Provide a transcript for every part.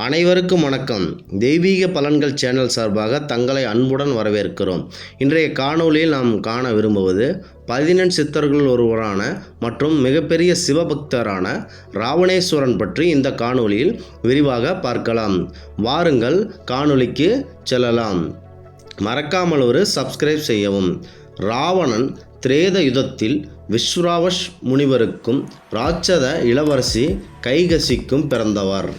அனைவருக்கும் வணக்கம். தெய்வீக பலன்கள் சேனல் சார்பாக தங்களை அன்புடன் வரவேற்கிறோம். இன்றைய காணொளியில் நாம் காண விரும்புவது 14 சித்தர்கள் ஒருவரான மற்றும் மிகப்பெரிய சிவபக்தரான ராவணேஸ்வரன் பற்றி இந்த காணொளியில் விரிவாக பார்க்கலாம். வாருங்கள் காணொளிக்கு செல்லலாம். மறக்காமல் ஒரு சப்ஸ்கிரைப் செய்யவும். ராவணன் திரேத யுதத்தில் விஸ்வாவஸ் முனிவருக்கும் ராட்சத இளவரசி கைகசிக்கும் பிறந்தவர்.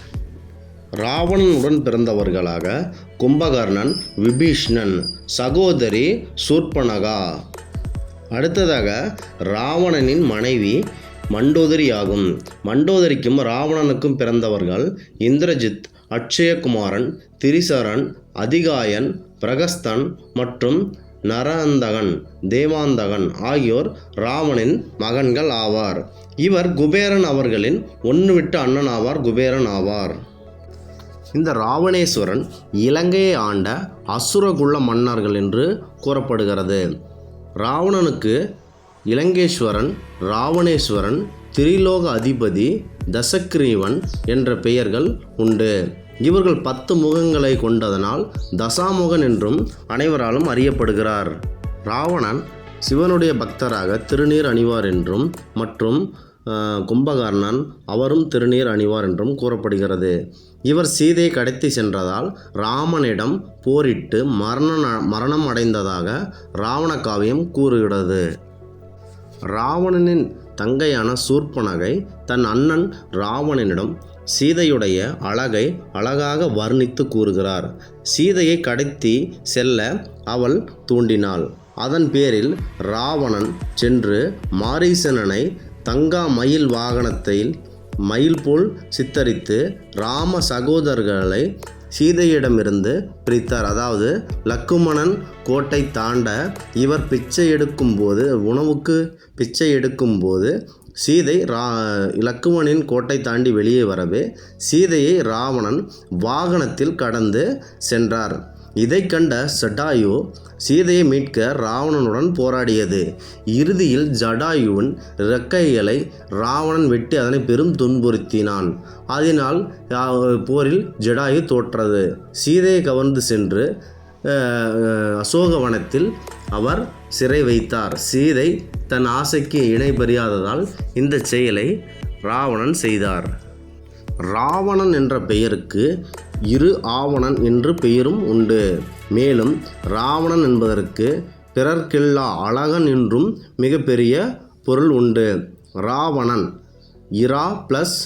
ராவணனுடன் பிறந்தவர்களாக கும்பகர்ணன், விபீஷ்ணன், சகோதரி சூர்பனகா. அடுத்ததாக ராவணனின் மனைவி மண்டோதரி ஆகும். மண்டோதரிக்கும் ராவணனுக்கும் பிறந்தவர்கள் இந்திரஜித், அட்சயகுமாரன், திரிசரன், அதிகாயன், பிரகஸ்தன் மற்றும் நரந்தகன், தேவாந்தகன் ஆகியோர் ராவணனின் மகன்கள் ஆவார். இவர் குபேரன் அவர்களின் ஒன்றுவிட்ட அண்ணன் ஆவார். குபேரன் ஆவார். இந்த ராவணேஸ்வரன் இலங்கையை ஆண்ட அசுரகுல மன்னர்கள் என்று கூறப்படுகிறது. ராவணனுக்கு இலங்கேஸ்வரன், ராவணேஸ்வரன், திரிலோக அதிபதி, தசக்ரீவன் என்ற பெயர்கள் உண்டு. இவர்கள் 10 முகங்களை கொண்டதனால் தசாமுகன் என்றும் அனைவராலும் அறியப்படுகிறார். ராவணன் சிவனுடைய பக்தராக திருநீர் அணிவார் என்றும் மற்றும் கும்பகர்ணன் அவரும் திருநீர் அணிவார் என்றும் கூறப்படுகிறது. இவர் சீதையை கடத்தி சென்றதால் ராமனிடம் போரிட்டு மரணம் அடைந்ததாக ராவண காவியம் கூறுகிறது. ராவணனின் தங்கையான சூர்பனகை தன் அண்ணன் ராவணனிடம் சீதையுடைய அழகை அழகாக வர்ணித்து கூறுகிறார். சீதையை கடத்தி செல்ல அவள் தூண்டினாள். அதன் பேரில் ராவணன் சென்று மாரீசனனை தங்கா மயில் வாகனத்தில் மயில் போல் சித்தரித்து ராம சகோதரர்களை சீதையிடமிருந்து பிரித்தார். அதாவது லக்குமணன் கோட்டை தாண்ட இவர் பிச்சை எடுக்கும்போது, உணவுக்கு பிச்சை எடுக்கும்போது சீதை லக்குமணனின் கோட்டை தாண்டி வெளியே வரவே சீதையை ராவணன் வாகனத்தில் கடந்து சென்றார். இதை கண்ட ஜடாயு சீதையை மீட்க ராவணனுடன் போராடியது. இறுதியில் ஜடாயுவின் இறக்கைகளை ராவணன் வெட்டி அதனை பெரும் துன்புறுத்தினான். அதனால் போரில் ஜடாயு தோற்றது. சீதையை கவர்ந்து சென்று அசோகவனத்தில் அவர் சிறை வைத்தார். சீதை தன் ஆசைக்கு இணை பெரியாததால் இந்த செயலை ராவணன் செய்தார். ராவணன் என்ற பெயருக்கு இரு ஆவணன் என்று பெயரும் உண்டு. மேலும் ராவணன் என்பதற்கு பிறர்க்கில்லா அழகன் என்றும் மிகப்பெரிய பொருள் உண்டு. ராவணன் இரா ப்ளஸ்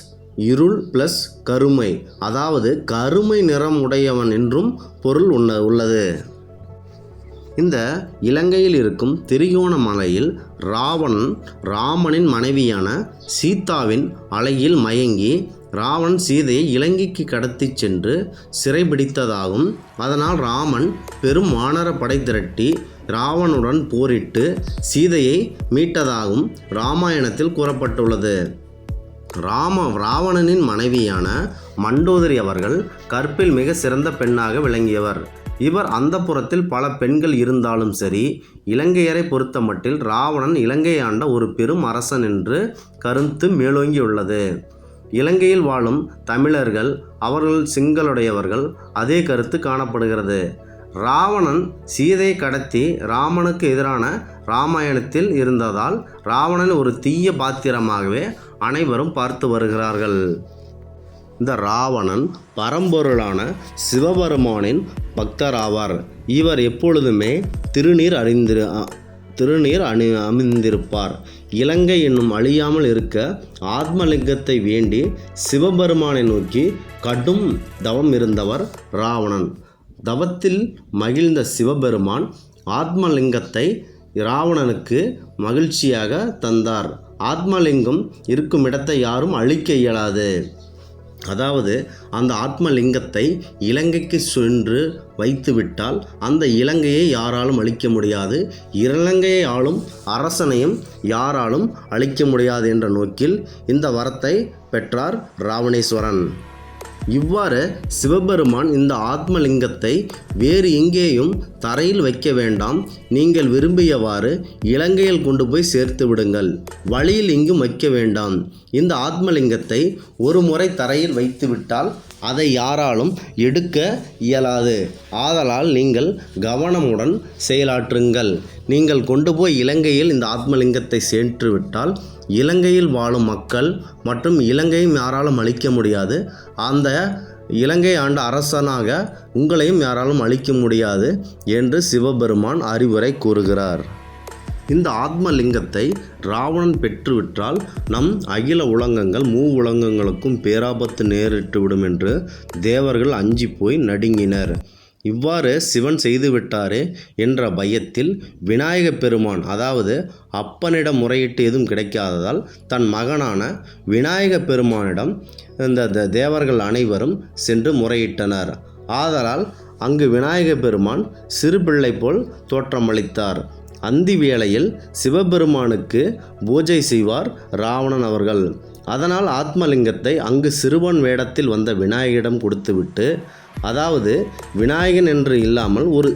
இருள் ப்ளஸ் கருமை, அதாவது கருமை நிறம் உடையவன் என்றும் பொருள் உள்ளது. இந்த இலங்கையில் இருக்கும் திரிகோணமலையில் ராவணன் ராமனின் மனைவியான சீதாவின் அழகில் மயங்கி ராவணன் சீதையை இலங்கைக்கு கடத்தி சென்று சிறைபிடித்ததாகும். அதனால் ராமன் பெரும் வானர படை திரட்டி ராவணனுடன் போரிட்டு சீதையை மீட்டதாகவும் இராமாயணத்தில் கூறப்பட்டுள்ளது. ராவணனின் மனைவியான மண்டோதரி அவர்கள் கற்பில் மிக சிறந்த பெண்ணாக விளங்கியவர். இவர் அந்தப்புறத்தில் பல பெண்கள் இருந்தாலும் சரி, இலங்கையரை பொறுத்தமட்டில் ராவணன் இலங்கை ஆண்ட ஒரு பெரும் அரசன் என்று கருத்து மேலோங்கியுள்ளது. இலங்கையில் வாழும் தமிழர்கள், அவர்கள் சிங்களுடையவர்கள், அதே கருத்து காணப்படுகிறது. ராவணன் சீதையை கடத்தி ராமனுக்கு எதிரான இராமாயணத்தில் இருந்ததால் ராவணன் ஒரு தீய பாத்திரமாகவே அனைவரும் பார்த்து வருகிறார்கள். இந்த ராவணன் பரம்பொருளான சிவபெருமானின் பக்தராவார். இவர் எப்பொழுதுமே திருநீர் அணிந்திருப்பார். இலங்கை என்னும் அழியாமல் இருக்க ஆத்மலிங்கத்தை வேண்டி சிவபெருமானை நோக்கி கடும் தவம் இருந்தவர் ராவணன். தவத்தில் மகிழ்ந்த சிவபெருமான் ஆத்மலிங்கத்தை ராவணனுக்கு மகிழ்ச்சியாக தந்தார். ஆத்மலிங்கம் இருக்கும் இடத்தை யாரும் அழிக்க இயலாது. அதாவது அந்த ஆத்மலிங்கத்தை இலங்கைக்கு சென்று வைத்துவிட்டால் அந்த இலங்கையை யாராலும் அழிக்க முடியாது, இலங்கையை ஆளும் அரசனையும் யாராலும் அழிக்க முடியாது என்ற நோக்கில் இந்த வரத்தை பெற்றார் ராவணேஸ்வரன். இவ்வாறு சிவபெருமான் இந்த ஆத்மலிங்கத்தை வேறு எங்கேயும் தரையில் வைக்க வேண்டாம், நீங்கள் விரும்பியவாறு இலங்கையில் கொண்டு போய் சேர்த்து விடுங்கள், வழியில் எங்கும் வைக்க வேண்டாம், இந்த ஆத்மலிங்கத்தை ஒரு முறை தரையில் வைத்துவிட்டால் அதை யாராலும் எடுக்க இயலாது. ஆதலால் நீங்கள் கவனமுடன் செயலாற்றுங்கள். நீங்கள் கொண்டு போய் இலங்கையில் இந்த ஆத்மலிங்கத்தை சேர்த்துவிட்டால் இலங்கையில் வாழும் மக்கள் மற்றும் இலங்கையும் யாராலும் அழிக்க முடியாது. அந்த இலங்கை ஆண்ட அரசனாக உங்களையும் யாராலும் அழிக்க முடியாது என்று சிவபெருமான் அறிவுரை கூறுகிறார். இந்த ஆத்மலிங்கத்தை ராவணன் பெற்றுவிட்டால் நம் அகில உலகங்கள் உலகங்களுக்கும் பேராபத்து நேரிட்டுவிடும் என்று தேவர்கள் அஞ்சி போய் நடுங்கினர். இவ்வாறு சிவன் செய்துவிட்டாரே என்ற பயத்தில் விநாயக பெருமான், அதாவது அப்பனிடம் முறையிட்டு எதுவும் கிடைக்காததால் தன் மகனான விநாயக பெருமானிடம் இந்த தேவர்கள் அனைவரும் சென்று முறையிட்டனர். ஆதலால் அங்கு விநாயக பெருமான் சிறு பிள்ளை போல் தோற்றமளித்தார். அந்தி வேளையில் சிவபெருமானுக்கு பூஜை செய்வார் ராவணன் அவர்கள். அதனால் ஆத்மலிங்கத்தை அங்கு சிறுவன் வேடத்தில் வந்த விநாயகரிடம் கொடுத்துவிட்டு, அதாவது விநாயகன் என்று இல்லாமல் ஒரு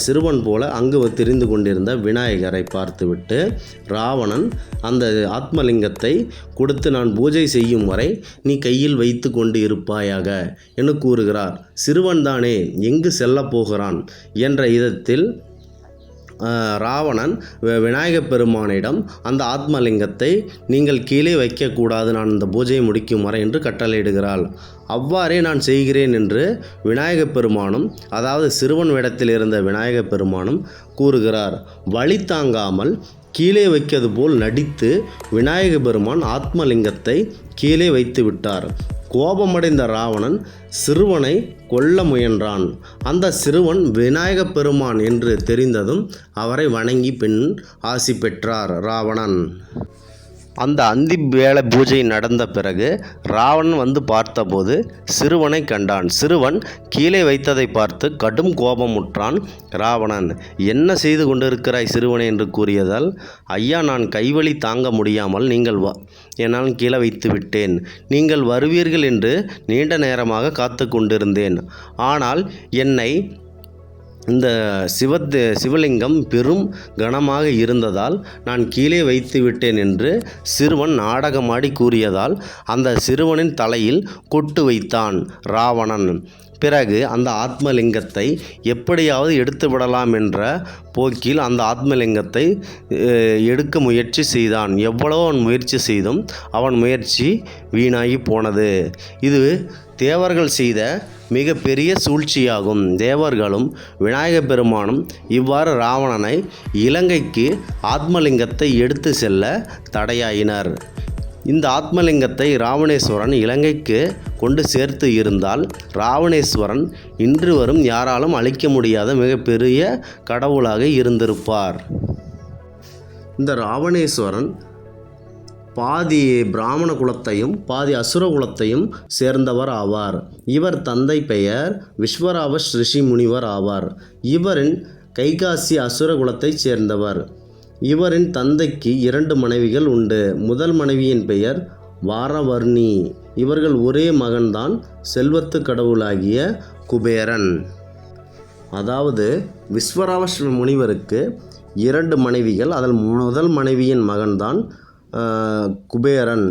சிறுவன் போல அங்கு தெரிந்து கொண்டிருந்த விநாயகரை பார்த்துவிட்டு ராவணன் அந்த ஆத்மலிங்கத்தை கொடுத்து, நான் பூஜை செய்யும் வரை நீ கையில் வைத்து கொண்டு இருப்பாயாக என்று கூறுகிறார். சிறுவன்தானே, எங்கு செல்ல போகிறான் என்ற இதத்தில் ராவணன் விநாயக பெருமானிடம் அந்த ஆத்மலிங்கத்தை நீங்கள் கீழே வைக்கக்கூடாது, நான் இந்த பூஜையை முடிக்கும் வரை என்று கட்டளையிடுகிறாள். அவ்வாறே நான் செய்கிறேன் என்று விநாயக பெருமானும், அதாவது சிறுவன் வேடத்தில் இருந்த விநாயக பெருமானும் கூறுகிறார். வழி தாங்காமல் கீழே வைக்கிறது போல் நடித்து விநாயக பெருமான் ஆத்மலிங்கத்தை கீழே வைத்து விட்டார். கோபமடைந்த ராவணன் சிறுவனை கொல்ல முயன்றான். அந்த சிறுவன் விநாயக பெருமான் என்று தெரிந்ததும் அவரை வணங்கி பின் ஆசி பெற்றார் ராவணன். அந்த அந்தி வேளை பூஜை நடந்த பிறகு ராவணன் வந்து பார்த்தபோது சிறுவனை கண்டான். சிறுவன் கீழே வைத்ததை பார்த்து கடும் கோபமுற்றான் ராவணன். என்ன செய்து கொண்டிருக்கிறாய் சிறுவனை என்று கூறியதால், ஐயா, நான் கைவலி தாங்க முடியாமல் என்னால் கீழே வைத்து விட்டேன். நீங்கள் வருவீர்கள் என்று நீண்ட நேரமாக காத்து கொண்டிருந்தேன். ஆனால் என்னை இந்த சிவலிங்கம் பெரும் கனமாக இருந்ததால் நான் கீழே வைத்து விட்டேன் என்று சிறுவன் நாடகமாடி கூறியதால் அந்த சிறுவனின் தலையில் கொட்டு வைத்தான் ராவணன். பிறகு அந்த ஆத்மலிங்கத்தை எப்படியாவது எடுத்து விடலாம் என்ற போக்கில் அந்த ஆத்மலிங்கத்தை எடுக்க முயற்சி செய்தான். எவ்வளோ அவன் முயற்சி செய்தும் அவன் முயற்சி வீணாகி போனது. இது தேவர்கள் செய்த மிகப்பெரிய சூழ்ச்சியாகும். தேவர்களும் விநாயக பெருமானும் இவ்வாறு ராவணனை இலங்கைக்கு ஆத்மலிங்கத்தை எடுத்து செல்ல தடையாயினர். இந்த ஆத்மலிங்கத்தை ராவணேஸ்வரன் இலங்கைக்கு கொண்டு சேர்த்து இருந்தால் ராவணேஸ்வரன் இன்று வரும் யாராலும் அழிக்க முடியாத மிகப்பெரிய கடவுளாக இருந்திருப்பார். இந்த ராவணேஸ்வரன் பாதி பிராமண குலத்தையும் பாதி அசுர குலத்தையும் சேர்ந்தவர் ஆவார். இவர் தந்தை பெயர் விஸ்வராவ ரிஷி முனிவர் ஆவார். இவரின் கைகாசி அசுர குலத்தைச் சேர்ந்தவர். இவரின் தந்தைக்கு 2 மனைவிகள் உண்டு. முதல் மனைவியின் பெயர் வாரவர்ணி. இவர்கள் ஒரே மகன்தான், செல்வத்து கடவுளாகிய குபேரன். அதாவது விஸ்வராவ முனிவருக்கு 2 மனைவிகள். அதில் முதல் மனைவியின் மகன்தான் குபேரன்,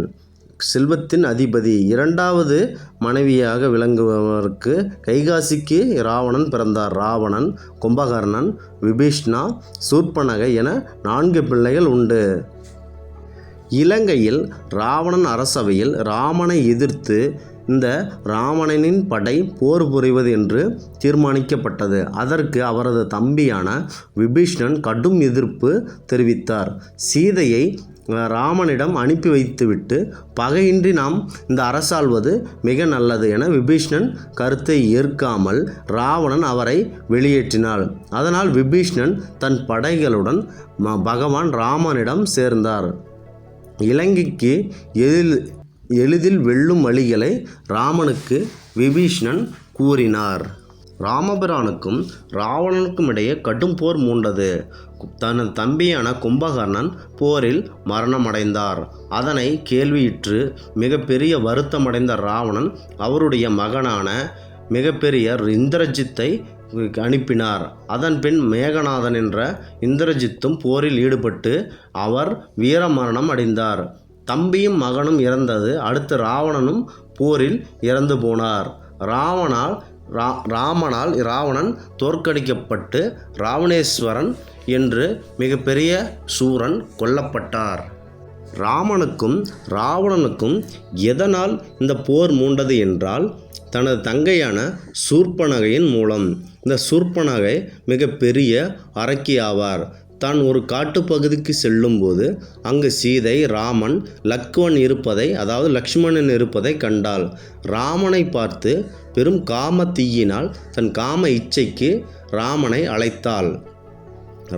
செல்வத்தின் அதிபதி. 2வது மனைவியாக விளங்குபவருக்கு கைகாசிக்கு ராவணன் பிறந்தார். ராவணன், கும்பகர்ணன், விபீஷ்ணா, சூர்பனகை என 4 பிள்ளைகள் உண்டு. இலங்கையில் ராவணன் அரசவையில் ராமனை எதிர்த்து இந்த ராவணனின் படை போர் புரிவது என்று தீர்மானிக்கப்பட்டது. அதற்கு அவரது தம்பியான விபீஷ்ணன் கடும் எதிர்ப்பு தெரிவித்தார். சீதையை ராமனிடம் அனுப்பி வைத்துவிட்டு பகையின்றி நாம் இந்த அரசாள்வது மிக நல்லது என விபீஷ்ணன் கருத்தை ஏற்காமல் ராவணன் அவரை வெளியேற்றினார். அதனால் விபீஷ்ணன் தன் படைகளுடன் பகவான் ராமனிடம் சேர்ந்தார். இலங்கைக்கு எளிதில் வெல்லும் வழிகளை ராமனுக்கு விபீஷ்ணன் கூறினார். ராமபிரானுக்கும் ராவணனுக்கும் இடையே கடும் போர் மூண்டது. தனது தம்பியான கும்பகர்ணன் போரில் மரணமடைந்தார். அதனை கேள்வியுற்று மிகப்பெரிய வருத்தமடைந்த ராவணன் அவருடைய மகனான மிகப்பெரிய இந்திரஜித்தை அனுப்பினார். அதன் பின் மேகநாதன் என்ற இந்திரஜித்தும் போரில் ஈடுபட்டு அவர் வீரமரணம் அடைந்தார். தம்பியும் மகனும் இறந்தது அடுத்து ராவணனும் போரில் இறந்து போனார். ராமனால் இராவணன் தோற்கடிக்கப்பட்டு ராவணேஸ்வரன் என்று மிகப்பெரிய சூரன் கொல்லப்பட்டார். ராமனுக்கும் ராவணனுக்கும் எதனால் இந்த போர் மூண்டது என்றால் தனது தங்கையான சூர்ப்பனகையின் மூலம். இந்த சூர்ப்பனகை மிகப்பெரிய அரக்கி ஆவார். தான் ஒரு காட்டுப்பகுதிக்கு செல்லும்போது அங்கு சீதை, ராமன், லக்ஷ்மணன் இருப்பதை கண்டாள். ராமனை பார்த்து பெரும் காம தீயினால் தன் காம இச்சைக்கு ராமனை அழைத்தாள்.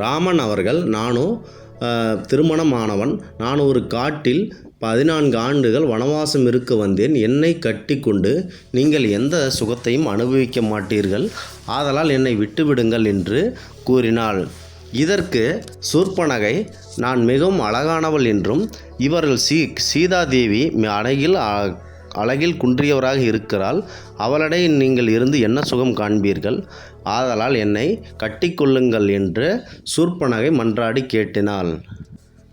ராமன் அவர்கள், நானோ திருமணமானவன், நான் ஒரு காட்டில் 14 ஆண்டுகள் வனவாசம் இருக்க வந்தேன். என்னை கட்டி கொண்டு நீங்கள் எந்த சுகத்தையும் அனுபவிக்க மாட்டீர்கள், ஆதலால் என்னை விட்டுவிடுங்கள் என்று கூறினாள். இதற்கு சூர்ப்பனகை, நான் மிகவும் அழகானவள் என்றும் இவர்கள் சீதாதேவி அழகில் குன்றியவராக இருக்கிறாள், அவளடை நீங்கள் இருந்து என்ன சுகம் காண்பீர்கள், ஆதலால் என்னை கட்டிக்கொள்ளுங்கள் என்று சூர்ப்பனகை மன்றாடி கேட்டினாள்.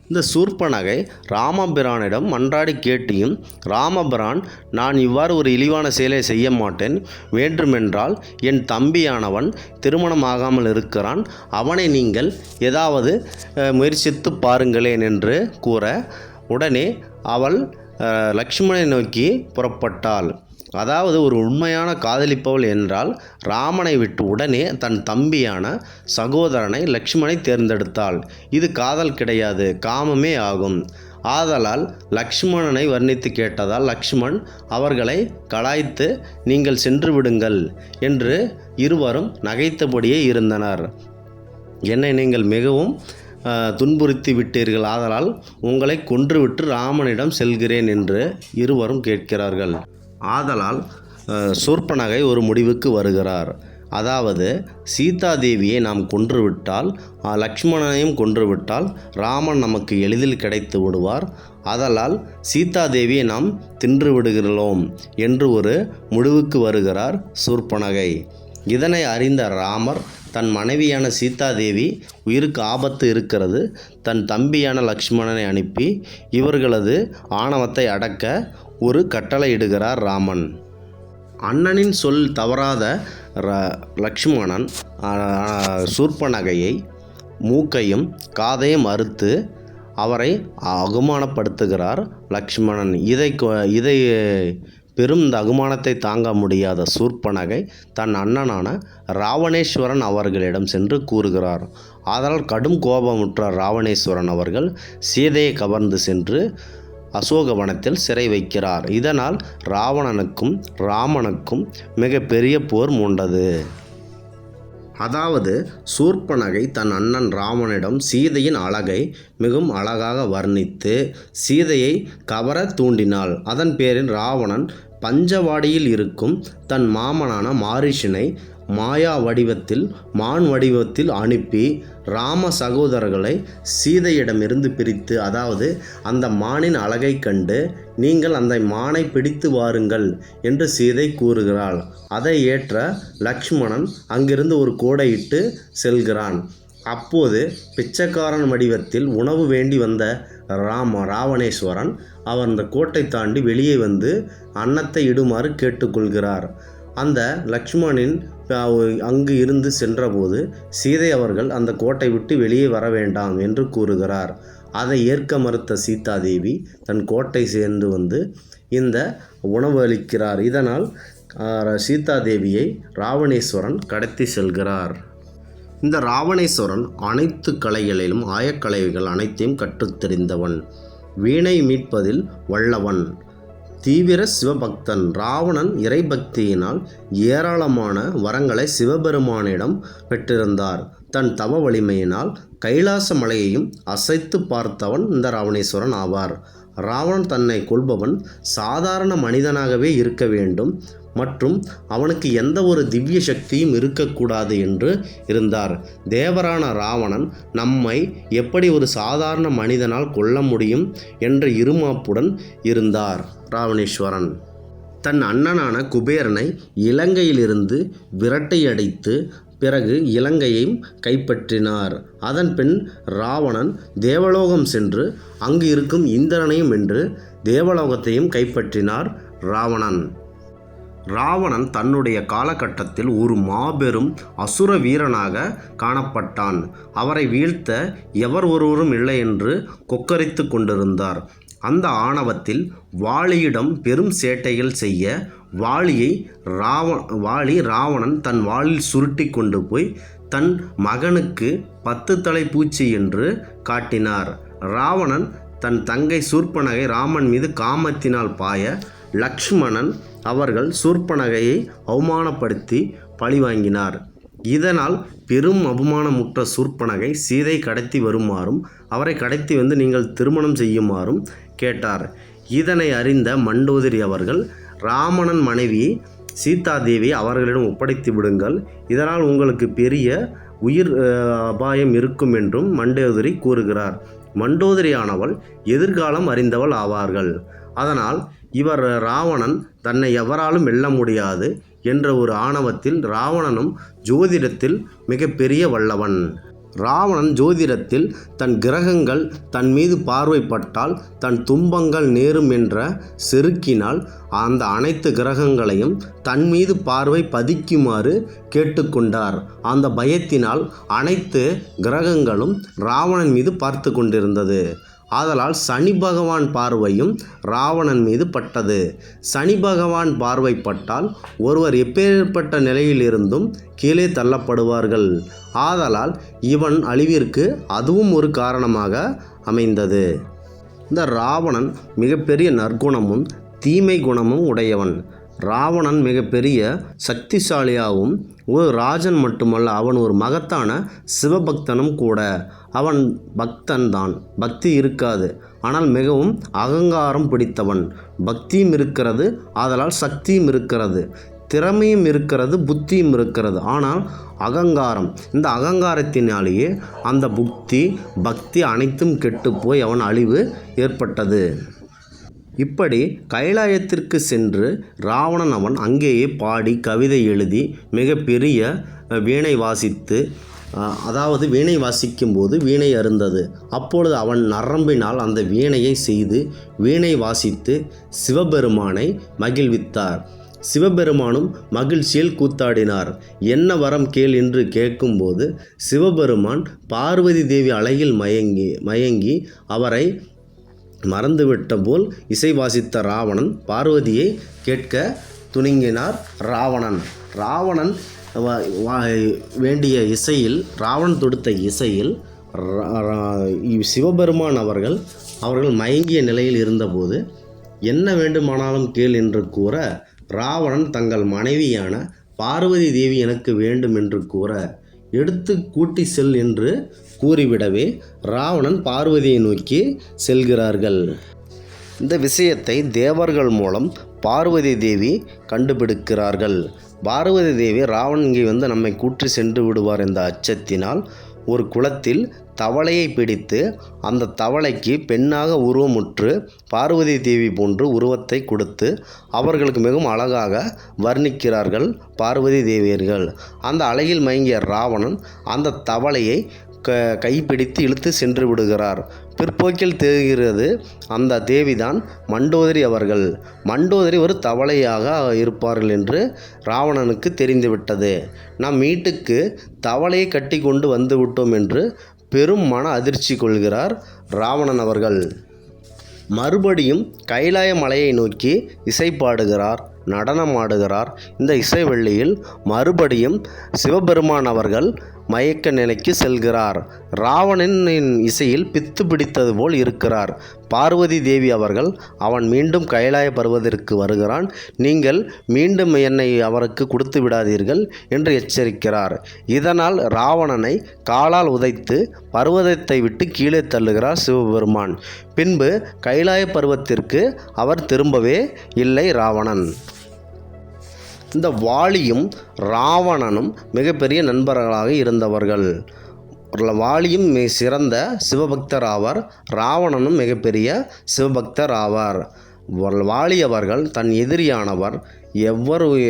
இந்த சூர்ப்பனகை ராமபிரானிடம் மன்றாடி கேட்டியும் ராமபிரான், நான் இவ்வாறு ஒரு இழிவான செயலை செய்ய மாட்டேன், வேண்டுமென்றால் என் தம்பியானவன் திருமணமாகாமல் இருக்கிறான், அவனை நீங்கள் ஏதாவது முயற்சித்து பாருங்களேன் என்று கூற உடனே அவள் லக்ஷ்மணனை நோக்கி புறப்பட்டாள். அதாவது ஒரு உண்மையான காதலிப்பவள் என்றால் ராமனை விட்டு உடனே தன் தம்பியான சகோதரனை லக்ஷ்மணனை தேர்ந்தெடுத்தாள். இது காதல் கிடையாது, காமமே ஆகும். ஆதலால் லக்ஷ்மணனை வர்ணித்து கேட்டதால் லக்ஷ்மண் அவர்களை கலாய்த்து நீங்கள் சென்று விடுங்கள் என்று இருவரும் நகைத்தபடியே இருந்தனர். என்னை நீங்கள் மிகவும் துன்புறுத்தி விட்டீர்கள், ஆதலால் உங்களை கொன்றுவிட்டு ராமனிடம் செல்கிறேன் என்று இருவரும் கேட்கிறார்கள். ஆதலால் சூர்ப்பனகை ஒரு முடிவுக்கு வருகிறார். அதாவது சீதாதேவியை நாம் கொன்றுவிட்டால், லக்ஷ்மணனையும் கொன்றுவிட்டால் ராமன் நமக்கு எளிதில் கிடைத்து விடுவார், ஆதலால் சீதாதேவியை நாம் தின்று விடுகிறோம் என்று ஒரு முடிவுக்கு வருகிறார் சூர்ப்பனகை. இதனை அறிந்த ராமர் தன் மனைவியான சீதாதேவி உயிருக்கு ஆபத்து இருக்கிறது, தன் தம்பியான லக்ஷ்மணனை அனுப்பி இவர்களது ஆணவத்தை அடக்க ஒரு கட்டளையிடுகிறார் ராமன். அண்ணனின் சொல் தவறாத லக்ஷ்மணன் சூர்ப்பனகையை மூக்கையும் காதையும் அறுத்து அவரை அவமானப்படுத்துகிறார் லக்ஷ்மணன். இதை பெரும் அவமானத்தை தாங்க முடியாத சூர்ப்பனகை தன் அண்ணனான ராவணேஸ்வரன் அவர்களிடம் சென்று கூறுகிறார். ஆதலால் கடும் கோபமுற்ற ராவணேஸ்வரன் அவர்கள் சீதையை கவர்ந்து சென்று அசோகவனத்தில் சிறை வைக்கிறார். இதனால் ராவணனுக்கும் ராமனுக்கும் மிகப்பெரிய போர் மூண்டது. அதாவது சூர்ப்பனகை தன் அண்ணன் ராமனிடம் சீதையின் அழகை மிகவும் அழகாக வர்ணித்து சீதையை கவர தூண்டினாள். அதன் பேரில் ராவணன் பஞ்சவாடியில் இருக்கும் தன் மாமனான மாரீஷனை மாயா வடிவத்தில், மான் வடிவத்தில் அனுப்பி ராம சகோதரர்களை சீதையிடமிருந்து பிரித்து, அதாவது அந்த மானின் அழகை கண்டு நீங்கள் அந்த மானை பிடித்து வாருங்கள் என்று சீதை கூறுகிறாள். அதை ஏற்ற லக்ஷ்மணன் அங்கிருந்து ஒரு கோடையிட்டு செல்கிறான். அப்போது பிச்சைக்காரன் வடிவத்தில் உணவு வேண்டி வந்த ராவணேஸ்வரன் அவர் அந்த கோட்டை தாண்டி வெளியே வந்து அன்னத்தை இடுமாறு கேட்டுக்கொள்கிறார். அந்த லக்ஷ்மணனின் அங்கு இருந்து சென்றபோது சீதை அவர்கள் அந்த கோட்டை விட்டு வெளியே வர வேண்டாம் என்று கூறுகிறார். அதை ஏற்க மறுத்த சீதாதேவி தன் கோட்டை சேர்ந்து வந்து இந்த உணவு அளிக்கிறார். இதனால் சீதாதேவியை ராவணேஸ்வரன் கடத்தி செல்கிறார். இந்த ராவணேஸ்வரன் அனைத்து கலைகளிலும் ஆயக்கலைகள் அனைத்தையும் கற்றுத் தெரிந்தவன், வீணை மீட்பதில் வல்லவன், தீவிர சிவபக்தன். ராவணன் இறைபக்தியினால் ஏராளமான வரங்களை சிவபெருமானிடம் பெற்றிருந்தார். தன் தவ வலிமையினால் கைலாச மலையையும் அசைத்து பார்த்தவன் இந்த ராவணேஸ்வரன் ஆவார். ராவணன் தன்னை கொல்பவன் சாதாரண மனிதனாகவே இருக்க வேண்டும் மற்றும் அவனுக்கு எந்த ஒரு திவ்ய சக்தியும் இருக்கக்கூடாது என்று இருந்தார். தேவரான ராவணன் நம்மை எப்படி ஒரு சாதாரண மனிதனால் கொல்ல முடியும் என்ற இருமாப்புடன் இருந்தார் ராவணேஸ்வரன். தன் அண்ணனான குபேரனை இலங்கையிலிருந்து விரட்டையடித்து பிறகு இலங்கையையும் கைப்பற்றினார். அதன் பின் ராவணன் தேவலோகம் சென்று அங்கு இருக்கும் இந்திரனையும் வென்று தேவலோகத்தையும் கைப்பற்றினார் ராவணன். ராவணன் தன்னுடைய காலகட்டத்தில் ஒரு மாபெரும் அசுர வீரனாக காணப்பட்டான். அவரை வீழ்த்த எவர் ஒருவரும் இல்லை என்று கொக்கரித்து கொண்டிருந்தார். அந்த ஆணவத்தில் வாலியிடம் பெரும் சேட்டைகள் செய்ய வாலி ராவணன் தன் வாளில் சுருட்டி கொண்டு போய் தன் மகனுக்கு 10 தலை பூச்சி என்று காட்டினார். ராவணன் தன் தங்கை சூர்ப்பனகை ராமன் மீது காமத்தினால் பாய லக்ஷ்மணன் அவர்கள் சூர்ப்பனகையை அவமானப்படுத்தி பழிவாங்கினார். இதனால் பெரும் அவமானமுற்ற சூர்ப்பனகை சீதை கடத்தி வருமாறும் அவரை கடத்தி வந்து நீங்கள் திருமணம் செய்யுமாறும் கேட்டார். இதனை அறிந்த மண்டோதரி அவர்கள் ராவணன் மனைவி சீதாதேவி அவர்களிடம் ஒப்படைத்து விடுங்கள், இதனால் உங்களுக்கு பெரிய உயிர் அபாயம் இருக்கும் என்றும் மண்டோதரி கூறுகிறார். மண்டோதரியானவள் எதிர்காலம் அறிந்தவள் ஆவார்கள். அதனால் இவர் ராவணன் தன்னை எவராலும் வெல்ல முடியாது என்ற ஒரு ஆணவத்தில் ராவணனும் ஜோதிடத்தில் மிகப்பெரிய வல்லவன். ராவணன் ஜோதிடத்தில் தன் கிரகங்கள் தன் மீது பார்வைப்பட்டால் தன் துன்பங்கள் நேரும் என்ற செருக்கினால் அந்த அனைத்து கிரகங்களையும் தன் மீது பார்வை பதிக்குமாறு கேட்டுக்கொண்டார். அந்த பயத்தினால் அனைத்து கிரகங்களும் ராவணன் மீது பார்த்து கொண்டிருந்தது. ஆதலால் சனி பகவான் பார்வையும் ராவணன் மீது பட்டது. சனி பகவான் பார்வைப்பட்டால் ஒருவர் எப்பேற்பட்ட நிலையிலிருந்தும் கீழே தள்ளப்படுவார்கள். ஆதலால் இவன் அழிவிற்கு அதுவும் ஒரு காரணமாக அமைந்தது. இந்த ராவணன் மிகப்பெரிய நற்குணமும் தீமை குணமும் உடையவன். ராவணன் மிகப்பெரிய சக்திசாலியாகவும் ஒரு ராஜன் மட்டுமல்ல, அவன் ஒரு மகத்தான சிவபக்தனும் கூட. அவன் பக்தன் தான், பக்தி இருக்காது, ஆனால் மிகவும் அகங்காரம் பிடித்தவன். பக்தியும் இருக்கிறது, ஆதலால் சக்தியும் இருக்கிறது, திறமையும் இருக்கிறது, புத்தியும் இருக்கிறது, ஆனால் அகங்காரம். இந்த அகங்காரத்தினாலேயே அந்த பக்தி அனைத்தும் கெட்டுப்போய் அவன் அழிவு ஏற்பட்டது. இப்படி கைலாயத்திற்கு சென்று ராவணன் அவன் அங்கேயே பாடி கவிதை எழுதி மிகப்பெரிய வீணை வாசித்து, அதாவது வீணை வாசிக்கும்போது வீணை அருந்தது. அப்பொழுது அவன் நரம்பினால் அந்த வீணையை செய்து வீணை வாசித்து சிவபெருமானை மகிழ்வித்தார். சிவபெருமானும் மகிழ்ச்சியில் கூத்தாடினார். என்ன வரம் கேள் என்று கேட்கும்போது சிவபெருமான் பார்வதி தேவி அழகில் மயங்கி அவரை மறந்துவிட்ட போல் இசை வாசித்த ராவணன் பார்வதியை கேட்க துணிங்கினார். ராவணன் வேண்டிய இசையில், ராவணன் தொடுத்த இசையில் சிவபெருமான் அவர்கள் மயங்கிய நிலையில் இருந்தபோது என்ன வேண்டுமானாலும் கேள் என்று கூற, ராவணன் தங்கள் மனைவியான பார்வதி தேவி எனக்கு வேண்டும் என்று கூற, எடுத்து கூட்டி செல் என்று கூறிவிடவே ராவணன் பார்வதியை நோக்கி செல்கிறார்கள். இந்த விஷயத்தை தேவர்கள் மூலம் பார்வதி தேவி கண்டுபிடிக்கிறார்கள். பார்வதி தேவி ராவணன் இங்கே வந்து நம்மை கூற்றி சென்று விடுவார் என்ற அச்சத்தினால் ஒரு குளத்தில் தவளையை பிடித்து அந்த தவளைக்கு பெண்ணாக உருவமுற்று பார்வதி தேவி போன்று உருவத்தை கொடுத்து அவர்களுக்கு மிகவும் அழகாக வர்ணிக்கிறார்கள் பார்வதி தேவியர்கள். அந்த அழகில் மயங்கிய ராவணன் அந்த தவளையை கைப்பிடித்து இழுத்து சென்று விடுகிறார். பிற்போக்கில் தெரிகிறது அந்த தேவிதான் மண்டோதரி அவர்கள். மண்டோதரி ஒரு தவளையாக இருப்பார்கள் என்று ராவணனுக்கு தெரிந்துவிட்டது. நாம் வீட்டுக்கு தவளையை கட்டி கொண்டு வந்து விட்டோம் என்று பெரும் மன அதிர்ச்சி கொள்கிறார் ராவணன் அவர்கள். மறுபடியும் கைலாய மலையை நோக்கி இசை பாடுகிறார், நடனம் ஆடுகிறார். இந்த இசை வெள்ளியில் மறுபடியும் சிவபெருமான் அவர்கள் மயக்க நிலைக்கு செல்கிறார். ராவணனின் இசையில் பித்து பிடித்தது போல் இருக்கிறார். பார்வதி தேவி அவர்கள் அவன் மீண்டும் கைலாய பருவத்திற்கு வருகிறான், நீங்கள் மீண்டும் என்னை அவருக்கு கொடுத்து விடாதீர்கள் என்று எச்சரிக்கிறார். இதனால் ராவணனை காலால் உதைத்து பர்வதத்தை விட்டு கீழே தள்ளுகிறார் சிவபெருமான். பின்பு கைலாய பருவத்திற்கு அவர் திரும்பவே இல்லை ராவணன். இந்த வாலியும் ராவணனும் மிகப்பெரிய நண்பர்களாக இருந்தவர்கள். வாலியும் சிறந்த சிவபக்தர் ஆவார், ராவணனும் மிகப்பெரிய சிவபக்தர் ஆவார். வாலி அவர்கள் தன் எதிரியானவர்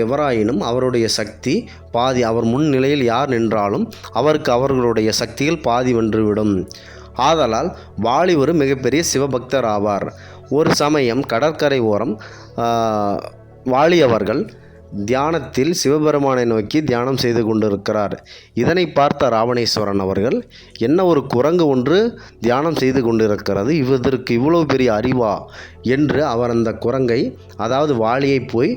எவராயினும் அவருடைய சக்தி பாதி, அவர் முன் நிலையில் யார் நின்றாலும் அவர்களுடைய சக்தியில் பாதி வென்றுவிடும். ஆதலால் வாலி ஒரு மிகப்பெரிய சிவபக்தர் ஆவார். ஒரு சமயம் கடற்கரை ஓரம் வாலி அவர்கள் தியானத்தில் சிவபெருமானை நோக்கி தியானம் செய்து கொண்டிருக்கிறார். இதனை பார்த்த ராவணேஸ்வரன் அவர்கள், என்ன ஒரு குரங்கு ஒன்று தியானம் செய்து கொண்டிருக்கிறது, இதற்கு இவ்வளவு பெரிய அறிவா என்று அவர் அந்த குரங்கை, அதாவது வாலியை போய்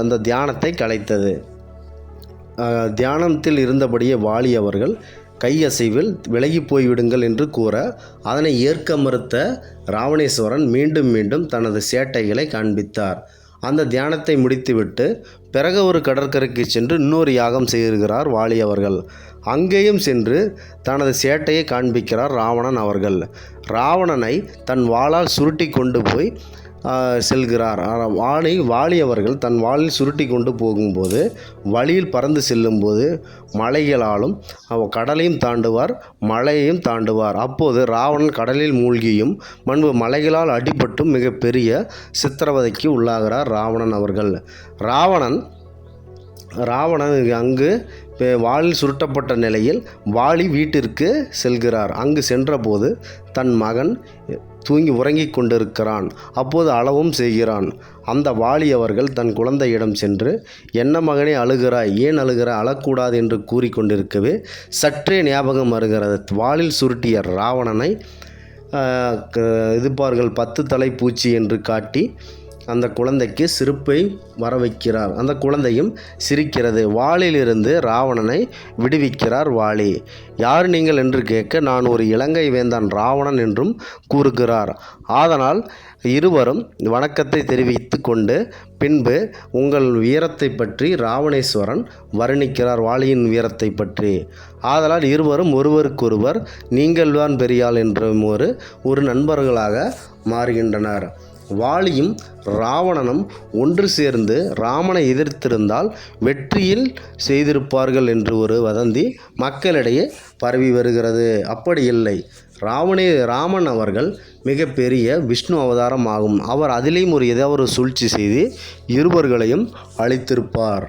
அந்த தியானத்தை கலைத்தது. தியானத்தில் இருந்தபடியே வாலி அவர்கள் கையசைவில் விலகி போய்விடுங்கள் என்று கூற, அதனை ஏற்க மறுத்த ராவணேஸ்வரன் மீண்டும் மீண்டும் தனது சேட்டைகளை காண்பித்தார். அந்த தியானத்தை முடித்துவிட்டு பிறகு ஒரு கடற்கரைக்கு சென்று இன்னொரு யாகம் செய்கிறார் வாலி அவர்கள். அங்கேயும் சென்று தனது சேட்டையை காண்பிக்கிறார் ராவணன் அவர்கள். ராவணனை தன் வாளால் சுருட்டி கொண்டு போய் செல்கிறார். வாலி அவர்கள் தன் வாளில் சுருட்டி கொண்டு போகும்போது வழியில் பறந்து செல்லும்போது மலைகளாலும் கடலையும் தாண்டுவார், மலையையும் தாண்டுவார். அப்போது ராவணன் கடலில் மூழ்கியும் முன்பு மலைகளால் அடிபட்டும் மிகப்பெரிய சித்திரவதைக்கு உள்ளாகிறார் ராவணன் அவர்கள். ராவணன் அங்கு வாளில் சுருட்டப்பட்ட நிலையில் வாலி வீட்டிற்கு செல்கிறார். அங்கு சென்றபோது தன் மகன் தூங்கி உறங்கிக் கொண்டிருக்கிறான். அப்போது அழவும் செய்கிறான். அந்த வாலி அவர்கள் தன் குழந்தையிடம் சென்று, என்ன மகனே அழுகிறாய், ஏன் அழுகிறாய், அழக்கூடாது என்று கூறிக்கொண்டிருக்கவே சற்றே ஞாபகம் வருகிறது. வாளில் சுருட்டிய ராவணனை இதுபார்கள் 10 தலை பூச்சி என்று காட்டி அந்த குழந்தைக்கு சிரிப்பை வர வைக்கிறார். அந்த குழந்தையும் சிரிக்கிறது. வாளிலிருந்து ராவணனை விடுவிக்கிறார் வாலி. யார் நீங்கள் என்று கேட்க, நான் ஒரு இலங்கை வேந்தான் ராவணன் என்றும் கூறுகிறார். அதனால் இருவரும் வணக்கத்தை தெரிவித்து கொண்டு பின்பு உங்கள் வீரத்தை பற்றி ராவணேஸ்வரன் வர்ணிக்கிறார், வாலியின் வீரத்தை பற்றி. ஆதலால் இருவரும் ஒருவருக்கொருவர் நீங்கள் தான் பெரியாள் என்ற ஒரு நண்பர்களாக மாறுகின்றனர். வாலியும் ராவணனும் ஒன்று சேர்ந்து ராமனை எதிர்த்திருந்தால் வெற்றியில் செய்திருப்பார்கள் என்று ஒரு வதந்தி மக்களிடையே பரவி வருகிறது. அப்படி இல்லை. ராமன் அவர்கள் மிகப்பெரிய விஷ்ணு அவதாரம் ஆகும். அவர் அதிலேயும் ஏதாவது ஒரு சூழ்ச்சி செய்து இருவர்களையும் அழித்திருப்பார்.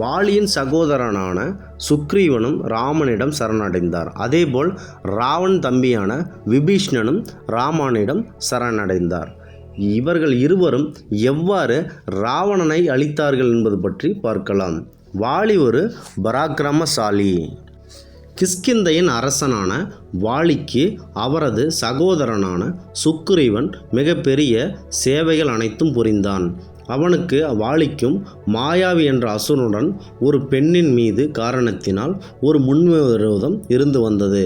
வாலியின் சகோதரனான சுக்ரீவனும் ராமனிடம் சரணடைந்தார். அதேபோல் ராவன் தம்பியான விபீஷ்ணனும் ராமனிடம் சரணடைந்தார். இவர்கள் இருவரும் எவ்வாறு ராவணனை அழித்தார்கள் என்பது பற்றி பார்க்கலாம். வாலி ஒரு பராக்கிரமசாலி. கிஷ்கிந்தையின் அரசனான வாலிக்கு அவரது சகோதரனான சுக்ரீவன் மிகப்பெரிய சேவைகள் அனைத்தும் புரிந்தான். அவனுக்கு வாலிக்கும் மாயாவி என்ற அசுரனுடன் ஒரு பெண்ணின் மீது காரணத்தினால் ஒரு முன்விரோதம் இருந்து வந்தது.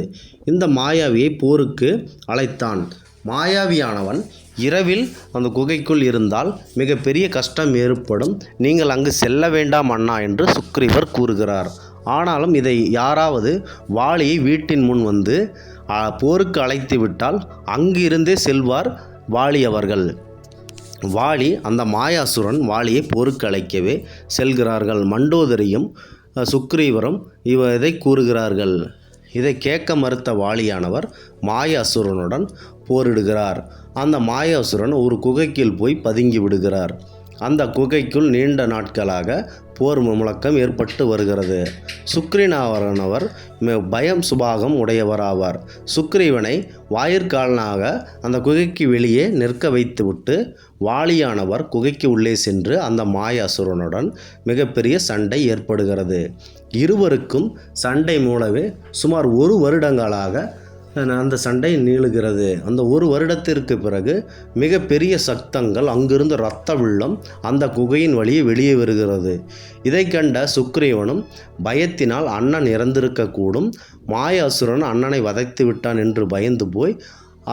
இந்த மாயாவியை போருக்கு அழைத்தான். மாயாவியானவன் இரவில் அந்த குகைக்குள் இருந்தால் மிகப்பெரிய கஷ்டம் ஏற்படும், நீங்கள் அங்கு செல்ல வேண்டாம் அண்ணா என்று சுக்ரீவர் கூறுகிறார். ஆனாலும் இதை யாராவது வாலியை வீட்டின் முன் வந்து போருக்கு அழைத்து விட்டால் அங்கு இருந்தே செல்வார் வாலி அவர்கள். வாலி அந்த மாயாசுரன் வாலியை போருக்கு அழைக்கவே செல்கிறார்கள். மண்டோதரியும் சுக்ரீவரும் இதை கூறுகிறார்கள். இதை கேட்க மறுத்த வாலியானவர் மாயாசுரனுடன் போரிடுகிறார். அந்த மாயாசுரன் ஒரு குகைக்குள் போய் பதுங்கி விடுகிறார். அந்த குகைக்குள் நீண்ட நாட்களாக போர் முழக்கம் ஏற்பட்டு வருகிறது. சுக்ரீவனவர் பயம் சுபாகம் உடையவராவார். சுக்ரீவனை வாயிற்காலனாக அந்த குகைக்கு வெளியே நிற்க வைத்துவிட்டு வாலியானவர் குகைக்கு உள்ளே சென்று அந்த மாயாசுரனுடன் மிகப்பெரிய சண்டை ஏற்படுகிறது. இருவருக்கும் சண்டை மூலவே சுமார் 1 வருடங்களாக அந்த சண்டை நீளுகிறது. அந்த 1 வருடத்திற்கு பிறகு மிகப்பெரிய சத்தங்கள், அங்கிருந்து இரத்த வெள்ளம் அந்த குகையின் வழியே வெளியே வருகிறது. இதை கண்ட சுக்ரீவனும் பயத்தினால் அண்ணன் இறந்திருக்கக்கூடும், மாயாசுரன் அண்ணனை வதைத்து விட்டான் என்று பயந்து போய்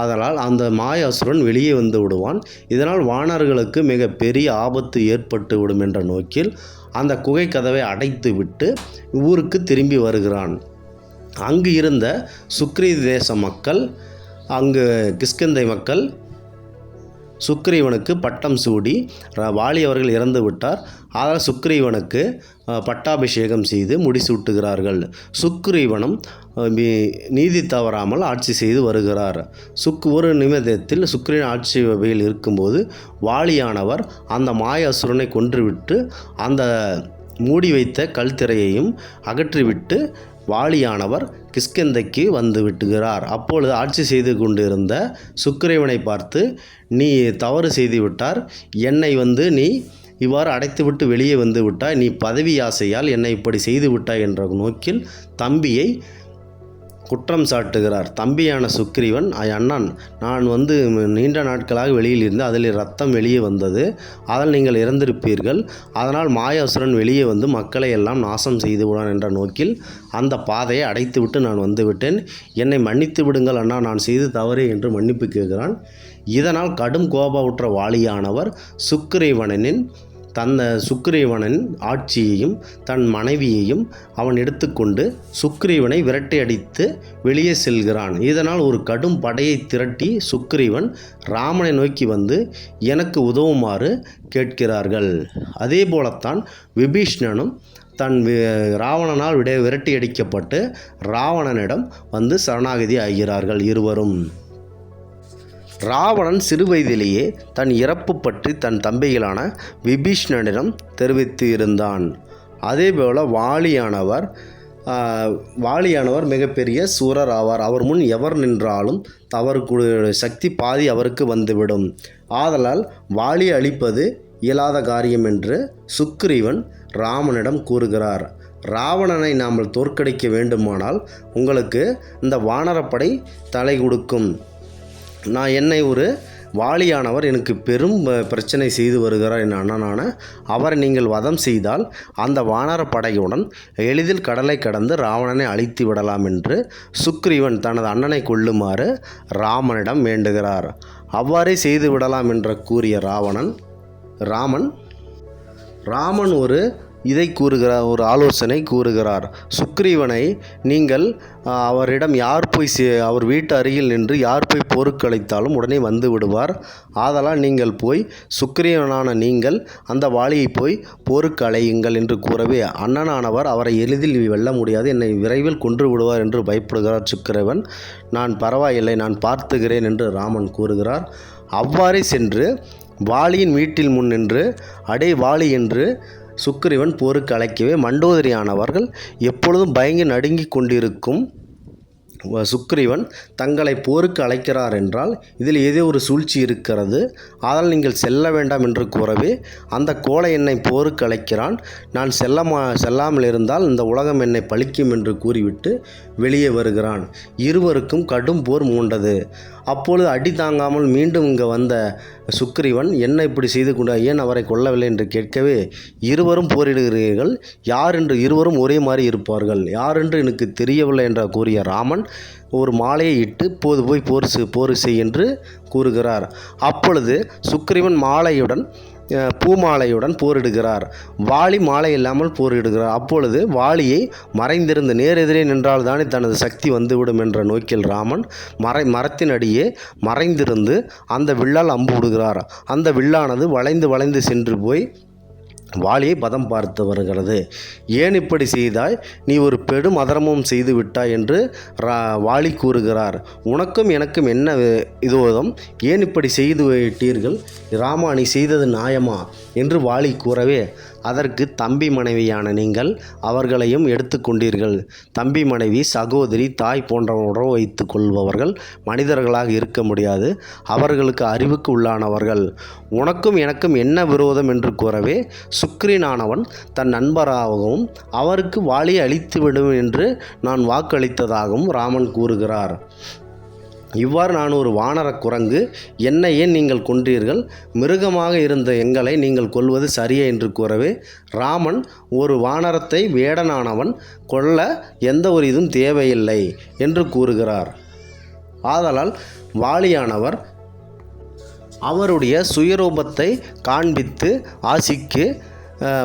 அதனால் அந்த மாயாசுரன் வெளியே வந்து விடுவான். இதனால் வானர்களுக்கு மிக பெரிய ஆபத்து ஏற்பட்டு விடும் என்ற நோக்கில் அந்த குகை கதவை அடைத்து விட்டு ஊருக்கு திரும்பி வருகிறான். அங்கு இருந்த சுக்ரீவ தேச மக்கள், அங்கு கிஷ்கிந்தை மக்கள் சுக்ரீவனுக்கு பட்டம் சூடி, வாலி அவர்கள் இறந்து விட்டார், ஆனால் சுக்ரீவனுக்கு பட்டாபிஷேகம் செய்து முடிசூட்டுகிறார்கள். சுக்ரீவனும் நீதி தவறாமல் ஆட்சி செய்து வருகிறார். ஒரு நிமிடத்தில் சுக்ரீவன் ஆட்சி வகையில் இருக்கும்போது வாலியானவர் அந்த மாயாசுரனை கொன்றுவிட்டு அந்த மூடி வைத்த கல்திரையையும் அகற்றிவிட்டு வாலியானவர் கிஷ்கிந்தைக்கு வந்து விட்டுகிறார். அப்பொழுது ஆட்சி செய்து கொண்டிருந்த சுக்ரீவனை பார்த்து, நீ தவறு செய்து விட்டார், என்னை நீ இவ்வாறு அடைத்துவிட்டு வெளியே வந்து விட்டாய், நீ பதவி ஆசையால் என்னை இப்படி செய்து விட்டாய் என்ற நோக்கில் தம்பியை குற்றம் சாட்டுகிறார். தம்பியான சுக்ரீவன், அண்ணன், நான் நீண்ட நாட்களாக வெளியில் இருந்து அதில் ரத்தம் வெளியே வந்தது, அதில் நீங்கள் இறந்திருப்பீர்கள், அதனால் மாயாசுரன் வெளியே வந்து மக்களை எல்லாம் நாசம் செய்து விடான் என்ற நோக்கில் அந்த பாதையை அடைத்துவிட்டு நான் வந்துவிட்டேன், என்னை மன்னித்து விடுங்கள் அண்ணா, நான் செய்து தவறே என்று மன்னிப்பு கேட்கிறான். இதனால் கடும் கோபமுற்ற வாலியானவர் சுக்ரீவனின் ஆட்சியையும் தன் மனைவியையும் அவன் எடுத்துக்கொண்டு சுக்ரீவனை விரட்டியடித்து வெளியே செல்கிறான். இதனால் ஒரு கடும் படையை திரட்டி சுக்ரீவன் ராமனை நோக்கி வந்து எனக்கு உதவுமாறு கேட்கிறார்கள். அதே போலத்தான் விபீஷ்ணனும் ராவணனால் விரட்டியடிக்கப்பட்டு ராவணனிடம் வந்து சரணாகதி ஆகிறார்கள் இருவரும். ராவணன் சிறுவயதிலேயே தன் இறப்பு பற்றி தன் தம்பிகளான விபீஷ்ணனிடம் தெரிவித்து இருந்தான். அதேபோல் வாலியானவர் மிகப்பெரிய சூரர் ஆவார். அவர் முன் எவர் நின்றாலும் அவருக்கு சக்தி பாதி அவருக்கு வந்துவிடும். ஆதலால் வாலியை அழிப்பது இயலாத காரியம் என்று சுக்ரீவன் ராமனிடம் கூறுகிறார். ராவணனை நாம் தோற்கடிக்க வேண்டுமானால் உங்களுக்கு இந்த வானரப்படை தலை கொடுக்கும். என்னை ஒரு வாலியானவர் எனக்கு பெரும் பிரச்சனை செய்து வருகிறார் என் அண்ணனான அவரை நீங்கள் வதம் செய்தால் அந்த வானர படையுடன் எளிதில் கடலை கடந்து ராவணனை அழித்து விடலாம் என்று சுக்ரீவன் தனது அண்ணனை கொல்லுமாறு ராமனிடம் வேண்டுகிறார். அவ்வாறே செய்து விடலாம் என்று கூறிய ராமன் ஒரு ஆலோசனை கூறுகிறார். சுக்ரீவனை நீங்கள் அவரிடம் அவர் வீட்டு அருகில் நின்று யார் போய் போருக்கு அழைத்தாலும் உடனே வந்து விடுவார். ஆதலால் நீங்கள் போய் சுக்ரீவனான நீங்கள் அந்த வாலியை போய் போருக்கு அழையுங்கள் என்று கூறவே அண்ணனானவர் அவரை எளிதில் வெல்ல முடியாது, என்னை விரைவில் கொன்று விடுவார் என்று பயப்படுகிறார் சுக்ரீவன். நான் பரவாயில்லை, நான் பார்த்துகிறேன் என்று ராமன் கூறுகிறார். அவ்வாறே சென்று வாலியின் வீட்டில் முன் நின்று அடே வாலி என்று சுக்ரீவன் போருக்கு அழைக்கவே மண்டோதரியானவர்கள் எப்பொழுதும் பயங்கி நடுங்கி கொண்டிருக்கும் சுக்ரீவன் தங்களை போருக்கு அழைக்கிறார் என்றால் இதில் ஏதோ ஒரு சூழ்ச்சி இருக்கிறது, ஆனால் நீங்கள் செல்ல வேண்டாம் என்று கூறவே அந்த கோழை என்னை போருக்கு அழைக்கிறான், நான் செல்லாமல் இருந்தால் இந்த உலகம் என்னை பழிக்கும் என்று கூறிவிட்டு வெளியே வருகிறான். இருவருக்கும் கடும் போர் மூண்டது. அப்பொழுது அடி தாங்காமல் மீண்டும் இங்கே வந்த சுக்ரீவன் என்ன இப்படி செய்து கொண்டு ஏன் அவரை கொல்லவில்லை என்று கேட்கவே இருவரும் போரிடுகிறீர்கள், யார் என்று இருவரும் ஒரே மாதிரி இருப்பார்கள், யார் என்று எனக்கு தெரியவில்லை என்று கூறிய ராமன் ஒரு மாலையை இட்டு இப்போது போய் போர் செய் என்று கூறுகிறார். அப்பொழுது சுக்ரீவன் பூமாலையுடன் போரிடுகிறார். வாலி மாலை இல்லாமல் போரிடுகிறார். அப்பொழுது வாலியை மறைந்திருந்து நேரெதிரே நின்றால் தானே தனது சக்தி வந்துவிடும் என்ற நோக்கில் ராமன் மரத்தின் அடியே மறைந்திருந்து அந்த வில்லால் அம்பு விடுகிறார். அந்த வில்லானது வளைந்து சென்று போய் வாலியை பதம் பார்த்து வருகிறது. ஏன் இப்படி செய்தாய், நீ ஒரு பெரும் அதர்மம் செய்து விட்டாய் என்று வாலி கூறுகிறார். உனக்கும் எனக்கும் என்ன விரோதம், ஏன் இப்படி செய்து விட்டீர்கள், ராமா நீ செய்தது நியாயமா என்று வாலி கூறவே அதற்கு தம்பி மனைவியான நீங்கள் அவர்களையும் எடுத்து கொண்டீர்கள். தம்பி மனைவி, சகோதரி, தாய் போன்ற உறவு வைத்து கொள்பவர்கள் மனிதர்களாக இருக்க முடியாது, அவர்களுக்கு அறிவுக்கு உள்ளானவர்கள். உனக்கும் எனக்கும் என்ன விரோதம் என்று கூறவே சுக்ரீவனானவன் தன் நண்பராகவும் அவருக்கு வாலியை அழித்துவிடும் என்று நான் வாக்களித்ததாகவும் ராமன் கூறுகிறார். இவ்வாறு நான் ஒரு வானர குரங்கு, என்னை ஏன் நீங்கள் கொன்றீர்கள், மிருகமாக இருந்த எங்களை நீங்கள் கொல்வது சரியே என்று கூறவே ராமன் ஒரு வானரத்தை வேடனானவன் கொல்ல எந்த ஒரு இதுவும் தேவையில்லை என்று கூறுகிறார். ஆதலால் வாலியானவர் அவருடைய சுயரூபத்தை காண்பித்து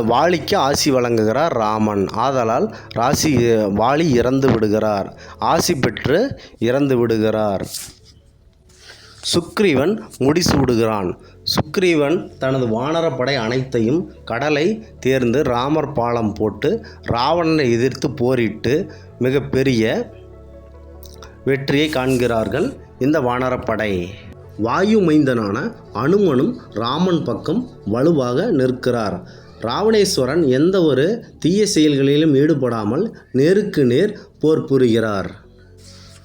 வாலிக்கு ஆசி வழங்குகிறார் ராமன். ஆதலால் வாலி இறந்து விடுகிறார், ஆசி பெற்று இறந்து விடுகிறார். சுக்ரீவன் முடிசூடுகிறான். சுக்ரீவன் தனது வானரப்படை அனைத்தையும் கடலை தேர்ந்து ராமர் பாலம் போட்டு ராவணனை எதிர்த்து போரிட்டு மிகப்பெரிய வெற்றியை காண்கிறார்கள் இந்த வானரப்படை. வாயு மைந்தனான அனுமனும் ராமன் பக்கம் வலுவாக நிற்கிறார். ராவணேஸ்வரன் எந்த ஒரு தீய செயல்களிலும் ஈடுபடாமல் நேருக்கு நேர் போர் புரிகிறார்.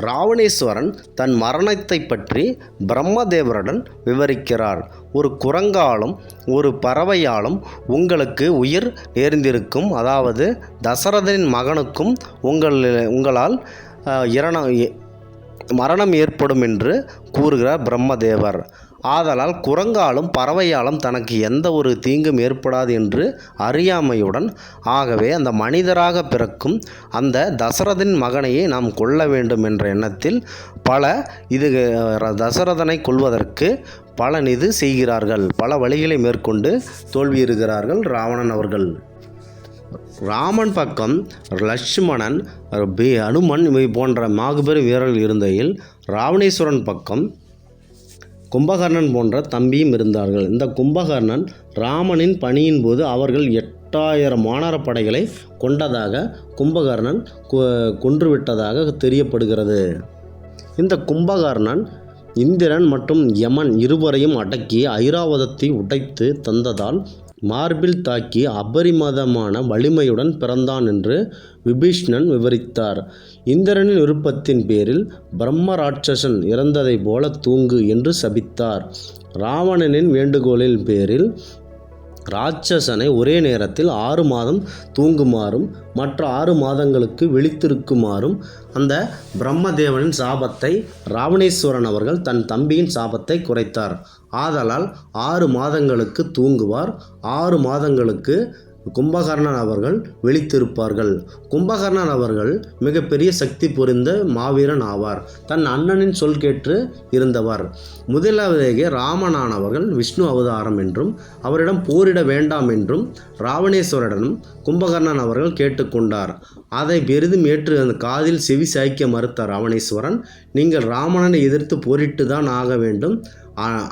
ராவணேஸ்வரன் தன் மரணத்தை பற்றி பிரம்மதேவருடன் விவரிக்கிறார். ஒரு குரங்காலும் ஒரு பறவையாலும் உங்களுக்கு உயிர் நேர்ந்திருக்கும், அதாவது தசரதனின் மகனுக்கும் உங்களால் மரணம் ஏற்படும் என்று கூறுகிறார் பிரம்மதேவர். ஆதலால் குரங்காலும் பறவையாலும் தனக்கு எந்த ஒரு தீங்கும் ஏற்படாது என்று அறியாமையுடன், ஆகவே அந்த மனிதராக பிறக்கும் அந்த தசரதன் மகனையே நாம் கொல்ல வேண்டும் என்ற எண்ணத்தில் தசரதனை கொல்வதற்கு இது செய்கிறார்கள். பல வழிகளை மேற்கொண்டு தோல்வியுறுகிறார்கள் ராவணன் அவர்கள். ராமன் பக்கம் லட்சுமணன், அனுமன் போன்ற மாபெரும் வீரர்கள் இருந்தையில், ராவணேஸ்வரன் பக்கம் கும்பகர்ணன் போன்ற தம்பியும் இருந்தார்கள். இந்த கும்பகர்ணன் ராமனின் பணியின் போது அவர்கள் 8000 வானர படைகளை கொண்டதாக கும்பகர்ணன் கொன்றுவிட்டதாக தெரியப்படுகிறது. இந்த கும்பகர்ணன் இந்திரன் மற்றும் யமன் இருவரையும் அடக்கி ஐராவதத்தை உடைத்து தந்ததால் மார்பில் தாக்கி அபரிமிதமான வலிமையுடன் பிறந்தான் என்று விபீஷ்ணன் விவரித்தார். இந்திரனின் விருப்பத்தின் பேரில் பிரம்ம ராட்சசன் இறந்ததைப் போல தூங்கு என்று சபித்தார். ராவணனின் வேண்டுகோளின் பேரில் ராட்சசனை ஒரே நேரத்தில் 6 மாதம் தூங்குமாறும் மற்ற 6 மாதங்களுக்கு விழித்திருக்குமாறும் அந்த பிரம்மதேவனின் சாபத்தை ராவணேஸ்வரன் அவர்கள் தன் தம்பியின் சாபத்தை குறைத்தார். ஆதலால் 6 மாதங்களுக்கு தூங்குவார், 6 மாதங்களுக்கு கும்பகர்ணன் அவர்கள் விழித்திருப்பார்கள். கும்பகர்ணன் அவர்கள் மிகப்பெரிய சக்தி புரிந்த மாவீரன் ஆவார். தன் அண்ணனின் சொல் கேட்டு இருந்தவர். முதலாவதாக ராமனானவர்கள் விஷ்ணு அவதாரம் என்றும் அவரிடம் போரிட வேண்டாம் என்றும் ராவணேஸ்வரனும் கும்பகர்ணன் அவர்கள் கேட்டுக்கொண்டார். அதை பெரிதும் ஏற்று அந்த காதில் செவி சாய்க்க மறுத்த ராவணேஸ்வரன், நீங்கள் ராவணனை எதிர்த்து போரிட்டு தான் ஆக வேண்டும்,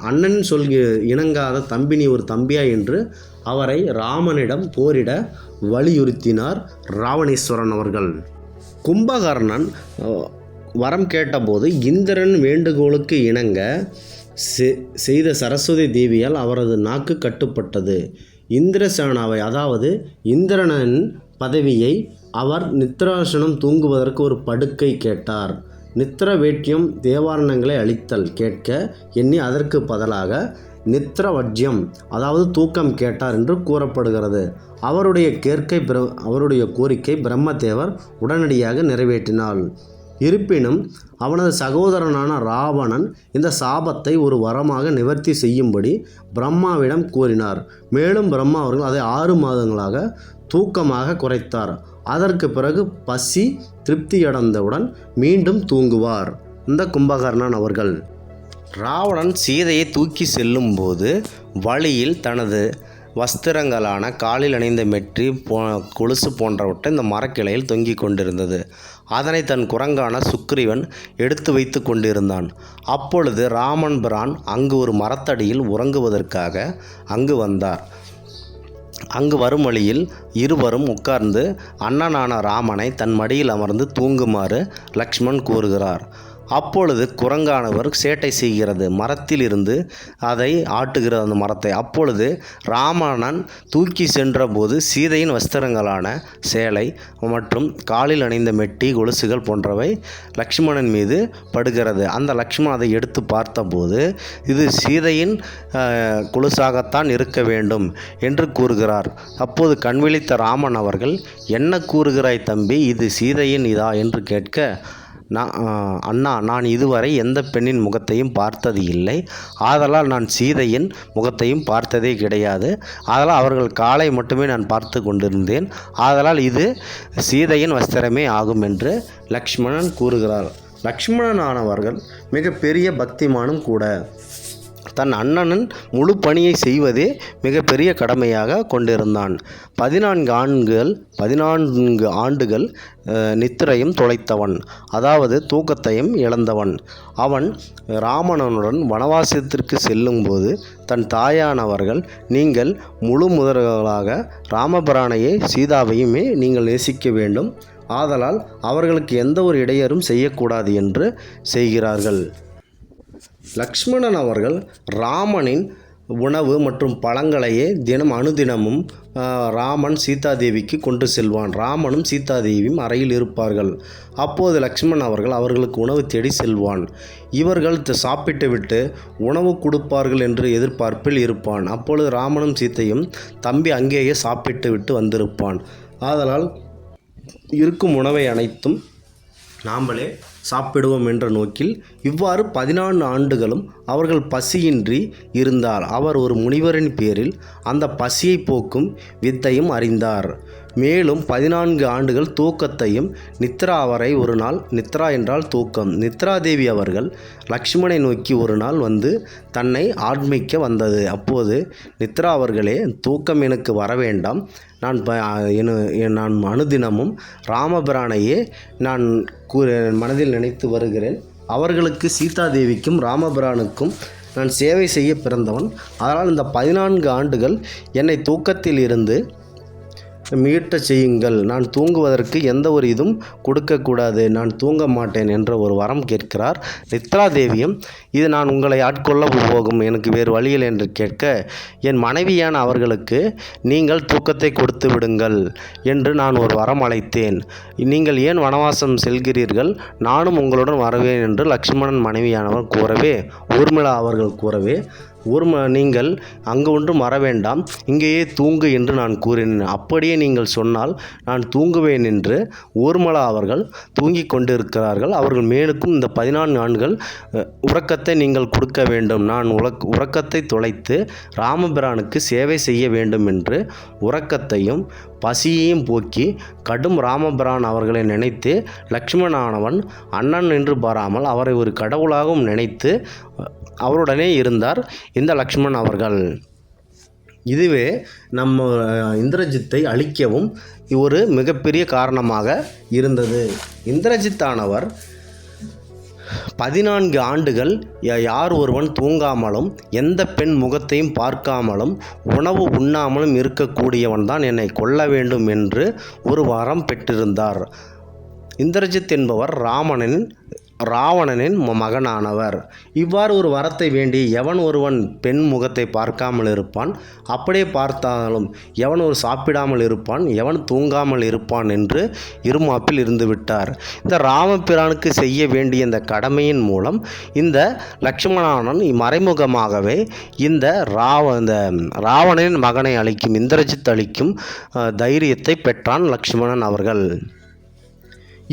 அண்ணனின் சொல் இணங்காத தம்பி நீ ஒரு தம்பியா என்று அவரை ராமனிடம் போரிட வலியுறுத்தினார் ராவணேஸ்வரன் அவர்கள். கும்பகர்ணன் வரம் கேட்டபோது இந்திரன் வேண்டுகோளுக்கு இணங்க செய்த சரஸ்வதி தேவியால் அவரது நாக்கு கட்டுப்பட்டது. இந்திரசேனாவை, அதாவது இந்திரனின் பதவியை அவர் நித்ராசனம் தூங்குவதற்கு ஒரு படுக்கை கேட்டார். நித்திர வேட்யம் தேவாரணங்களை அளித்தல் கேட்க எண்ணி அதற்கு பதிலாக நித்ரவட்சியம், அதாவது தூக்கம் கேட்டார் என்று கூறப்படுகிறது. அவருடைய கோரிக்கை பிரம்மதேவர் உடனடியாக நிறைவேற்றினார். இருப்பினும் அவனது சகோதரனான ராவணன் இந்த சாபத்தை ஒரு வரமாக நிவர்த்தி செய்யும்படி பிரம்மாவிடம் கூறினார். மேலும் பிரம்மா அவர்கள் அதை 6 மாதங்களாக தூக்கமாக குறைத்தார். அதற்கு பிறகு பசி திருப்தியடைந்தவுடன் மீண்டும் தூங்குவார் இந்த கும்பகர்ணன் அவர்கள். ராவணன் சீதையை தூக்கி செல்லும் போது வழியில் தனது வஸ்திரங்களான காலில் அணிந்த மெட்டி கொலுசு போன்றவற்றை இந்த மரக்கிளையில் தொங்கிக் கொண்டிருந்தது. அதனை தன் குரங்கான சுக்ரீவன் எடுத்து வைத்து கொண்டிருந்தான். அப்பொழுது ராமன் பிரான் அங்கு ஒரு மரத்தடியில் உறங்குவதற்காக அங்கு வந்தார். அங்கு வரும் வழியில் இருவரும் உட்கார்ந்து அண்ணனான ராமனை தன் மடியில் அமர்ந்து தூங்குமாறு லக்ஷ்மண் கூறுகிறார். அப்பொழுது குரங்கானவர் சேட்டை செய்கிறது, மரத்தில் இருந்து அதை ஆட்டுகிறது அந்த மரத்தை. அப்பொழுது ராமணன் தூக்கி சென்றபோது சீதையின் வஸ்திரங்களான சேலை மற்றும் காலில் அணிந்த மெட்டி கொலுசுகள் போன்றவை லக்ஷ்மணன் மீது படுகிறது. அந்த லக்ஷ்மணன் அதை எடுத்து பார்த்தபோது இது சீதையின் கொலுசாகத்தான் இருக்க வேண்டும் என்று கூறுகிறார். அப்போது கண்விழித்த ராமன் அவர்கள், என்ன கூறுகிறாய் தம்பி, இது சீதையின் இதா என்று கேட்க, அண்ணா, நான் இதுவரை எந்த பெண்ணின் முகத்தையும் பார்த்தது இல்லை, ஆதலால் நான் சீதையின் முகத்தையும் பார்த்ததே கிடையாது, ஆதலால் அவர்கள் காலை மட்டுமே நான் பார்த்து கொண்டிருந்தேன், ஆதலால் இது சீதையின் வஸ்திரமே ஆகும் என்று லக்ஷ்மணன் கூறுகிறார். லக்ஷ்மணனானவர்கள் மிகப்பெரிய பக்திமானும் கூட. தன் அண்ணனின் முழு பணியை செய்வதே மிகப்பெரிய கடமையாக கொண்டிருந்தான். 14 ஆண்டுகள் நித்திரையும் தொலைத்தவன், அதாவது தூக்கத்தையும் இழந்தவன். அவன் ராமணனுடன் வனவாசத்திற்கு செல்லும்போது தன் தாயானவர்கள், நீங்கள் முழு முதல்களாக ராமபிரானையே சீதாவையுமே நீங்கள் நேசிக்க வேண்டும், ஆதலால் அவர்களுக்கு எந்த ஒரு இடையூறும் செய்யக்கூடாது என்று செய்கிறார்கள். லக்ஷ்மணன் அவர்கள் ராமனின் உணவு மற்றும் பழங்களையே அனுதினமும் ராமன் சீதாதேவிக்கு கொண்டு செல்வான். ராமனும் சீதாதேவியும் அறையில் இருப்பார்கள். அப்போது லக்ஷ்மணன் அவர்களுக்கு உணவு தேடி செல்வான். இவர்கள் சாப்பிட்டு விட்டு உணவு கொடுப்பார்கள் என்று எதிர்பார்ப்பில் இருப்பான். அப்பொழுது ராமனும் சீத்தையும் தம்பி அங்கேயே சாப்பிட்டு விட்டு வந்திருப்பான். ஆதலால் இருக்கும் உணவை அனைத்தும் நாம்பளே சாப்பிடுவோம் என்ற நோக்கில் இவ்வாறு 14 ஆண்டுகளும் அவர்கள் பசியின்றி இருந்தார். அவர் ஒரு முனிவரின் பேரில் அந்த பசியை போக்கும் வித்தையும் அறிந்தார். மேலும் 14 ஆண்டுகள் தூக்கத்தையும் நித்ரா அவரை ஒரு நாள், நித்ரா என்றால் தூக்கம், நித்ராதேவி அவர்கள் லக்ஷ்மணனை நோக்கி ஒரு நாள் வந்து தன்னை ஆட்மிக்க வந்தது. அப்போது நித்ரா அவர்களே, தூக்கம் எனக்கு வர வேண்டாம், நான் அனுதினமும் ராமபிரானையே நான் மனதில் நினைத்து வருகிறேன். அவர்களுக்கு சீதாதேவிக்கும் ராமபிரானுக்கும் நான் சேவை செய்ய பிறந்தவன். அதனால் இந்த 14 ஆண்டுகள் என்னை தூக்கத்தில் இருந்து மீட்ட செய்யுங்கள். நான் தூங்குவதற்கு எந்த ஒரு இதுவும் கொடுக்கக்கூடாது, நான் தூங்க மாட்டேன் என்ற ஒரு வரம் கேட்கிறார். நித்ராதேவியும் இது நான் உங்களை ஆட்கொள்ள போகும், எனக்கு வேறு வழியில் என்று கேட்க, என் மனைவியான அவர்களுக்கு நீங்கள் தூக்கத்தை கொடுத்து விடுங்கள் என்று நான் ஒரு வரம் அளித்தேன். நீங்கள் ஏன் வனவாசம் செல்கிறீர்கள், நானும் உங்களுடன் வருவேன் என்று லக்ஷ்மணன் மனைவியானவர் கூறவே, ஊர்மிளா அவர்கள் கூறவே, நீங்கள் அங்கு ஒன்றும் வர வேண்டாம், இங்கேயே தூங்கு என்று நான் கூறினேன். அப்படியே நீங்கள் சொன்னால் நான் தூங்குவேன் என்று ஊர்மிளா அவர்கள் தூங்கிக் கொண்டிருக்கிறார்கள். அவர்கள் மேலுக்கும் இந்த 14 ஆண்டுகள் உறக்கத்தை நீங்கள் கொடுக்க வேண்டும். நான் உறக்கத்தை தொலைத்து ராமபிரானுக்கு சேவை செய்ய வேண்டும் என்று உறக்கத்தையும் பசியையும் போக்கி கடும் ராமபிரான் அவர்களை நினைத்து லக்ஷ்மணனானவன் அண்ணன் என்று பாராமல் அவரை ஒரு கடவுளாகவும் நினைத்து அவருடனே இருந்தார் இந்த லக்ஷ்மணன் அவர்கள். இதுவே நம்ம இந்திரஜித்தை அழிக்கவும் ஒரு மிகப்பெரிய காரணமாக இருந்தது. இந்திரஜித்தானவர் 14 ஆண்டுகள் யார் ஒருவன் தூங்காமலும் எந்த பெண் முகத்தையும் பார்க்காமலும் உணவு உண்ணாமலும் இருக்கக்கூடியவன் தான் என்னை கொல்ல வேண்டும் என்று ஒரு வரம் பெற்றிருந்தார். இந்திரஜித் என்பவர் ராவணனின் மகனானவர். இவ்வாறு ஒரு வரத்தை வேண்டி எவன் ஒருவன் பெண் முகத்தை பார்க்காமல் இருப்பான், அப்படியே பார்த்தாலும் எவன் ஒரு சாப்பிடாமல் இருப்பான், எவன் தூங்காமல் இருப்பான் என்று இருமாப்பில் இருந்து விட்டார். இந்த ராமபிரானுக்கு செய்ய வேண்டிய இந்த கடமையின் மூலம் இந்த லக்ஷ்மணன் மறைமுகமாகவே இந்த ராவணனின் மகனை அளிக்கும் இந்திரஜித் அளிக்கும் தைரியத்தை பெற்றான் லக்ஷ்மணன் அவர்கள்.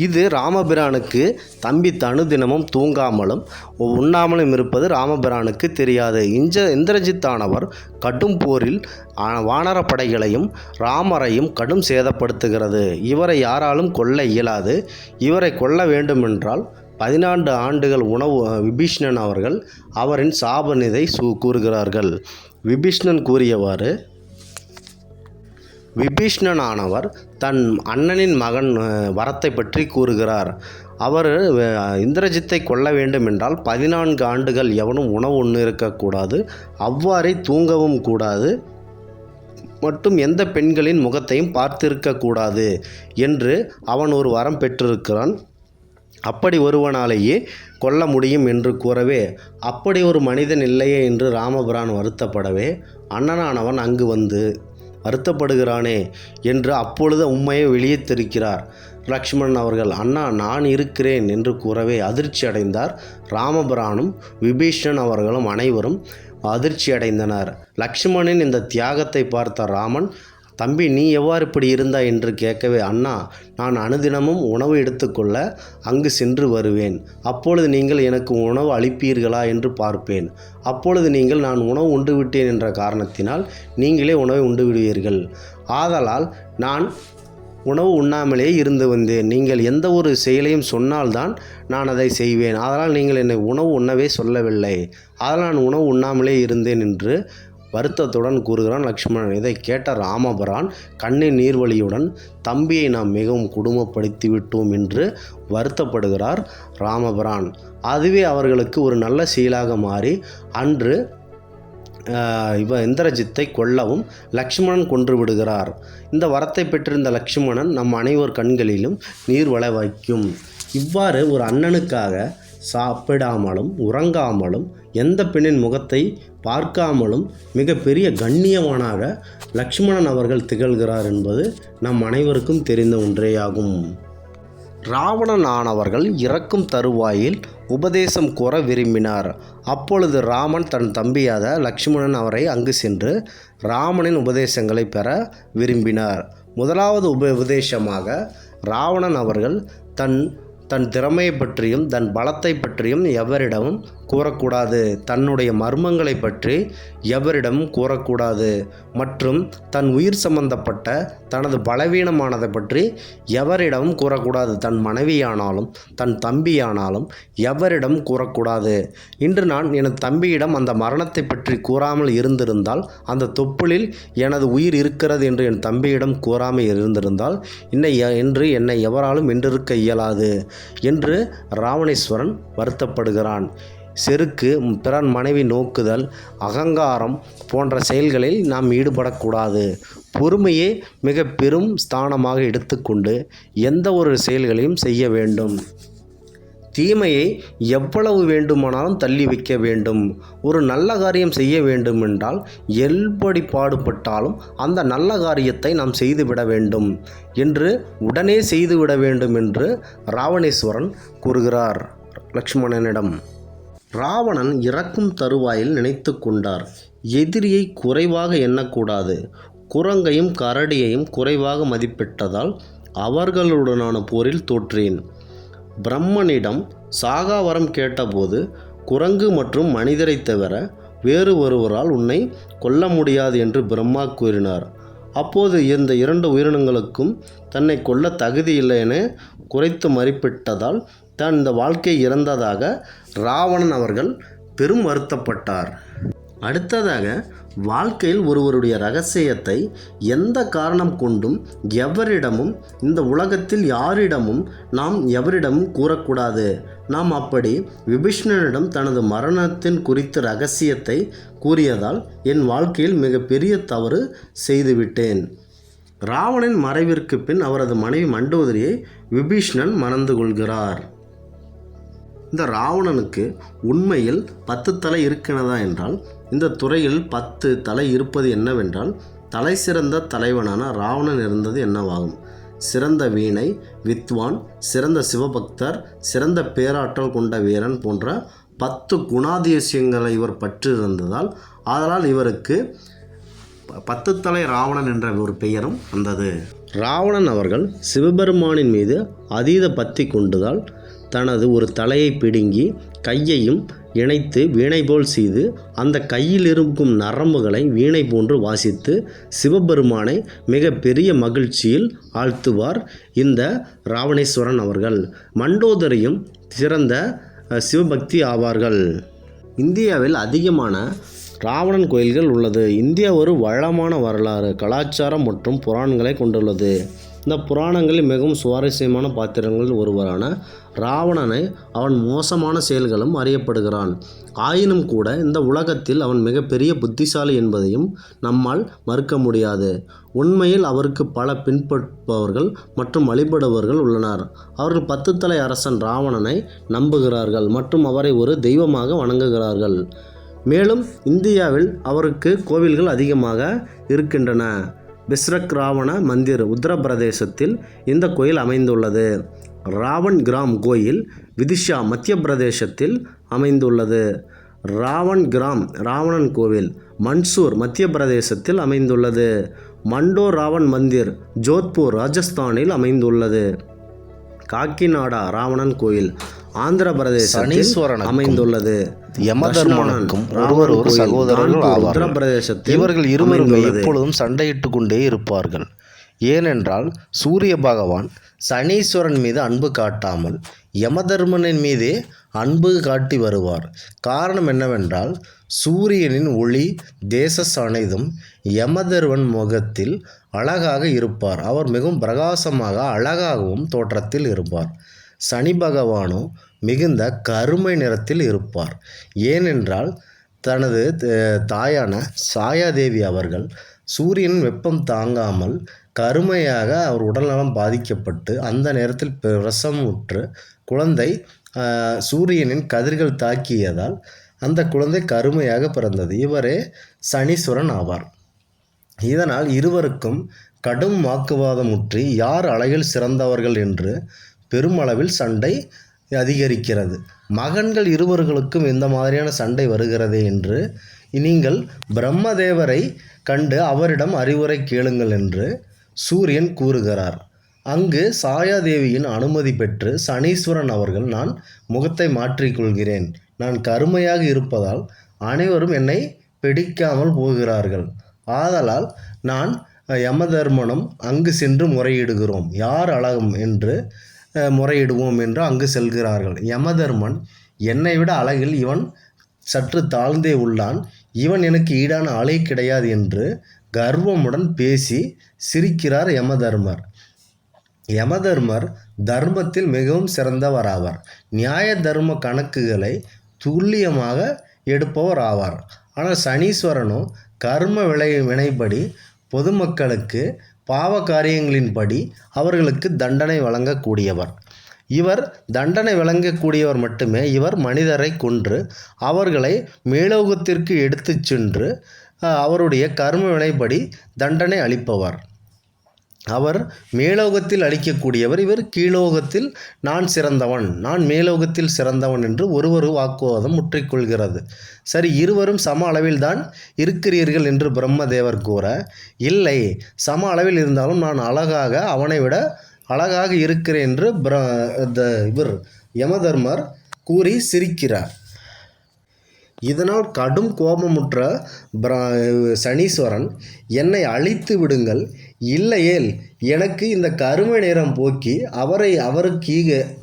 இது ராமபிரானுக்கு தம்பி அனுதினமும் தூங்காமலும் உண்ணாமலும் இருப்பது ராமபிரானுக்கு தெரியாது. இந்திரஜித்தானவர் கடும் போரில் வானரப்படைகளையும் ராமரையும் கடும் சேதப்படுத்துகிறது. இவரை யாராலும் கொல்ல இயலாது. இவரை கொல்ல வேண்டுமென்றால் 14 ஆண்டுகள் உணவு விபீஷ்ணன் அவர்கள் அவரின் சாபநிதை கூறுகிறார்கள். விபீஷ்ணன் கூறியவாறு, விபீஷ்ணனானவர் தன் அண்ணனின் மகன் வரத்தை பற்றி கூறுகிறார். அவர் இந்திரஜித்தை கொல்ல வேண்டும் என்றால் 14 ஆண்டுகள் எவனும் உணவு உண்ணு இருக்கக்கூடாது, அவ்வாறே தூங்கவும் கூடாது, மற்றும் எந்த பெண்களின் முகத்தையும் பார்த்திருக்கக்கூடாது என்று அவன் ஒரு வரம் பெற்றிருக்கிறான். அப்படி ஒருவனாலேயே கொல்ல முடியும் என்று கூறவே, அப்படி ஒரு மனிதன் இல்லையே என்று ராமபிரான் வருத்தப்படவே, அண்ணனானவன் அங்கு வந்து வருத்தப்படுகிறானே என்று அப்பொழுது உண்மையை வெளியே தெரிக்கிறார் லக்ஷ்மணன் அவர்கள். அண்ணா, நான் இருக்கிறேன் என்று கூறவே அதிர்ச்சி அடைந்தார் ராமபிரானும் விபீஷணன் அவர்களும் அனைவரும் அதிர்ச்சி அடைந்தனர். லக்ஷ்மணனின் இந்த தியாகத்தை பார்த்த ராமன், தம்பி நீ எவ்வாறு இப்படி இருந்தாய் என்று கேட்கவே, அண்ணா, நான் அனுதினமும் உணவு எடுத்துக்கொள்ள அங்கு சென்று வருவேன். அப்பொழுது நீங்கள் எனக்கு உணவு அளிப்பீர்களா என்று பார்ப்பேன். அப்பொழுது நீங்கள் நான் உணவு உண்டு விட்டேன் என்ற காரணத்தினால் நீங்களே உணவை உண்டு விடுவீர்கள். ஆதலால் நான் உணவு உண்ணாமலே இருந்து வந்தேன். நீங்கள் எந்த ஒரு செயலையும் சொன்னால்தான் நான் அதை செய்வேன். அதனால் நீங்கள் என்னை உணவு உண்ணவே சொல்லவில்லை. அதனால் நான் உணவு உண்ணாமலே இருந்தேன் என்று வருத்தத்துடன் கூறுகிறான் லக்ஷ்மணன். இதை கேட்ட ராமபிரான் கண்ணின் நீர்வழியுடன், தம்பியை நாம் மிகவும் கொடுமைப்படுத்தி விட்டோம் என்று வருத்தப்படுகிறார் ராமபிரான். அதுவே அவர்களுக்கு ஒரு நல்ல செயலாக மாறி அன்று இந்திரஜித்தை கொல்லவும் லக்ஷ்மணன் கொன்று விடுகிறார். இந்த வரத்தை பெற்றிருந்த லக்ஷ்மணன் நம் அனைவர் கண்களிலும் நீர் வள வைக்கும். இவ்வாறு ஒரு அண்ணனுக்காக சாப்பிடாமலும் உறங்காமலும் எந்த பெண்ணின் முகத்தை பார்க்காமலும் மிக பெரிய கண்ணியவானாக லக்ஷ்மணன் அவர்கள் திகழ்கிறார் என்பது நம் அனைவருக்கும் தெரிந்த ஒன்றேயாகும். ராவணன் ஆனவர்கள் இறக்கும் தருவாயில் உபதேசம் கூற விரும்பினார். அப்பொழுது ராமன் தன் தம்பியாத லக்ஷ்மணன் அவரை அங்கு சென்று ராமனின் உபதேசங்களை பெற விரும்பினார். முதலாவது உபதேசமாக ராவணன் அவர்கள் தன் திறமையை பற்றியும் தன் பலத்தை பற்றியும் எவரிடமும் கூறக்கூடாது, தன்னுடைய மர்மங்களை பற்றி எவரிடமும் கூறக்கூடாது, மற்றும் தன் உயிர் சம்பந்தப்பட்ட தனது பலவீனமானதை பற்றி எவரிடமும் கூறக்கூடாது. தன் மனைவியானாலும் தன் தம்பியானாலும் எவரிடம் கூறக்கூடாது. இன்று நான் எனது தம்பியிடம் அந்த மரணத்தை பற்றி கூறாமல் இருந்திருந்தால், அந்த தொப்புளில் எனது உயிர் இருக்கிறது என்று என் தம்பியிடம் கூறாமல் இருந்திருந்தால் இன்று என்னை எவராலும் வென்றிருக்க இயலாது என்று ராவணேஸ்வரன் வருத்தப்படுகிறான். செருக்கு, பிறன் மனைவி நோக்குதல், அகங்காரம் போன்ற செயல்களில் நாம் ஈடுபடக்கூடாது. பொறுமையே மிக பெரும் ஸ்தானமாக எடுத்துக்கொண்டு எந்த ஒரு செயல்களையும் செய்ய வேண்டும். தீமையை எவ்வளவு வேண்டுமானாலும் தள்ளி வைக்க வேண்டும். ஒரு நல்ல காரியம் செய்ய வேண்டுமென்றால் எப்படி பாடுபட்டாலும் அந்த நல்ல காரியத்தை நாம் செய்துவிட வேண்டும் என்று, உடனே செய்துவிட வேண்டும் என்று ராவணேஸ்வரன் கூறுகிறார் லக்ஷ்மணனிடம். ராவணன் இறக்கும் தருவாயில் நினைத்து கொண்டார், எதிரியை குறைவாக எண்ணக்கூடாது. குரங்கையும் கரடியையும் குறைவாக மதிப்பிட்டதால் அவர்களுடனான போரில் தோற்றேன். பிரம்மனிடம் சாகாவரம் கேட்டபோது குரங்கு மற்றும் மனிதரை தவிர வேறு ஒருவரால் உன்னை கொல்ல முடியாது என்று பிரம்மா கூறினார். அப்போது இந்த இரண்டு உயிரினங்களுக்கும் தன்னை கொல்ல தகுதியில்லை என குறைத்து மதிப்பிட்டதால் தான் இந்த வாழ்க்கை இறந்ததாக ராவணன் அவர்கள் பெரும் வருத்தப்பட்டார். அடுத்ததாக, வாழ்க்கையில் ஒருவருடைய இரகசியத்தை எந்த காரணம் கொண்டும் எவரிடமும், இந்த உலகத்தில் யாரிடமும் நாம் எவரிடமும் கூறக்கூடாது. நாம் அப்படி விபீஷ்ணனிடம் தனது மரணத்தின் குறித்த இரகசியத்தை கூறியதால் என் வாழ்க்கையில் மிகப்பெரிய தவறு செய்துவிட்டேன். ராவணன் மறைவிற்கு பின் அவரது மனைவி மண்டோதரியை விபீஷ்ணன் மணந்து கொள்கிறார். இந்த ராவணனுக்கு உண்மையில் 10 தலை இருக்கிறதா என்றால், இந்த துறையில் 10 தலை இருப்பது என்னவென்றால், தலை சிறந்த தலைவனான ராவணன் இருந்தது என்னவாகும். சிறந்த வீணை வித்வான், சிறந்த சிவபக்தர், சிறந்த பேராற்றல் கொண்ட வீரன் போன்ற 10 குணாதிசயங்களை இவர் பற்றிருந்ததால், அதனால் இவருக்கு 10 தலை ராவணன் என்ற ஒரு பெயரும் வந்தது. ராவணன் அவர்கள் சிவபெருமானின் மீது அதீத பக்தி கொண்டதால் தனது ஒரு தலையை பிடுங்கி கையையும் இணைத்து வீணை போல் செய்து அந்த கையில் இருக்கும் நரம்புகளை வீணை போன்று வாசித்து சிவபெருமானை மிக பெரிய மகிழ்ச்சியில் ஆழ்த்துவார் இந்த ராவணேஸ்வரன் அவர்கள். மண்டோதரியும் சிறந்த சிவபக்தி ஆவார்கள். இந்தியாவில் அதிகமான ராவணன் கோயில்கள் உள்ளது. இந்தியா ஒரு வளமான வரலாறு, கலாச்சாரம் மற்றும் புராணங்களை கொண்டுள்ளது. இந்த புராணங்களில் மிகவும் சுவாரஸ்யமான பாத்திரங்களில் ஒருவரான ராவணனை அவன் மோசமான செயல்களும் அறியப்படுகிறான். ஆயினும் கூட இந்த உலகத்தில் அவன் மிகப்பெரிய புத்திசாலி என்பதையும் நம்மால் மறுக்க முடியாது. உண்மையில் அவருக்கு பல பின்பற்றுபவர்கள் மற்றும் வழிபடுபவர்கள் உள்ளனர். அவர்கள் 10 தலை அரசன் ராவணனை நம்புகிறார்கள் மற்றும் அவரை ஒரு தெய்வமாக வணங்குகிறார்கள். மேலும் இந்தியாவில் அவருக்கு கோவில்கள் அதிகமாக இருக்கின்றன. பிஸ்ரக் ராவண மந்திர் உத்தரப்பிரதேசத்தில் இந்த கோயில் அமைந்துள்ளது. ராவண் கிராம் கோயில் விதிஷா மத்திய பிரதேசத்தில் அமைந்துள்ளது. ராவண் கிராம் ராவணன் கோவில் மன்சூர் மத்திய பிரதேசத்தில் அமைந்துள்ளது. மண்டோ ராவண் மந்திர் ஜோத்பூர் ராஜஸ்தானில் அமைந்துள்ளது. காக்கிநாடா ராவணன் கோயில் ஆந்திர பிரதேசத்தில் அமைந்துள்ளது. யமதர்மனுக்கும் ஒருவர் ஒரு சகோதரர்கள் ஆவார்கள். இவர்கள் இருவரும் எப்பொழுதும் சண்டையிட்டு கொண்டே இருப்பார்கள். ஏனென்றால் சூரிய பகவான் சனீஸ்வரன் மீது அன்பு காட்டாமல் யமதர்மனின் மீதே அன்பு காட்டி வருவார். காரணம் என்னவென்றால், சூரியனின் ஒளி தேசஸ் அனைத்தும் யமதர்மன் முகத்தில் அழகாக இருப்பார். அவர் மிகவும் பிரகாசமாக அழகாகவும் தோற்றத்தில் இருப்பார். சனி பகவானோ மிகுந்த கருமை நிறத்தில் இருப்பார். ஏனென்றால் தனது தாயான சாயாதேவி அவர்கள் சூரியன் வெப்பம் தாங்காமல் கருமையாக அவர் உடல்நலம் பாதிக்கப்பட்டு அந்த நேரத்தில் பிரசவமுற்று குழந்தை சூரியனின் கதிர்கள் தாக்கியதால் அந்த குழந்தை கருமையாக பிறந்தது. இவரே சனீஸ்வரன் ஆவார். இதனால் இருவருக்கும் கடும் வாக்குவாதமுற்றி யார் அழகில் சிறந்தவர்கள் என்று பெருமளவில் சண்டை அதிகரிக்கிறது. மகன்கள் இருவர்களுக்கும் இந்த மாதிரியான சண்டை வருகிறதே என்று நீங்கள் பிரம்மதேவரை கண்டு அவரிடம் அறிவுரை கேளுங்கள் என்று சூரியன் கூறுகிறார். அங்கு சாயாதேவியின் அனுமதி பெற்று சனீஸ்வரன் அவர்கள், நான் முகத்தை மாற்றிக்கொள்கிறேன், நான் கருமையாக இருப்பதால் அனைவரும் என்னை பிடிக்காமல் போகிறார்கள், ஆதலால் நான் யமதர்மனும் அங்கு சென்று முறையிடுகிறோம், யார் அழகும் என்று முறையிடுவோம் என்று அங்கு செல்கிறார்கள். யமதர்மன், என்னை விட அழகில் இவன் சற்று தாழ்ந்தே உள்ளான், இவன் எனக்கு ஈடான ஆளே கிடையாது என்று கர்வமுடன் பேசி சிரிக்கிறார் யமதர்மர். யமதர்மர் தர்மத்தில் மிகவும் சிறந்தவராவார். நியாய தர்ம கணக்குகளை துல்லியமாக எடுப்பவர் ஆவார். ஆனால் சனீஸ்வரனோ கர்ம வினைப்படி பொதுமக்களுக்கு பாவ காரியங்களின்படி அவர்களுக்கு தண்டனை வழங்கக்கூடியவர். இவர் தண்டனை வழங்கக்கூடியவர் மட்டுமே. இவர் மனிதரை கொன்று அவர்களை மேலோகத்திற்கு எடுத்து சென்று அவருடைய கர்ம வினைப்படி தண்டனை அளிப்பவர். அவர் மேலோகத்தில் அளிக்கக்கூடியவர், இவர் கீழோகத்தில் நான் சிறந்தவன், நான் மேலோகத்தில் சிறந்தவன் என்று ஒருவர் வாக்குவாதம் முற்றிக்கொள்கிறது. சரி, இருவரும் சம அளவில் தான் இருக்கிறீர்கள் என்று பிரம்மதேவர் கூற, இல்லை, சம அளவில் இருந்தாலும் நான் அழகாக அவனை விட அழகாக இருக்கிறேன் என்று இவர் யமதர்மர் கூறி சிரிக்கிறார். இதனால் கடும் கோபமுற்ற சனீஸ்வரன், என்னை அழித்து விடுங்கள், இல்லையேல் எனக்கு இந்த கருமை நிறம் போக்கி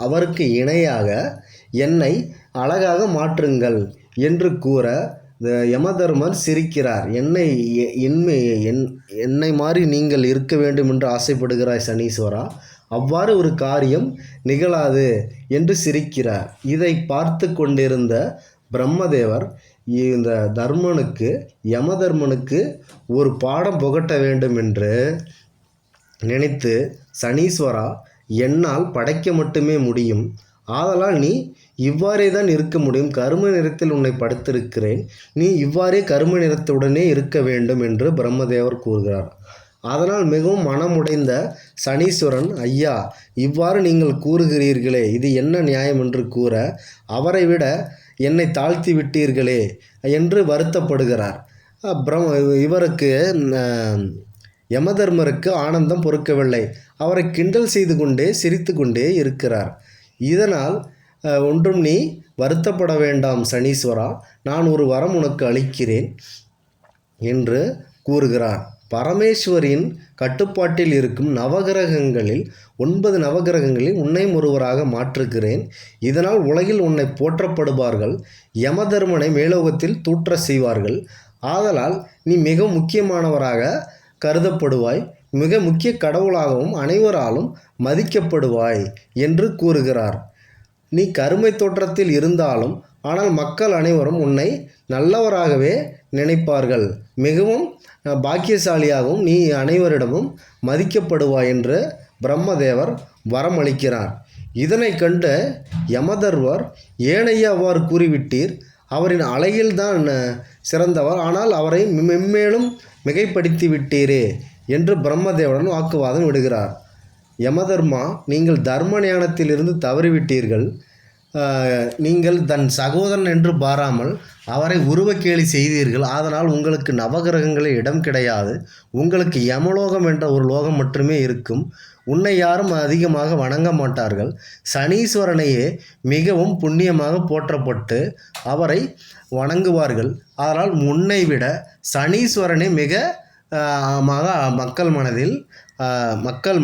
அவருக்கு இணையாக என்னை அழகாக மாற்றுங்கள் என்று கூற யமதர்மர் சிரிக்கிறார். என்னை மாதிரி நீங்கள் இருக்க வேண்டும் என்று ஆசைப்படுகிறாய் சனீஸ்வரா, அவ்வாறு ஒரு காரியம் நிகழாது என்று சிரிக்கிறார். இதை பார்த்து கொண்டிருந்த பிரம்மதேவர் இந்த யமதர்மனுக்கு ஒரு பாடம் புகட்ட வேண்டும் என்று நினைத்து, சனீஸ்வரா, என்னால் படைக்க மட்டுமே முடியும், ஆதலால் நீ இவ்வாறே தான் இருக்க முடியும், கரும நிறத்தில் உன்னை படைத்திருக்கிறேன், நீ இவ்வாறே கரும நிறத்துடனே இருக்க வேண்டும் என்று பிரம்மதேவர் கூறுகிறார். அதனால் மிகவும் மனமுடைந்த சனீஸ்வரன், ஐயா, இவ்வாறு நீங்கள் கூறுகிறீர்களே, இது என்ன நியாயம் என்று கூற, அவரை விட என்னை தாழ்த்தி விட்டீர்களே என்று வருத்தப்படுகிறார். இவருக்கு யமதர்மருக்கு ஆனந்தம் பொறுக்கவில்லை. அவரை கிண்டல் செய்து கொண்டே சிரித்து கொண்டே இருக்கிறார். இதனால், ஒன்றும் நீ வருத்தப்பட வேண்டாம் சனீஸ்வரா, நான் ஒரு வரம் உனக்கு அளிக்கிறேன் என்று கூறுகிறார். பரமேஸ்வரின் கட்டுப்பாட்டில் இருக்கும் 9 நவகிரகங்களில் உன்னையும் ஒருவராக மாற்றுகிறேன். இதனால் உலகில் உன்னை போற்றப்படுவார்கள், யமதர்மனை மேலோகத்தில் தூற்ற செய்வார்கள். ஆதலால் நீ மிக முக்கியமானவராக கருதப்படுவாய், மிக முக்கிய கடவுளாகவும் அனைவராலும் மதிக்கப்படுவாய் என்று கூறுகிறார். நீ கருமை தோற்றத்தில் இருந்தாலும் ஆனால் மக்கள் அனைவரும் உன்னை நல்லவராகவே நினைப்பார்கள், மிகவும் பாக்கியசாலியாகவும் நீ அனைவரிடமும் மதிக்கப்படுவாய் என்று பிரம்மதேவர் வரமளிக்கிறார். இதனை கண்ட யமதர்மர், ஏனையா அவ்வாறு கூறிவிட்டீர், அவரின் அழகில்தான் சிறந்தவர், ஆனால் அவரை மென்மேலும் மிகைப்படுத்தி விட்டீரே என்று பிரம்மதேவனுடன் வாக்குவாதம் விடுகிறார். யமதர்மா, நீங்கள் தர்ம ஞானத்திலிருந்து தவறிவிட்டீர்கள், நீங்கள் தன் சகோதரன் என்று பாராமல் அவரை உருவக்கேலி செய்தீர்கள், அதனால் உங்களுக்கு நவகிரகங்களில் இடம் கிடையாது, உங்களுக்கு யமலோகம் என்ற ஒரு லோகம் மட்டுமே இருக்கும், உன்னை யாரும் அதிகமாக வணங்க மாட்டார்கள், சனீஸ்வரனையே மிகவும் புண்ணியமாக போற்றப்பட்டு அவரை வணங்குவார்கள், அதனால் உன்னை விட சனீஸ்வரனை மிக மக்கள்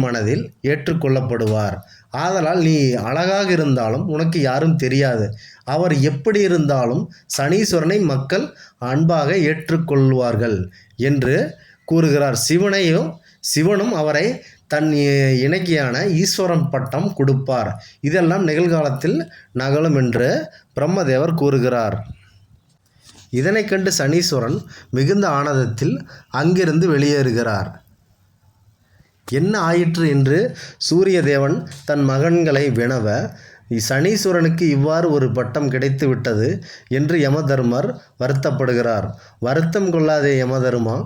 மனதில் ஏற்றுக்கொள்ளப்படுவார். ஆதலால் நீ அழகாக இருந்தாலும் உனக்கு யாரும் தெரியாது, அவர் எப்படி இருந்தாலும் சனீஸ்வரனை மக்கள் அன்பாக ஏற்றுக்கொள்வார்கள் என்று கூறுகிறார். சிவனும் அவரை தன் இணக்கியான ஈஸ்வரன் பட்டம் கொடுப்பார். இதெல்லாம் நிகழ்காலத்தில் நகலும் என்று பிரம்மதேவர் கூறுகிறார். இதனை கண்டு சனீஸ்வரன் மிகுந்த ஆனந்தத்தில் அங்கிருந்து வெளியேறுகிறார். என்ன ஆயிற்று என்று சூரிய தேவன் தன் மகன்களை வினவ, சனீஸ்வரனுக்கு இவ்வாறு ஒரு பட்டம் கிடைத்து விட்டது என்று யமதர்மர் வருத்தப்படுகிறார். வருத்தம் கொள்ளாதே யமதர்மா,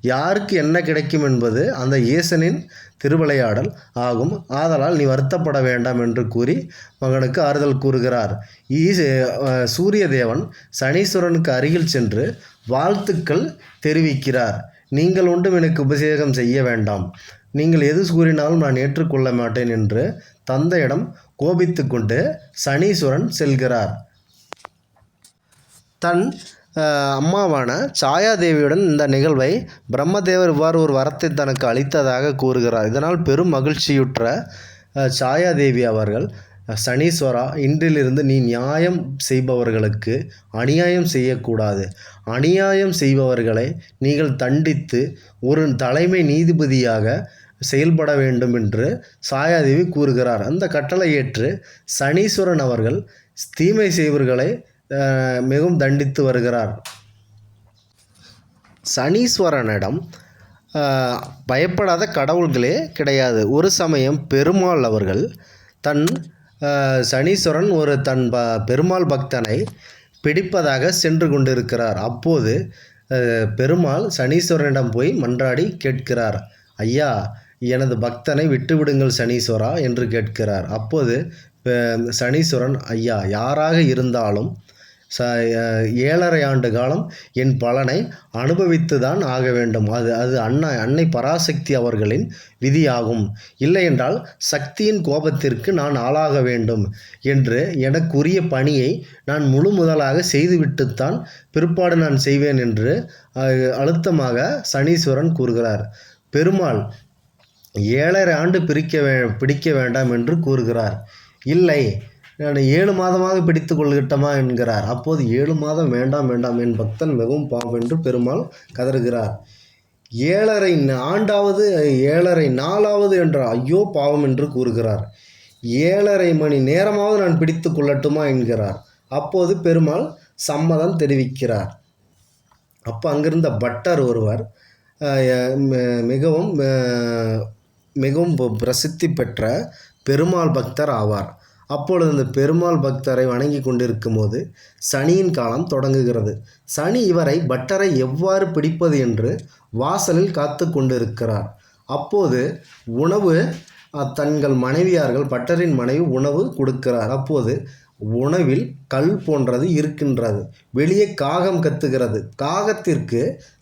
யாருக்கு என்ன கிடைக்கும் என்பது அந்த ஈசனின் திருவிளையாடல் ஆகும். ஆதலால் நீ வருத்தப்பட வேண்டாம் என்று கூறி மகனுக்கு ஆறுதல் கூறுகிறார். சூரிய தேவன் சனீஸ்வரனுக்கு அருகில் சென்று வாழ்த்துக்கள் தெரிவிக்கிறார். நீங்கள் ஒன்றும் எனக்கு உபசேகம் செய்ய வேண்டாம், நீங்கள் எது கூறினாலும் நான் ஏற்றுக்கொள்ள மாட்டேன் என்று தந்தையிடம் கோபித்து கொண்டு சனீஸ்வரன் செல்கிறார். தன் அம்மாவான சாயாதேவியுடன் இந்த நிகழ்வை பிரம்மதேவர் இவ்வாறு ஒரு வரத்தை தனக்கு அளித்ததாக கூறுகிறார். இதனால் பெரும் மகிழ்ச்சியுற்ற சாயாதேவி அவர்கள், சனீஸ்வரா, இன்றிலிருந்து நீ நியாயம் செய்பவர்களுக்கு அநியாயம் செய்யக்கூடாது. அநியாயம் செய்பவர்களை நீங்கள் தண்டித்து ஒரு தலைமை நீதிபதியாக செயல்பட வேண்டும் என்று சாயாதேவி கூறுகிறார். அந்த கட்டளை ஏற்று சனீஸ்வரன் அவர்கள் தீமை செய்வர்களை மிகவும் தண்டித்து வருகிறார். சனீஸ்வரனிடம் பயப்படாத கடவுள்களே கிடையாது. ஒரு சமயம் பெருமாள் அவர்கள் சனீஸ்வரன் தன் பெருமாள் பக்தனை பிடிப்பதாக சென்று கொண்டிருக்கிறார். அப்போது பெருமாள் சனீஸ்வரனிடம் போய் மன்றாடி கேட்கிறார், ஐயா, எனது பக்தனை விட்டுவிடுங்கள் சனீஸ்வரா என்று கேட்கிறார். அப்போது சனீஸ்வரன், ஐயா, யாராக இருந்தாலும் 7.5 ஆண்டு காலம் என் பலனை அனுபவித்து தான் ஆக வேண்டும். அது அன்னை பராசக்தி அவர்களின் விதியாகும். இல்லையென்றால் சக்தியின் கோபத்திற்கு நான் ஆளாக வேண்டும் என்று எனக்குரிய பணியை நான் முழு முதலாக செய்துவிட்டுத்தான் பிற்பாடு நான் செய்வேன் என்று அழுத்தமாக சனீஸ்வரன் கூறுகிறார். பெருமாள் 7.5 ஆண்டு பிடிக்க வேண்டாம் என்று கூறுகிறார். இல்லை, நான் 7 மாதமாக பிடித்து கொள்ளட்டமா என்கிறார். அப்போது 7 மாதம் வேண்டாம், என் பக்தன் மிகவும் பாவம் என்று பெருமாள் கதறுகிறார். 7.5 ஆண்டாவது 7.5 நாளாவது என்ற ஐயோ பாவம் என்று கூறுகிறார். 7.5 மணி நேரமாவது நான் பிடித்து கொள்ளட்டுமா என்கிறார். அப்போது பெருமாள் சம்மதம் தெரிவிக்கிறார். அப்போ அங்கிருந்த பட்டர் ஒருவர் மிகவும் பிரசித்தி பெற்ற பெருமாள் பக்தர் ஆவார். அப்பொழுது இந்த பெருமாள் பக்தரை வணங்கி கொண்டிருக்கும் போது சனியின் காலம் தொடங்குகிறது. சனி பட்டரை எவ்வாறு பிடிப்பது என்று வாசலில் காத்து கொண்டிருக்கிறார். அப்போது உணவு தங்கள் மனைவியார்கள், பட்டரின் மனைவி உணவு கொடுக்கிறார். அப்போது உணவில் கல் போன்றது இருக்கின்றது. வெளியே காகம் கத்துகிறது. காகத்திற்கு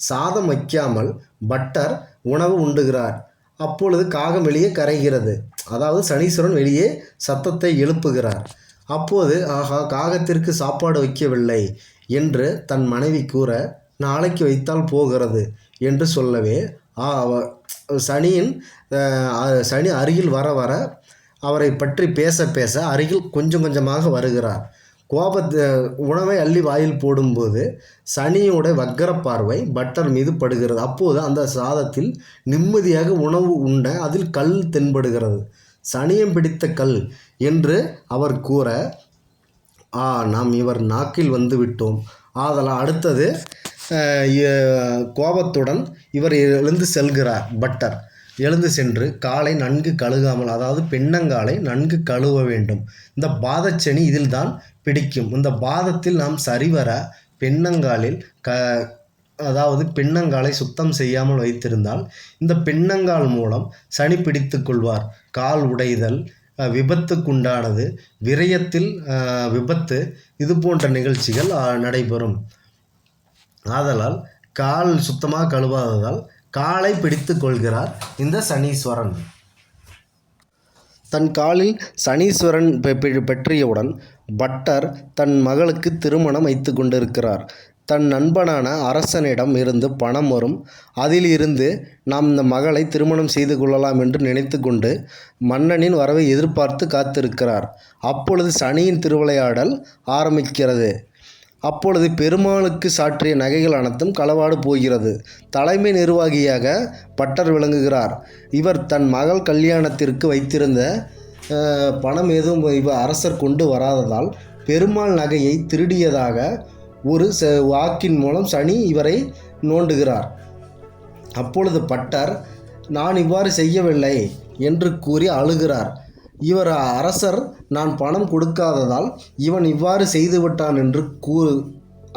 சாதம் வைக்காமல் பட்டர் உணவு உண்டுகிறார். அப்பொழுது காகம் வெளியே கரைகிறது. அதாவது சனீஸ்வரன் வெளியே சத்தத்தை எழுப்புகிறார். அப்போது, ஆஹா, காகத்திற்கு சாப்பாடு வைக்கவில்லை என்று தன் மனைவி கூற, நாளைக்கு வைத்தால் போகிறது என்று சொல்லவே சனி அருகில் வர அவரை பற்றி பேச அருகில் கொஞ்சம் கொஞ்சமாக வருகிறார். உணவை அள்ளி வாயில் போடும்போது சனியோட வக்கர பார்வை பட்டர் மீது படுகிறது. அப்போது அந்த சாதத்தில் நிம்மதியாக உணவு உண்ட அதில் கல் தென்படுகிறது. சனியம் பிடித்த கல் என்று அவர் கூற, நாம் இவர் நாக்கில் வந்து விட்டோம். ஆதலால் அடுத்தது கோபத்துடன் இவர் எழுந்து செல்கிறார். பட்டர் எழுந்து சென்று காலை நன்கு கழுகாமல், அதாவது பின்னங்காலை நன்கு கழுவ வேண்டும். இந்த பாதச்சனி இதில் தான் பிடிக்கும். இந்த பாதத்தில் நாம் சரிவர பின்னங்காலில் அதாவது பின்னங்காலை சுத்தம் செய்யாமல் வைத்திருந்தால் இந்த பின்னங்கால் மூலம் சனி பிடித்து கொள்வார். கால் உடைதல், விபத்துக்குண்டானது, விரயத்தில் விபத்து, இது போன்ற நிகழ்ச்சிகள் நடைபெறும். ஆதலால் கால் சுத்தமாக கழுவாததால் காலை பிடித்து கொள்கிறார் இந்த சனீஸ்வரன். தன் காலில் சனீஸ்வரன் பெற்றியவுடன் பட்டர் தன் மகளுக்கு திருமணம் வைத்து கொண்டிருக்கிறார். தன் நண்பனான அரசனிடம் இருந்து பணம் வரும். அதில் இருந்து நாம் இந்த மகளை திருமணம் செய்து கொள்ளலாம் என்று நினைத்து கொண்டு மன்னனின் வரவை எதிர்பார்த்து காத்திருக்கிறார். அப்பொழுது சனியின் திருவிளையாடல் ஆரம்பிக்கிறது. அப்பொழுது பெருமாளுக்கு சாற்றிய நகைகள் அனைத்தும் களவாடு போகிறது. தலைமை நிர்வாகியாக பட்டர் விளங்குகிறார். இவர் தன் மகள் கல்யாணத்திற்கு வைத்திருந்த பணம் எதுவும் அரசர் கொண்டு வராததால் பெருமாள் நகையை திருடியதாக ஒரு வாக்கின் மூலம் சனி இவரை நோண்டுகிறார். அப்பொழுது பட்டர் நான் இவ்வாறு செய்யவில்லை என்று கூறி அழுகிறார். இவர் அரசர் நான் பணம் கொடுக்காததால் இவன் இவ்வாறு செய்துவிட்டான் என்று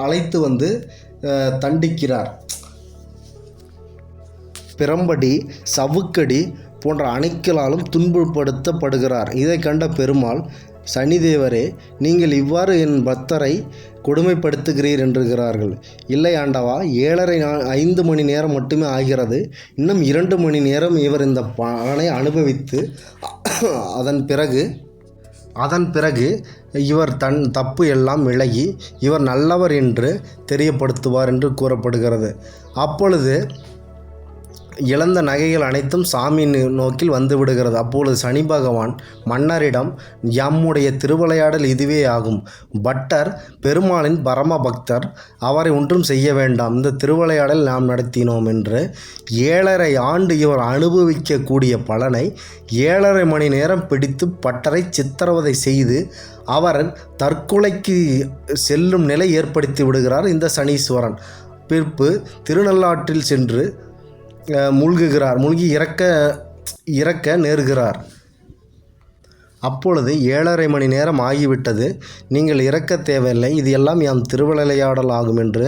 அழைத்து வந்து தண்டிக்கிறார். பிரம்படி, சவுக்கடி போன்ற அணைக்களாலும் துன்புறுத்தப்படுகிறார். இதை கண்ட பெருமாள், சனிதேவரே, நீங்கள் இவ்வாறு என் பக்தரை கொடுமைப்படுத்துகிறீர் என்றுகிறார்கள். இல்லை ஆண்டவா, 5 மணி நேரம் மட்டுமே ஆகிறது. இன்னும் 2 மணி நேரம் இவர் இந்த பலனை அனுபவித்து அதன் பிறகு இவர் தன் தப்பு எல்லாம் விலகி இவர் நல்லவர் என்று தெரியப்படுத்துவார் என்று கூறப்படுகிறது. அப்பொழுது இழந்த நகைகள் அனைத்தும் சாமியின் நோக்கில் வந்து விடுகிறது. அப்பொழுது சனி பகவான் மன்னரிடம், எம்முடைய திருவிளையாடல் இதுவே ஆகும். பட்டர் பெருமாளின் பரம பக்தர், அவரை ஒன்றும் செய்ய வேண்டாம், இந்த திருவிளையாடல் நாம் நடத்தினோம் என்று 7.5 ஆண்டு இவர் அனுபவிக்கக்கூடிய பலனை 7.5 மணி நேரம் பிடித்து பட்டரை சித்திரவதை செய்து அவர் தற்கொலைக்கு செல்லும் நிலை ஏற்படுத்தி விடுகிறார் இந்த சனீஸ்வரன். பிற்பு திருநள்ளாற்றில் சென்று மூழ்கி இறக்க நேருகிறார். அப்பொழுது 7.5 மணி நேரம் ஆகிவிட்டது, நீங்கள் இறக்க தேவையில்லை, இது எல்லாம் யாம் திருவிளையாடல் ஆகும் என்று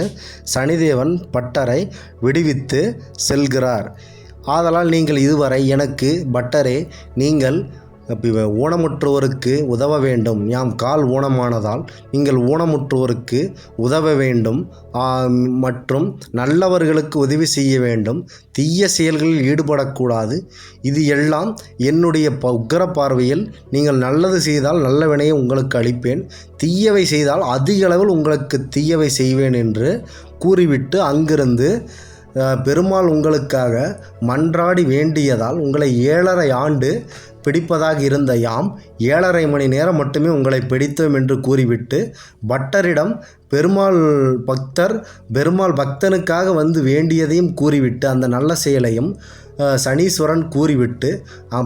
சனிதேவன் பட்டரை விடுவித்து செல்கிறார். ஆதலால் நீங்கள் இதுவரை எனக்கு பட்டரே, நீங்கள் ஊனமுற்றோருக்கு உதவ வேண்டும், யாம் கால் ஊனமானதால் நீங்கள் ஊனமுற்றோருக்கு உதவ வேண்டும் மற்றும் நல்லவர்களுக்கு உதவி செய்ய வேண்டும், தீய செயல்களில் ஈடுபடக்கூடாது. இது எல்லாம் என்னுடைய உக்கிர பார்வையில் நீங்கள் நல்லது செய்தால் நல்ல வினையை உங்களுக்கு அளிப்பேன், தீயவை செய்தால் அதிக அளவில் உங்களுக்கு தீயவை செய்வேன் என்று கூறிவிட்டு அங்கிருந்து பெருமாள் உங்களுக்காக மன்றாடி வேண்டியதால் உங்களை 7.5 ஆண்டு பிடிப்பதாக இருந்த யாம் 7.5 மணி நேரம் மட்டுமே உங்களை பிடித்தோம் என்று கூறிவிட்டு பட்டரிடம் பெருமாள் பக்தனுக்காக வந்து வேண்டியதையும் கூறிவிட்டு அந்த நல்ல செயலையும் சனீஸ்வரன் கூறிவிட்டு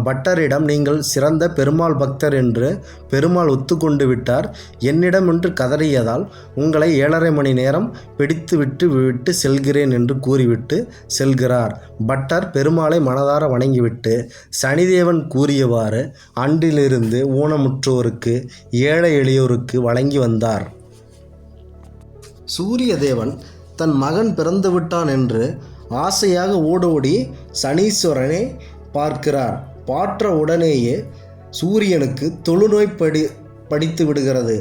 பட்டரிடம், நீங்கள் சிறந்த பெருமாள் பக்தர் என்று பெருமாள் ஒத்துக்கொண்டு விட்டார், என்னிடம் என்று கதறியதால் உங்களை 7.5 மணி நேரம் பிடித்து விட்டு செல்கிறேன் என்று கூறிவிட்டு செல்கிறார். பட்டர் பெருமாளை மனதார வணங்கிவிட்டு சனிதேவன் கூறியவாறு அன்றிலிருந்து ஊனமுற்றோருக்கு ஏழை எளியோருக்கு வழங்கி வந்தார். சூரிய தேவன் தன் மகன் பிறந்துவிட்டான் என்று ஆசையாக ஓடோடி சனீஸ்வரனை பார்க்கிறார். பார்த்த உடனேயே சூரியனுக்கு தொழுநோய் படித்து விடுகிறது.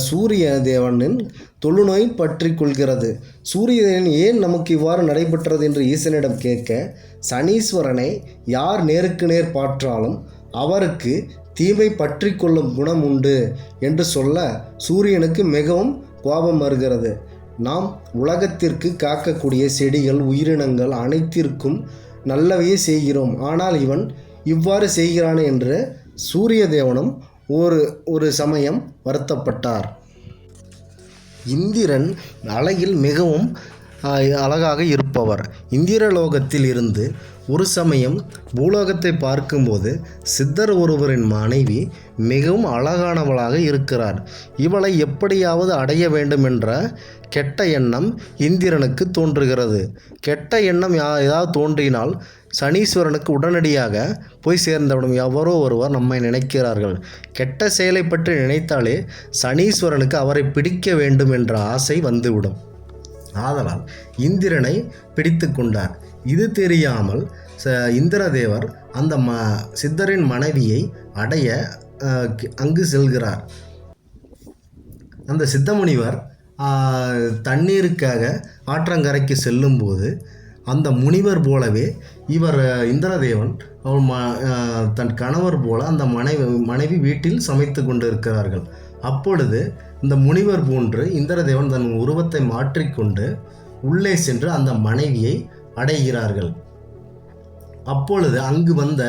சூரிய தேவனின் தொழுநோய் பற்றி கொள்கிறது. சூரியன் ஏன் நமக்கு இவ்வாறு நடைபெற்றது என்று ஈசனிடம் கேட்க, சனீஸ்வரனை யார் நேருக்கு நேர் பார்த்தாலும் அவருக்கு தீமை பற்றி கொள்ளும் குணம் உண்டு என்று சொல்ல சூரியனுக்கு மிகவும் கோபம் வருகிறது. நாம் உலகத்திற்கு காக்கக்கூடிய செடிகள், உயிரினங்கள் அனைத்திற்கும் நல்லவையே செய்கிறோம், ஆனால் இவன் இவ்வாறு செய்கிறான் என்று சூரிய தேவனும் ஒரு சமயம் வருத்தப்பட்டார். இந்திரன் அழகில் மிகவும் அழகாக இருப்பவர். இந்திரலோகத்தில் இருந்து ஒரு சமயம் பூலோகத்தை பார்க்கும்போது சித்தர் ஒருவரின் மனைவி மிகவும் அழகானவளாக இருக்கிறார். இவளை எப்படியாவது அடைய வேண்டும் என்ற கெட்ட எண்ணம் இந்திரனுக்கு தோன்றுகிறது. கெட்ட எண்ணம் ஏதாவது தோன்றினால் சனீஸ்வரனுக்கு உடனடியாக போய் சேர்ந்தவிடும். எவரோ ஒருவர் நம்மை நினைக்கிறார்கள். கெட்ட செயலை பற்றி நினைத்தாலே சனீஸ்வரனுக்கு அவரை பிடிக்க வேண்டும் என்ற ஆசை வந்துவிடும். ஆதலால் இந்திரனை பிடித்து கொண்டார். இது தெரியாமல் இந்திரதேவர் அந்த சித்தரின் மனைவியை அடைய அங்கு செல்கிறார். அந்த சித்தமுனிவர் தண்ணீருக்காக ஆற்றங்கரைக்கு செல்லும்போது அந்த முனிவர் போலவே இவர் இந்திரதேவன் தன் கணவர் போல அந்த மனைவி வீட்டில் சமைத்து கொண்டு இருக்கிறார்கள். அப்பொழுது இந்த முனிவர் போன்று இந்திரதேவன் தன் உருவத்தை மாற்றிக்கொண்டு உள்ளே சென்று அந்த மனைவியை அடைகிறார்கள். அப்பொழுது அங்கு வந்த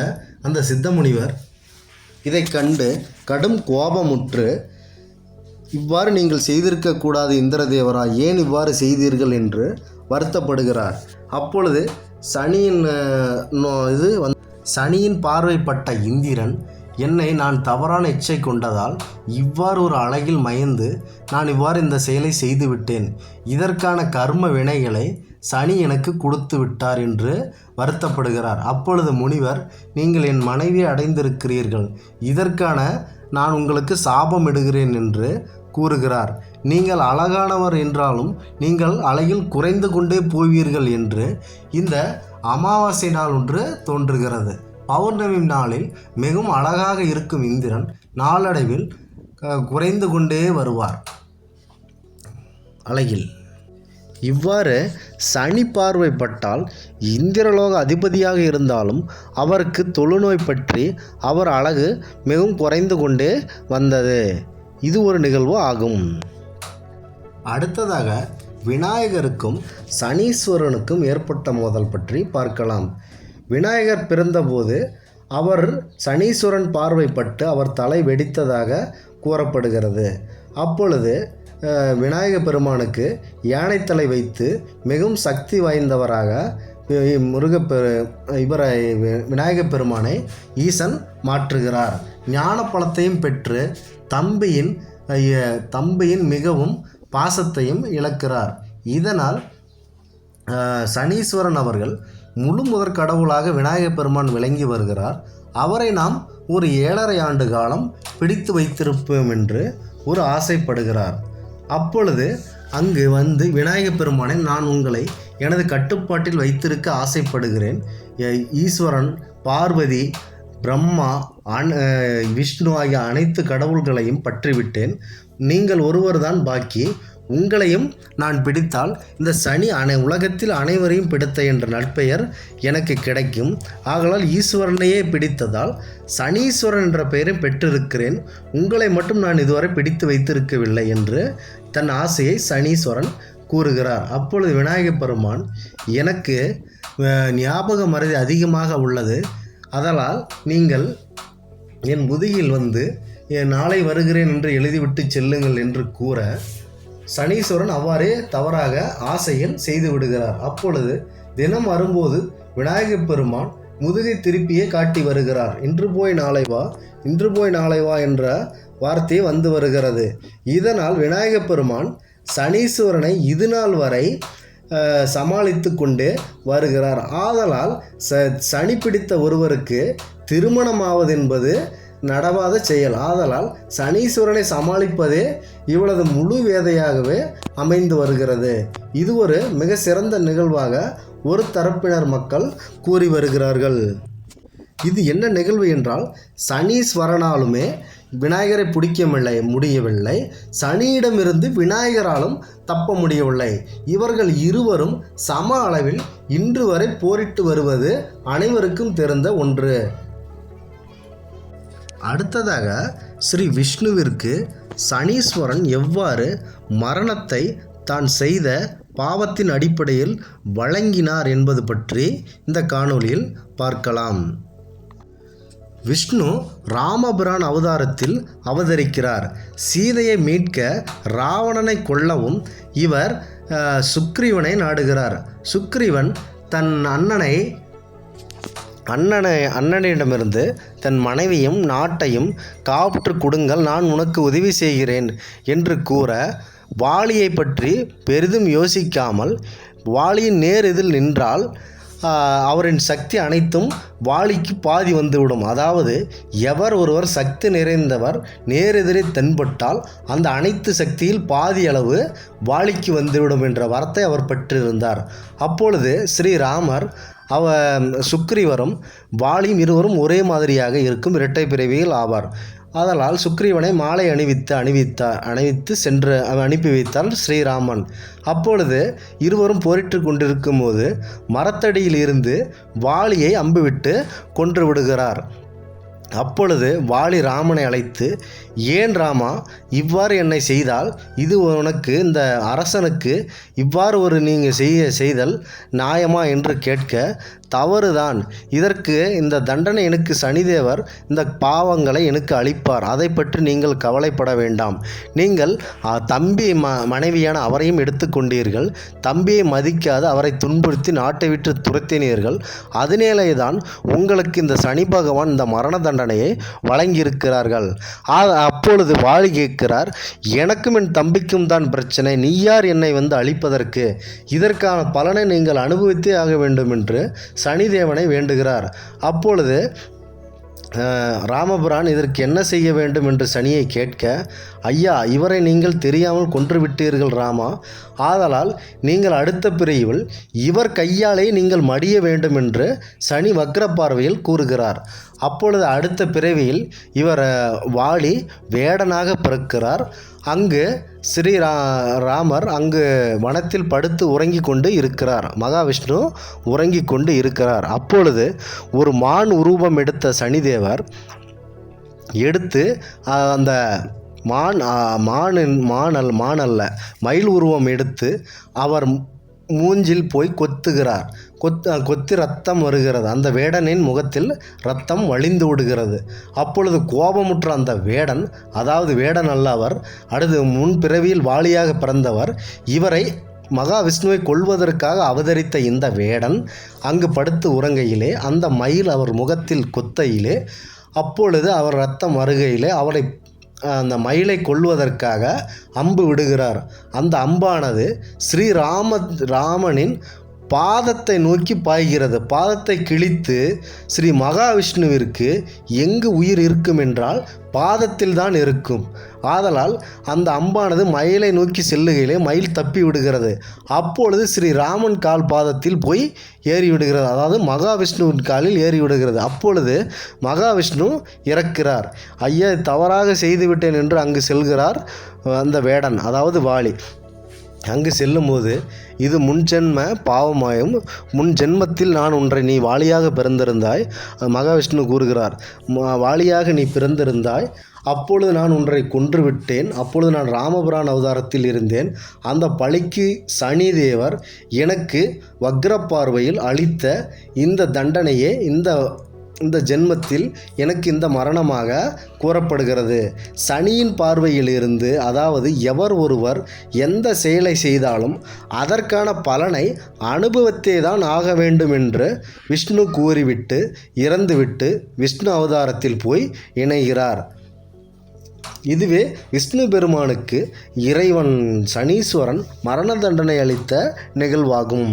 அந்த சித்தமுனிவர் இதை கண்டு கடும் கோபமுற்று, இவ்வாறு நீங்கள் செய்திருக்கக்கூடாது இந்திரதேவரா, ஏன் இவ்வாறு செய்தீர்கள் என்று வருத்தப்படுகிறார். அப்பொழுது சனியின் பார்வைப்பட்ட இந்திரன் என்னை நான் தவறான இச்சை கொண்டதால் இவ்வாறு ஒரு அழகில் மயந்து நான் இவ்வாறு இந்த செயலை செய்துவிட்டேன். இதற்கான கர்ம வினைகளை சனி எனக்கு கொடுத்து விட்டார் என்று வருத்தப்படுகிறார். அப்பொழுது முனிவர், நீங்கள் என் மனைவியை அடைந்திருக்கிறீர்கள், இதற்கான நான் உங்களுக்கு சாபம் இடுகிறேன் என்று கூறுகிறார். நீங்கள் அழகானவர் என்றாலும் நீங்கள் அழகில் குறைந்து கொண்டே போவீர்கள் என்று இந்த அமாவாசை நாள் ஒன்று தோன்றுகிறது. பௌர்ணமி நாளில் மிகவும் அழகாக இருக்கும் இந்திரன் நாளடைவில் குறைந்து கொண்டே வருவார் அழகில். இவ்வாறு சனி பார்வைப்பட்டால் இந்திரலோக அதிபதியாக இருந்தாலும் அவருக்கு தொழுநோய் பற்றி அவர் அழகு மிகவும் குறைந்து கொண்டே வந்தது. இது ஒரு நிகழ்வு ஆகும். அடுத்ததாக விநாயகருக்கும் சனீஸ்வரனுக்கும் ஏற்பட்ட மோதல் பற்றி பார்க்கலாம். விநாயகர் பிறந்தபோது அவர் சனீஸ்வரன் பார்வைப்பட்டு அவர் தலை வெடித்ததாக கூறப்படுகிறது. அப்பொழுது விநாயக பெருமானுக்கு யானைத்தலை வைத்து மிகவும் சக்தி வாய்ந்தவராக இவரை விநாயக பெருமானை ஈசன் மாற்றுகிறார். ஞான பழத்தையும் பெற்று தம்பியின் மிகவும் பாசத்தையும் இழக்கிறார். இதனால் சனீஸ்வரன் அவர்கள் முழு முதற் கடவுளாக விநாயக பெருமான் விளங்கி வருகிறார். அவரை நாம் ஒரு 7.5 ஆண்டு காலம் பிடித்து வைத்திருப்போம் என்று ஒரு ஆசைப்படுகிறார். அப்பொழுது அங்கு வந்து விநாயக பெருமானை, நான் உங்களை எனது கட்டுப்பாட்டில் வைத்திருக்க ஆசைப்படுகிறேன். ஈஸ்வரன், பார்வதி, பிரம்மா, விஷ்ணு ஆகிய அனைத்து கடவுள்களையும் பற்றிவிட்டேன். நீங்கள் ஒருவர்தான் பாக்கி. உங்களையும் நான் பிடித்தால் இந்த சனி உலகத்தில் அனைவரையும் பிடித்த என்ற நற்பெயர் எனக்கு கிடைக்கும். ஆகலால் ஈஸ்வரனையே பிடித்ததால் சனீஸ்வரன் என்ற பெயரை பெற்றிருக்கிறேன். உங்களை மட்டும் நான் இதுவரை பிடித்து வைத்திருக்கவில்லை என்று தன் ஆசையை சனீஸ்வரன் கூறுகிறார். அப்பொழுது விநாயக பெருமான், எனக்கு ஞாபக மறதி அதிகமாக உள்ளது, அதனால் நீங்கள் என் முதுகில் வந்து நாளை வருகிறேன் என்று எழுதிவிட்டு செல்லுங்கள் என்று கூற சனீஸ்வரன் அவ்வாறே தவறாக ஆசையில் செய்து விடுகிறார். அப்பொழுது தினம் வரும்போது விநாயகப் பெருமான் முதுகை திருப்பியே காட்டி வருகிறார். இன்று போய் நாளை வா என்ற வார்த்தை வந்து வருகிறது. இதனால் விநாயகப் பெருமான் சனீஸ்வரனை இதுநாள் வரை சமாளித்து கொண்டே வருகிறார். ஆதலால் சனி பிடித்த ஒருவருக்கு திருமணமாவது என்பது நடவாத செயல். ஆதலால் சனீஸ்வரனை சமாளிப்பதே இவளது முழு வேதையாகவே அமைந்து வருகிறது. இது ஒரு மிக சிறந்த நிகழ்வாக ஒரு தரப்பினர் மக்கள் கூறி வருகிறார்கள். இது என்ன நிகழ்வு என்றால், சனீஸ்வரனாலுமே விநாயகரை முடியவில்லை, சனியிடமிருந்து விநாயகராலும் தப்ப முடியவில்லை. இவர்கள் இருவரும் சம அளவில் இன்று வரை போரிட்டு வருவது அனைவருக்கும் தெரிந்த ஒன்று. அடுத்ததாக ஸ்ரீ விஷ்ணுவிற்கு சனீஸ்வரன் எவ்வாறு மரணத்தை தான் செய்த பாவத்தின் அடிப்படையில் வழங்கினார் என்பது பற்றி இந்த காணொளியில் பார்க்கலாம். விஷ்ணு ராமபிரான் அவதாரத்தில் அவதரிக்கிறார். சீதையை மீட்க ராவணனை கொல்லவும் இவர் சுக்ரீவனை நாடுகிறார். சுக்ரீவன் தன் அண்ணனிடமிருந்து தன் மனைவியும் நாட்டையும் காப்பாற்று கொடுங்கள், நான் உனக்கு உதவி செய்கிறேன் என்று கூற, வாலியை பற்றி பெரிதும் யோசிக்காமல் வாலியின் நேர் எதில் நின்றால் அவரின் சக்தி அனைத்தும் வாலிக்கு பாதி வந்துவிடும். அதாவது எவர் ஒருவர் சக்தி நிறைந்தவர் நேரெதிரே தென்பட்டால் அந்த அனைத்து சக்தியில் பாதி அளவு வாலிக்கு வந்துவிடும் என்ற வார்த்தை அவர் பெற்றிருந்தார். அப்பொழுது ஸ்ரீராமர் சுக்ரீவரும் வாலியும் இருவரும் ஒரே மாதிரியாக இருக்கும் இரட்டை பிறவிகள் ஆவார். அதனால் சுக்ரீவனை மாலை அணிவித்து சென்று அனுப்பி வைத்தார் ஸ்ரீராமன். அப்பொழுது இருவரும் போரிட்டு கொண்டிருக்கும் போது மரத்தடியில் இருந்து வாலியை அம்புவிட்டு கொன்று விடுகிறார். அப்பொழுது வாலி ராமனை அழைத்து, ஏன் ராமா இவ்வாறு என்னை செய்தால் இது உனக்கு, இந்த அரசனுக்கு இவ்வாறு ஒரு நீங்கள் செய்தல் நியாயமா என்று கேட்க, தவறுதான், இதற்கு இந்த தண்டனை எனக்கு சனிதேவர் இந்த பாவங்களை எனக்கு அளிப்பார், அதை பற்றி நீங்கள் கவலைப்பட வேண்டாம். நீங்கள் தம்பி மனைவியான அவரையும் எடுத்துக்கொண்டீர்கள், தம்பியை மதிக்காது அவரை துன்புறுத்தி நாட்டை விட்டு துரத்தினீர்கள், அதனாலே தான் உங்களுக்கு இந்த சனி பகவான் இந்த மரண தண்டனையை வழங்கியிருக்கிறார்கள். அப்பொழுது வாலி கேட்கிறார், எனக்கும் என் தம்பிக்கும் தான் பிரச்சனை, நீ யார் என்னை அழிப்பதற்கு? இதற்கான பலனை நீங்கள் அனுபவித்தே ஆக வேண்டும் என்று சனிதேவனை வேண்டுகிறார். அப்பொழுது ராமபிரான் இதற்கு என்ன செய்ய வேண்டும் என்று சனியை கேட்க, ஐயா, இவரை நீங்கள் தெரியாமல் கொன்றுவிட்டீர்கள் ராமா, ஆதலால் நீங்கள் அடுத்த பிறவியில் இவர் கையாலே நீங்கள் மடிய வேண்டும் என்று சனி வக்ரப்பார்வையில் கூறுகிறார். அப்பொழுது அடுத்த பிறவியில் இவர் வாலி வேடனாக பிறக்கிறார். அங்கு ராமர் அங்கு வனத்தில் படுத்து உறங்கி கொண்டு இருக்கிறார். மகாவிஷ்ணு உறங்கி கொண்டு இருக்கிறார். அப்பொழுது ஒரு மான் உருவம் எடுத்த சனிதேவர் எடுத்து அந்த மானல்ல மயில் உருவம் எடுத்து அவர் மூஞ்சில் போய் கொத்துகிறார். கொத்தி ரத்தம் வருகிறது. அந்த வேடனின் முகத்தில் ரத்தம் வழிந்து விடுகிறது. அப்பொழுது கோபமுற்ற அந்த வேடன், அதாவது வேடன் அல்ல அவர், அடுத்து முன்பிறவியில் வாலியாக பிறந்தவர், இவரை மகாவிஷ்ணுவை கொல்வதற்காக அவதரித்த இந்த வேடன் அங்கு படுத்து உறங்கையிலே அந்த மயில் அவர் முகத்தில் கொத்தையிலே, அப்பொழுது அவர் ரத்தம் வருகையிலே அவரை அந்த மயிலை கொல்வதற்காக அம்பு விடுகிறார். அந்த அம்பானது ராமனின் பாதத்தை நோக்கி பாய்கிறது. பாதத்தை கிழித்து ஸ்ரீ மகாவிஷ்ணுவிற்கு எங்கு உயிர் இருக்கும் என்றால் பாதத்தில் தான் இருக்கும். ஆதலால் அந்த அம்பானது மயிலை நோக்கி செல்லுகையிலே மயில் தப்பி விடுகிறது. அப்பொழுது ஸ்ரீ ராமன் கால் பாதத்தில் போய் ஏறி விடுகிறது, அதாவது மகாவிஷ்ணுவின் காலில் ஏறி விடுகிறது. அப்பொழுது மகாவிஷ்ணு இறக்கிறார். ஐயா, தவறாக செய்துவிட்டேன் என்று அங்கு செல்கிறார் அந்த வேடன், அதாவது வாலி. அங்கு செல்லும்போது, இது முன்ஜென்ம பாவமாயும், முன் ஜென்மத்தில் நான் ஒன்றை நீ வாலியாக பிறந்திருந்தாய். மகாவிஷ்ணு கூறுகிறார், வாலியாக நீ பிறந்திருந்தாய், அப்பொழுது நான் ஒன்றை கொன்று விட்டேன். அப்பொழுது நான் ராமபிரான் அவதாரத்தில் இருந்தேன். அந்த பழிக்கு சனிதேவர் எனக்கு வக்ரப்பார்வையில் அளித்த இந்த தண்டனையே இந்த ஜென்மத்தில் எனக்கு இந்த மரணமாக கூறப்படுகிறது. சனியின் பார்வையிலிருந்து, அதாவது எவர் ஒருவர் எந்த செயலை செய்தாலும் அதற்கான பலனை அனுபவத்தே தான் ஆக வேண்டும் என்று விஷ்ணு கூறிவிட்டு இறந்துவிட்டு விஷ்ணு அவதாரத்தில் போய் இணைகிறார். இதுவே விஷ்ணு பெருமானுக்கு இறைவன் சனீஸ்வரன் மரண தண்டனை அளித்த நிகழ்வாகும்.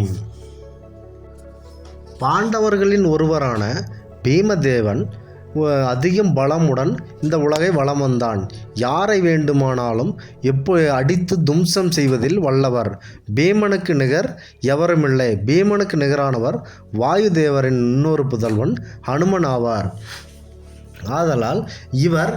பாண்டவர்களின் ஒருவரான பீமதேவன் அதிகம் பலமுடன் இந்த உலகை வலம் வந்தான். யாரை வேண்டுமானாலும் அடித்து தும்சம் செய்வதில் வல்லவர். பீமனுக்கு நிகர் எவருமில்லை. பீமனுக்கு நிகரானவர் வாயுதேவரின் இன்னொரு புதல்வன் ஹனுமன் ஆவார். ஆதலால் இவர்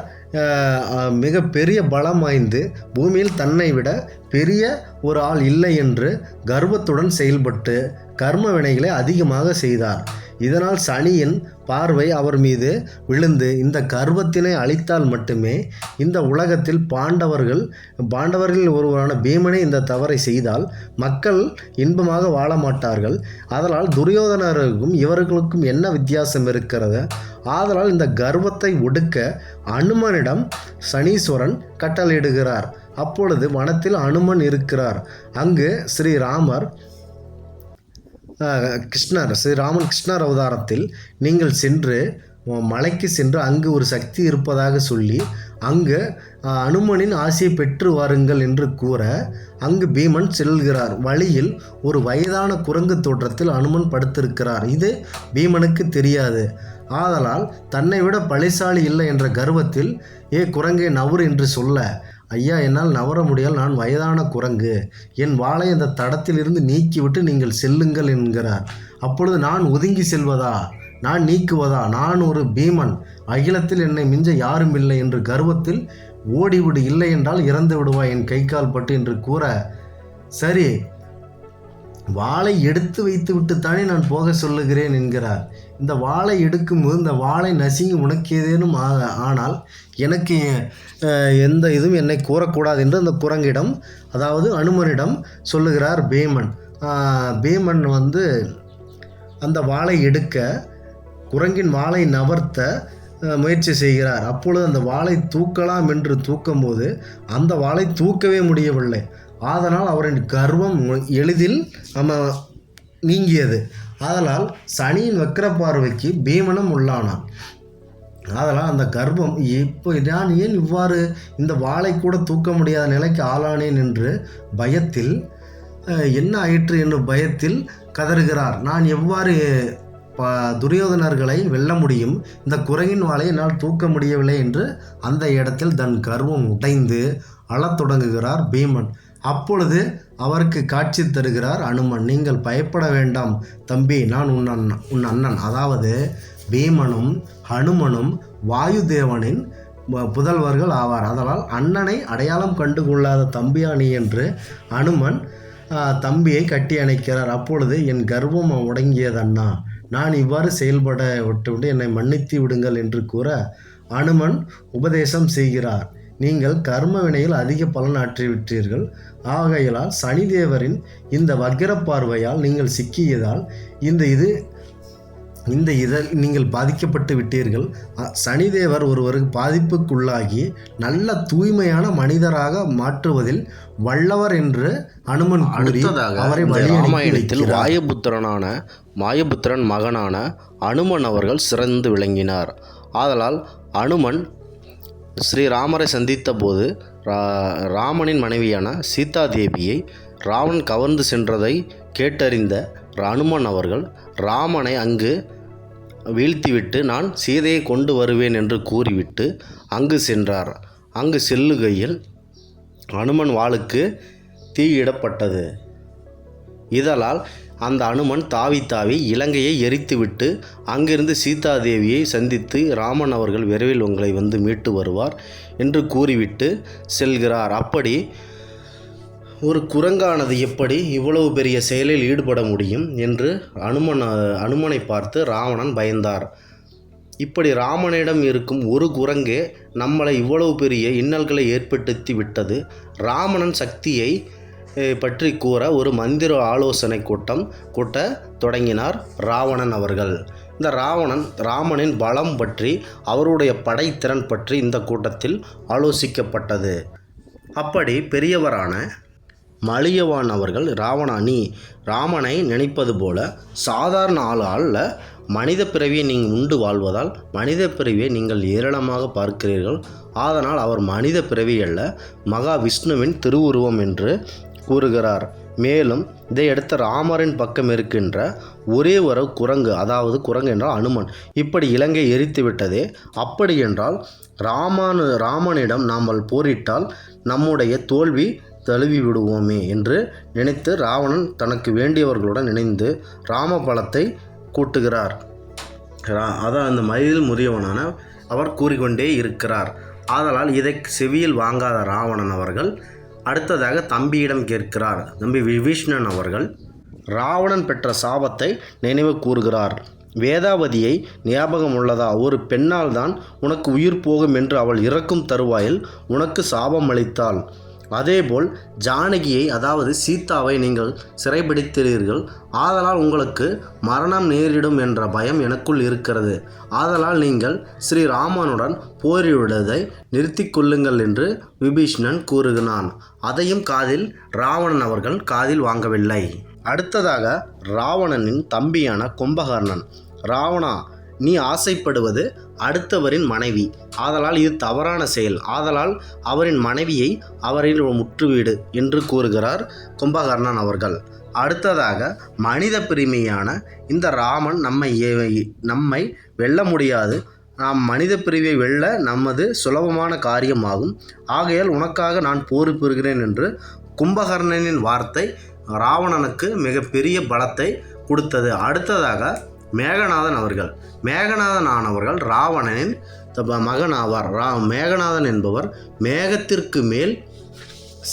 மிக பெரிய பலம் வாய்ந்து பூமியில் தன்னை விட பெரிய ஒரு ஆள் இல்லை என்று கர்வத்துடன் செயல்பட்டு கர்ம வினைகளை அதிகமாக செய்தார். இதனால் சனியின் பார்வை அவர் மீது விழுந்து இந்த கர்வத்தினை அழித்தால் மட்டுமே இந்த உலகத்தில் பாண்டவர்களில் ஒருவரான பீமனே இந்த தவறை செய்தால் மக்கள் இன்பமாக வாழ மாட்டார்கள். அதனால் துரியோதனருக்கும் இவர்களுக்கும் என்ன வித்தியாசம் இருக்கிறது? ஆதலால் இந்த கர்வத்தை ஒடுக்க அனுமனிடம் சனீஸ்வரன் கட்டளையிடுகிறார். அப்பொழுது வனத்தில் அனுமன் இருக்கிறார். அங்கு ஸ்ரீராமன் கிருஷ்ணர் அவதாரத்தில் நீங்கள் சென்று மலைக்கு சென்று அங்கு ஒரு சக்தி இருப்பதாக சொல்லி அங்கு அனுமனின் ஆசையை பெற்று வாருங்கள் என்று கூற அங்கு பீமன் செல்கிறார். வழியில் ஒரு வயதான குரங்கு தோற்றத்தில் அனுமன் படுத்திருக்கிறார். இது பீமனுக்கு தெரியாது. ஆதலால் தன்னை விட பழைசாலி இல்லை என்ற கர்வத்தில், ஏ குரங்கே நவுறு என்று சொல்ல, ஐயா, என்னால் நவர முடியால், நான் வயதான குரங்கு, என் வாளை அந்த தடத்திலிருந்து நீக்கிவிட்டு நீங்கள் செல்லுங்கள் என்கிறார். அப்பொழுது நான் ஒதுங்கி செல்வதா, நான் நீக்குவதா, நான் ஒரு பீமன், அகிலத்தில் என்னை மிஞ்ச யாரும் இல்லை என்று கர்வத்தில் ஓடிவிடு, இல்லை என்றால் இறந்து விடுவாய் என் கை கால் பட்டு என்று கூற, சரி வாளை எடுத்து வைத்து விட்டுத்தானே நான் போக சொல்லுகிறேன் என்கிறார். இந்த வாளை எடுக்கும்போது இந்த வாளை நசுங்கி உனக்கு ஏதேனும் ஆனால் எனக்கு எந்த இதுவும் என்னை கூறக்கூடாது என்று அந்த குரங்கிடம், அதாவது அனுமனிடம் சொல்லுகிறார் பீமன். பீமன் அந்த வாளை எடுக்க குரங்கின் வாளை நவர்த்த முயற்சி செய்கிறார். அப்பொழுது அந்த வாளை தூக்கலாம் என்று தூக்கும்போது அந்த வாளை தூக்கவே முடியவில்லை. ஆதலால் அவரின் கர்வம் எளிதில் நீங்கியது. ஆதலால் சனியின் வக்ர பார்வைக்கு பீமனும் உள்ளானான். அதனால் அந்த கர்ப்பம் இப்போ நான் ஏன் இவ்வாறு இந்த வாளை கூட தூக்க முடியாத நிலைக்கு ஆளானேன் என்று பயத்தில் என்ன ஆயிற்று என்னும் பயத்தில் கதறுகிறார். நான் எவ்வாறு துரியோதனர்களை வெல்ல முடியும், இந்த குரங்கின் வாளை என்னால் தூக்க முடியவில்லை என்று அந்த இடத்தில் தன் கர்வம் உடைந்து அழத் தொடங்குகிறார் பீமன். அப்பொழுது அவருக்கு காட்சி தருகிறார் அனுமன். நீங்கள் பயப்பட வேண்டாம் தம்பி, நான் உன் அண்ணன். அதாவது பீமனும் ஹனுமனும் வாயுதேவனின் புதல்வர்கள் ஆவார். அதனால் அண்ணனை அடையாளம் கண்டு கொள்ளாத தம்பியானி என்று அனுமன் தம்பியை கட்டி அணைக்கிறார். அப்பொழுது என் கர்வம் உடங்கியது அண்ணா, நான் இவ்வாறு செயல்பட விட்டுவிட்டு என்னை மன்னித்து விடுங்கள் என்று கூற அனுமன் உபதேசம் செய்கிறார். நீங்கள் கர்ம வினையில் அதிக பலன் ஆற்றிவிட்டீர்கள். ஆகையால் சனிதேவரின் இந்த வக்கிர பார்வையால் நீங்கள் சிக்கியதால் இந்த இதில் நீங்கள் பாதிக்கப்பட்டு விட்டீர்கள். சனிதேவர் ஒருவருக்கு பாதிப்புக்குள்ளாகி நல்ல தூய்மையான மனிதராக மாற்றுவதில் வல்லவர் என்று அனுமன் கூறி அவரை ராமாயணத்தில் வாயுபுத்திரன் மகனான அனுமன் அவர்கள் சிறந்து விளங்கினார். ஆதலால் அனுமன் ஸ்ரீராமரை சந்தித்த போது ராமனின் மனைவியான சீதாதேவியை ராவணன் கவர்ந்து சென்றதை கேட்டறிந்த அனுமன் அவர்கள் ராமனை அங்கு வீழ்த்திவிட்டு நான் சீதையை கொண்டு வருவேன் என்று கூறிவிட்டு அங்கு சென்றார். அங்கு செல்லுகையில் அனுமன் வாளுக்கு தீயிடப்பட்டது. இதனால் அந்த அனுமன் தாவி இலங்கையை எரித்துவிட்டு அங்கிருந்து சீதாதேவியை சந்தித்து ராமன் அவர்கள் விரைவில் உங்களை வந்து மீட்டு வருவார் என்று கூறிவிட்டு செல்கிறார். அப்படி ஒரு குரங்கானது எப்படி இவ்வளவு பெரிய செயலில் ஈடுபட முடியும் என்று அனுமனை பார்த்து ராவணன் பயந்தார். இப்படி ராமனிடம் இருக்கும் ஒரு குரங்கே நம்மளை இவ்வளவு பெரிய இன்னல்களை ஏற்படுத்தி விட்டது. ராவணன் சக்தியை பற்றி கூற ஒரு மந்திர ஆலோசனை கூட்ட தொடங்கினார் ராவணன் அவர்கள். இந்த ராமனின் பலம் பற்றி அவருடைய படைத்திறன் பற்றி இந்த கூட்டத்தில் ஆலோசிக்கப்பட்டது. அப்படி பெரியவரான மலியவான் அவர்கள் ராமனை நினைப்பது போல சாதாரண அல்ல, மனித பிறவியை நீங்கள் உண்டு வாழ்வதால் மனித பிறவியை நீங்கள் ஏராளமாக பார்க்கிறீர்கள். அதனால் அவர் மனித பிறவி அல்ல, மகாவிஷ்ணுவின் திருவுருவம் என்று கூறுகிறார். மேலும் இதையடுத்து ராமரின் பக்கம் இருக்கின்ற ஒரே ஒரு குரங்கு, அதாவது குரங்கு என்றால் அனுமன், இப்படி இலங்கை எரித்து விட்டதே. அப்படி என்றால் ராமனிடம் நாம் போரிட்டால் நம்முடைய தோல்வி தழுவி விடுவோமே என்று நினைத்து ராவணன் தனக்கு வேண்டியவர்களுடன் இணைந்து ராம பலத்தை கூட்டுகிறார். அதான் அந்த மயில் முறியவனான அவர் கூறிக்கொண்டே இருக்கிறார். ஆதலால் இதை செவியில் வாங்காத ராவணன் அவர்கள் அடுத்ததாக தம்பியிடம் கேட்கிறார். தம்பி விபீஷ்ணன் அவர்கள் ராவணன் பெற்ற சாபத்தை நினைவு கூறுகிறார். வேதாவதியை ஞாபகம் உள்ளதா? ஒரு பெண்ணால் தான் உனக்கு உயிர் போகும் என்று அவள் இறக்கும் தருவாயில் உனக்கு சாபம் அளித்தாள். அதேபோல் ஜானகியை, அதாவது சீதாவை நீங்கள் சிறைபிடித்தீர்கள். ஆதலால் உங்களுக்கு மரணம் நேரிடும் என்ற பயம் எனக்குள் இருக்கிறது. ஆதலால் நீங்கள் ஸ்ரீராமனுடன் போரிடுவதை நிறுத்தி கொள்ளுங்கள் என்று விபீஷ்ணன் கூறுகிறான். அதையும் ராவணன் அவர்கள் காதில் வாங்கவில்லை. அடுத்ததாக ராவணனின் தம்பியான கும்பகர்ணன், ராவணா, நீ ஆசைப்படுவது அடுத்தவரின் மனைவி. ஆதலால் இது தவறான செயல். ஆதலால் அவரின் மனைவியை அவரில் முற்றுவிடு என்று கூறுகிறார் கும்பகர்ணன் அவர்கள். அடுத்ததாக மனித பிரிமையான இந்த ராமன் நம்மை வெல்ல முடியாது. நாம் மனித பிரிவை வெல்ல நமது சுலபமான காரியமாகும். ஆகையால் உனக்காக நான் போர் புரிகிறேன் என்று கும்பகர்ணனின் வார்த்தை ராவணனுக்கு மிகப்பெரிய பலத்தை கொடுத்தது. அடுத்ததாக மேகநாதன் ஆனவர்கள் ராவணனின் மகன் ஆவார். மேகநாதன் என்பவர் மேகத்திற்கு மேல்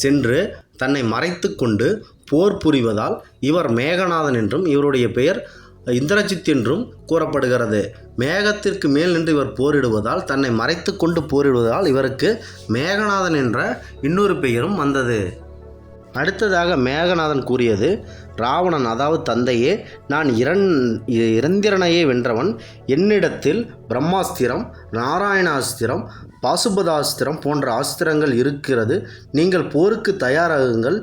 சென்று தன்னை மறைத்து கொண்டு போர் புரிவதால் இவர் மேகநாதன் என்றும் இவருடைய பெயர் இந்திரஜித் என்றும் கூறப்படுகிறது. மேகத்திற்கு மேல் நின்று இவர் போரிடுவதால், தன்னை மறைத்து கொண்டு போரிடுவதால் இவருக்கு மேகநாதன் என்ற இன்னொரு பெயரும் வந்தது. அடுத்ததாக மேகநாதன் கூறியது, ராவணன், அதாவது தந்தையே, நான் இந்திரனையே வென்றவன். என்னிடத்தில் பிரம்மாஸ்திரம், நாராயணாஸ்திரம், பாசுபதாஸ்திரம் போன்ற ஆஸ்திரங்கள் இருக்கிறது. நீங்கள் போருக்கு தயாராகுங்கள்.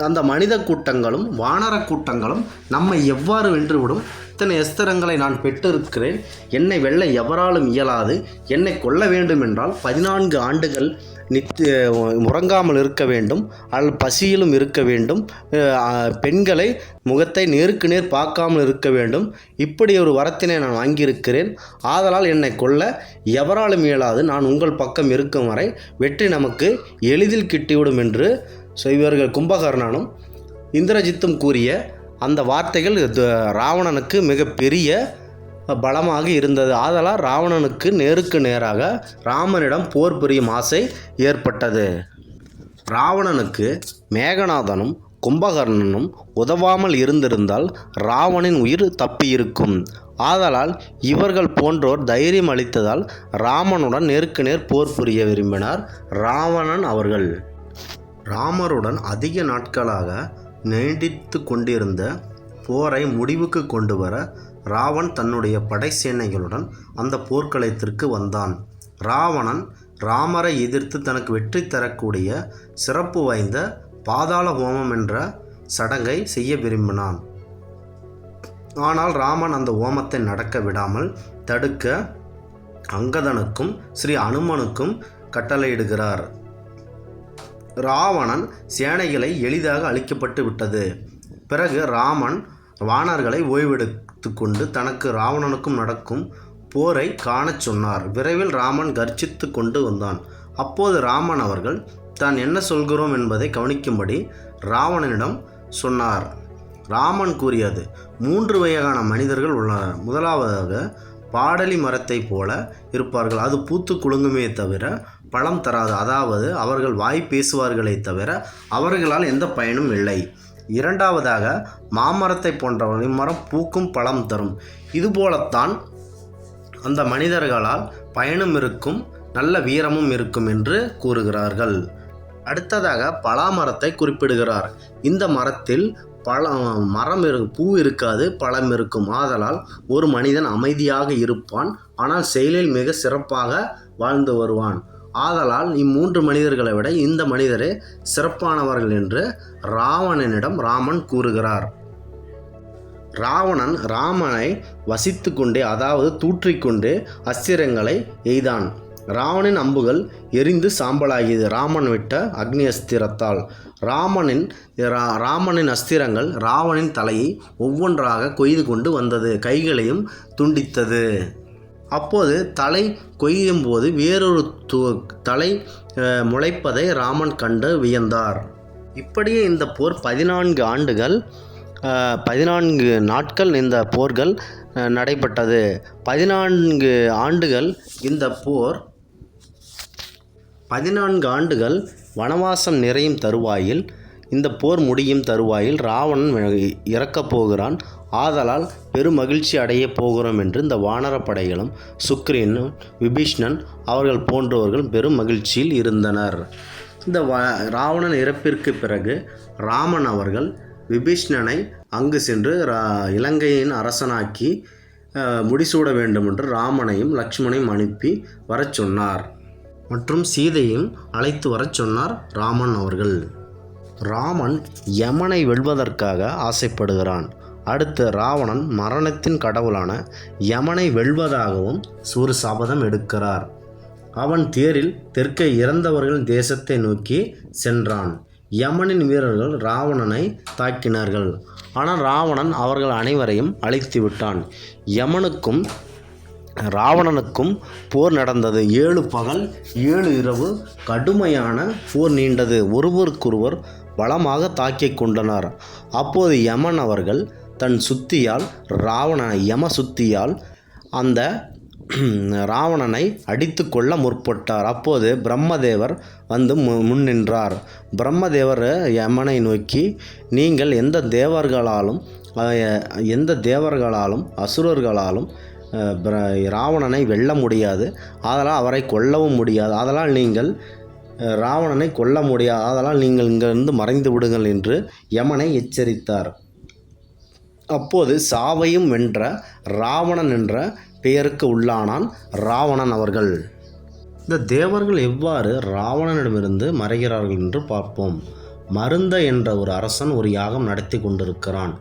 அந்த மனித கூட்டங்களும் வானர கூட்டங்களும் நம்மை எவ்வாறு வென்றுவிடும் இத்தனை அஸ்திரங்களை நான் பெற்றிருக்கிறேன், என்னை வெல்ல எவராலும் இயலாது, என்னை கொல்ல வேண்டும் என்றால் 14 ஆண்டுகள் உறங்காமல் இருக்க வேண்டும், அல்லது பசியிலும் இருக்க வேண்டும், பெண்களை முகத்தை நேருக்கு நேர் பார்க்காமல் இருக்க வேண்டும். இப்படி ஒரு வரத்தினை நான் வாங்கியிருக்கிறேன். ஆதலால் என்னை கொல்ல எவராலும் இயலாது. நான் உங்கள் பக்கம் இருக்கும் வரை வெற்றி நமக்கு எளிதில் கிட்டிவிடும் என்று இவர்கள் கும்பகர்ணனும் இந்திரஜித்தும் கூறிய அந்த வார்த்தைகள் ராவணனுக்கு மிகப்பெரிய பலமாக இருந்தது. ஆதலால் ராவணனுக்கு நேருக்கு நேராக ராமனிடம் போர் புரியும் ஆசை ஏற்பட்டது. ராவணனுக்கு மேகநாதனும் கும்பகர்ணனும் உதவாமல் இருந்திருந்தால் ராவணின் உயிர் தப்பியிருக்கும். ஆதலால் இவர்கள் போன்றோர் தைரியம் அளித்ததால் ராமனுடன் நேருக்கு நேர் போர் புரிய விரும்பினார் ராவணன் அவர்கள். ராமருடன் அதிக நாட்களாக நீடித்து கொண்டிருந்த போரை முடிவுக்கு கொண்டு வர ராவன் தன்னுடைய படை சேனைகளுடன் அந்த போர்க்களத்திற்கு வந்தான். ராவணன் ராமரை எதிர்த்து தனக்கு வெற்றி தரக்கூடிய சிறப்பு வாய்ந்த பாதாள ஹோமம் என்ற சடங்கை செய்ய விரும்பினான். ஆனால் ராமன் அந்த ஹோமத்தை நடக்க விடாமல் தடுக்க அங்கதனுக்கும் ஸ்ரீ அனுமனுக்கும் கட்டளையிடுகிறார். ராவணன் சேனைகளை எளிதாக அழிக்கப்பட்டு விட்டது. பிறகு ராமன் வானர்களை ஓய்வெடுத்து கொண்டு தனக்கு ராவணனுக்கும் நடக்கும் போரை காணச் சொன்னார். விரைவில் ராமன் கர்ஜித்து கொண்டு வந்தான். அப்போது ராமன் அவர்கள் தான் என்ன சொல்கிறோம் என்பதை கவனிக்கும்படி ராவணனிடம் சொன்னார். ராமன் கூறியது, 3 வகையான மனிதர்கள் உள்ளனர். முதலாவதாக பாடலி மரத்தை போல இருப்பார்கள். அது பூத்து குலுங்குமே தவிர பழம் தராது. அதாவது அவர்கள் வாய் பேசுவார்களே தவிர அவர்களால் எந்த பயனும் இல்லை. இரண்டாவதாக மாமரத்தை போன்றவர்கள். இம்மரம் பூக்கும் பழம் தரும். இதுபோலத்தான் அந்த மனிதர்களால் பயனும் இருக்கும், நல்ல வீரமும் இருக்கும் என்று கூறுகிறார்கள். அடுத்ததாக பலாமரத்தை குறிப்பிடுகிறார். இந்த மரத்தில் பூ இருக்காது, பழம் இருக்கும். ஆதலால் ஒரு மனிதன் அமைதியாக இருப்பான், ஆனால் செயலில் மிக சிறப்பாக வாழ்ந்து வருவான். ஆதலால் இம்மூன்று மனிதர்களை விட இந்த மனிதரே சிறப்பானவர்கள் என்று ராவணனிடம் ராமன் கூறுகிறார். ராவணன் ராமனை வசித்து கொண்டே, அதாவது தூற்றிக்கொண்டே அஸ்திரங்களை எய்தான். ராவணின் அம்புகள் எரிந்து சாம்பலாகியது ராமன் விட்ட அக்னி அஸ்திரத்தால். ராமனின் அஸ்திரங்கள் ராவணின் தலையை ஒவ்வொன்றாக கொய்து கொண்டு வந்தது, கைகளையும் துண்டித்தது. அப்போது தலை கொய்யும் போது வேறொரு தலை முளைப்பதை ராமன் கண்டு வியந்தார். இப்படியே இந்த போர் 14 நாட்கள் இந்த போர்கள் நடைபெற்றது. 14 ஆண்டுகள் இந்த போர் 14 ஆண்டுகள் வனவாசம் நிறையும் தருவாயில், இந்த போர் முடியும் தருவாயில் ராவணன் இறக்கப் போகிறான். ஆதலால் பெருமகிழ்ச்சி அடையப் போகிறோம் என்று இந்த வானரப்படைகளும் சுக்கிரனும் விபீஷ்ணன் அவர்கள் போன்றவர்கள் பெரும் மகிழ்ச்சியில் இருந்தனர். இந்த ராவணன் இறப்பிற்கு பிறகு ராமன் அவர்கள் விபீஷ்ணனை அங்கு சென்று இலங்கையின் அரசனாக்கி முடிசூட வேண்டும் என்று ராமனையும் லக்ஷ்மணையும் அனுப்பி வரச் சொன்னார். மற்றும் சீதையும் அழைத்து வரச் சொன்னார் ராமன் அவர்கள். ராமன் யமனை வெல்வதற்காக ஆசைப்படுகிறான். அடுத்து ராவணன் மரணத்தின் கடவுளான யமனை வெல்வதாகவும் ஒரு சபதம் எடுக்கிறார். அவன் தேரில் தெற்கே இறந்தவர்கள் தேசத்தை நோக்கி சென்றான். யமனின் வீரர்கள் ராவணனை தாக்கினார்கள். ஆனால் ராவணன் அவர்கள் அனைவரையும் அழித்து விட்டான். யமனுக்கும் ராவணனுக்கும் போர் நடந்தது. 7 பகல் 7 இரவு கடுமையான போர் நீண்டது. ஒருவருக்கொருவர் பலமாக தாக்கிக் கொண்டனர். அப்போது யமன் அவர்கள் தன் சுத்தியால் யம சுத்தியால் அந்த ராவணனை அடித்து கொள்ள முற்பட்டார். அப்போது பிரம்மதேவர் வந்து முன் நின்றார். பிரம்மதேவர் யமனை நோக்கி, நீங்கள் எந்த தேவர்களாலும் அசுரர்களாலும் ராவணனை வெல்ல முடியாது, ஆதலால் அவரை கொல்லவும் முடியாது, ஆதலால் நீங்கள் ராவணனை கொல்ல முடியாது, ஆதலால் நீங்கள் இங்கிருந்து மறைந்து விடுங்கள் என்று யமனை எச்சரித்தார். அப்போது சாவையும் வென்ற ராவணன் என்ற பெயருக்கு உள்ளானான் ராவணன் அவர்கள். இந்த தேவர்கள் எவ்வாறு ராவணனிடமிருந்து மறைகிறார்கள் என்று பார்ப்போம். மருந்த என்ற ஒரு அரசன் ஒரு யாகம் நடத்தி கொண்டிருக்கிறான்.